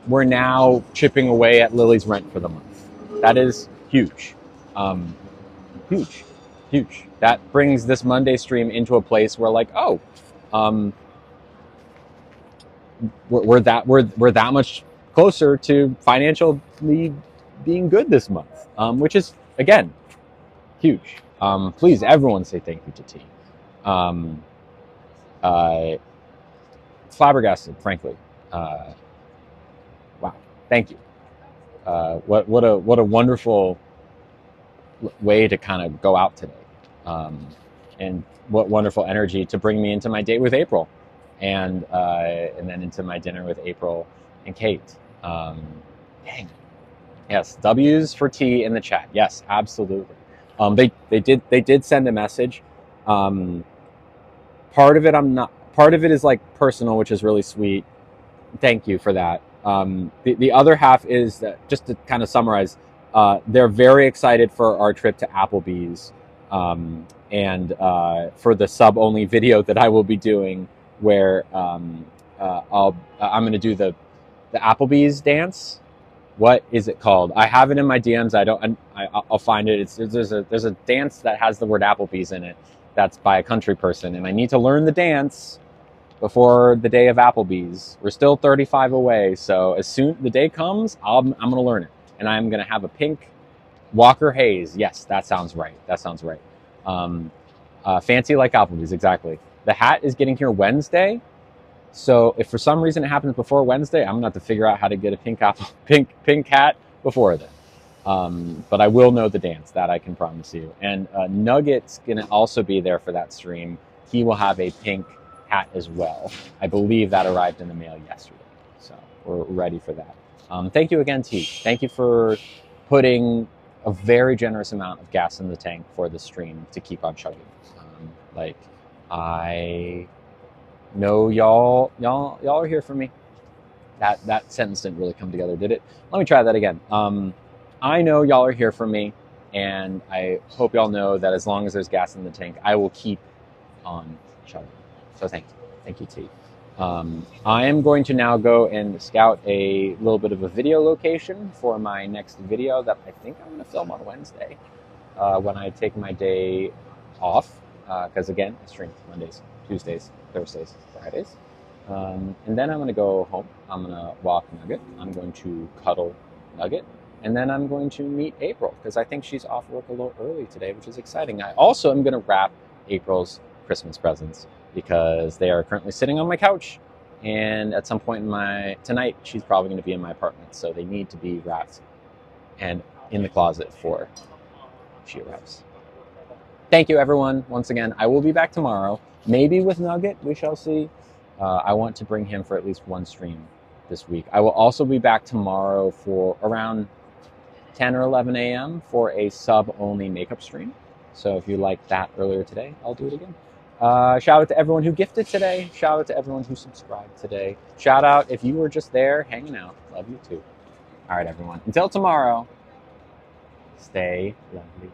we're now chipping away at Lily's rent for the month. That is huge. Huge. That brings this Monday stream into a place where, like, we're that much closer to financially being good this month, which is, again, huge. Please, everyone say thank you to T. Flabbergasted, frankly. Wow, thank you. What a wonderful way to kind of go out today, and what wonderful energy to bring me into my date with April, and then into my dinner with April and Kate. Dang. Yes, W's for T in the chat. Yes, absolutely. They did send a message. Part of it is like personal, which is really sweet. Thank you for that. The other half is that, just to kind of summarize, they're very excited for our trip to Applebee's, and for the sub-only video that I will be doing, where I'm going to do the Applebee's dance. What is it called? I have it in my DMs. I'll find it. There's a dance that has the word Applebee's in it. That's by a country person, and I need to learn the dance before the day of Applebee's. We're still 35 away, so as soon the day comes, I'm going to learn it, and I'm going to have a pink Walker Haze. Yes, that sounds right. That sounds right. Fancy like Applebee's, exactly. The hat is getting here Wednesday. So if for some reason it happens before Wednesday, I'm gonna have to figure out how to get a pink hat before then. But I will know the dance, that I can promise you. And Nugget's gonna also be there for that stream. He will have a pink hat as well. I believe that arrived in the mail yesterday, so we're ready for that. Thank you again, T. Thank you for putting a very generous amount of gas in the tank for the stream to keep on chugging. I know y'all are here for me. That sentence didn't really come together, did it? Let me try that again. I know y'all are here for me, and I hope y'all know that as long as there's gas in the tank, I will keep on chugging. So thank you, T. I am going to now go and scout a little bit of a video location for my next video that I think I'm going to film on Wednesday, when I take my day off, because again, I stream Mondays, Tuesdays, Thursdays, Fridays. And then I'm going to go home. I'm going to walk Nugget. I'm going to cuddle Nugget. And then I'm going to meet April, because I think she's off work a little early today, which is exciting. I also am going to wrap April's Christmas presents, because they are currently sitting on my couch. And at some point tonight, she's probably going to be in my apartment. So they need to be wrapped and in the closet before she arrives. Thank you, everyone. Once again, I will be back tomorrow. Maybe with Nugget, we shall see. I want to bring him for at least one stream this week. I will also be back tomorrow for around 10 or 11 a.m. for a sub-only makeup stream. So if you liked that earlier today, I'll do it again. Shout out to everyone who gifted today. Shout out to everyone who subscribed today. Shout out if you were just there hanging out. Love you too. All right, everyone. Until tomorrow, stay lovely.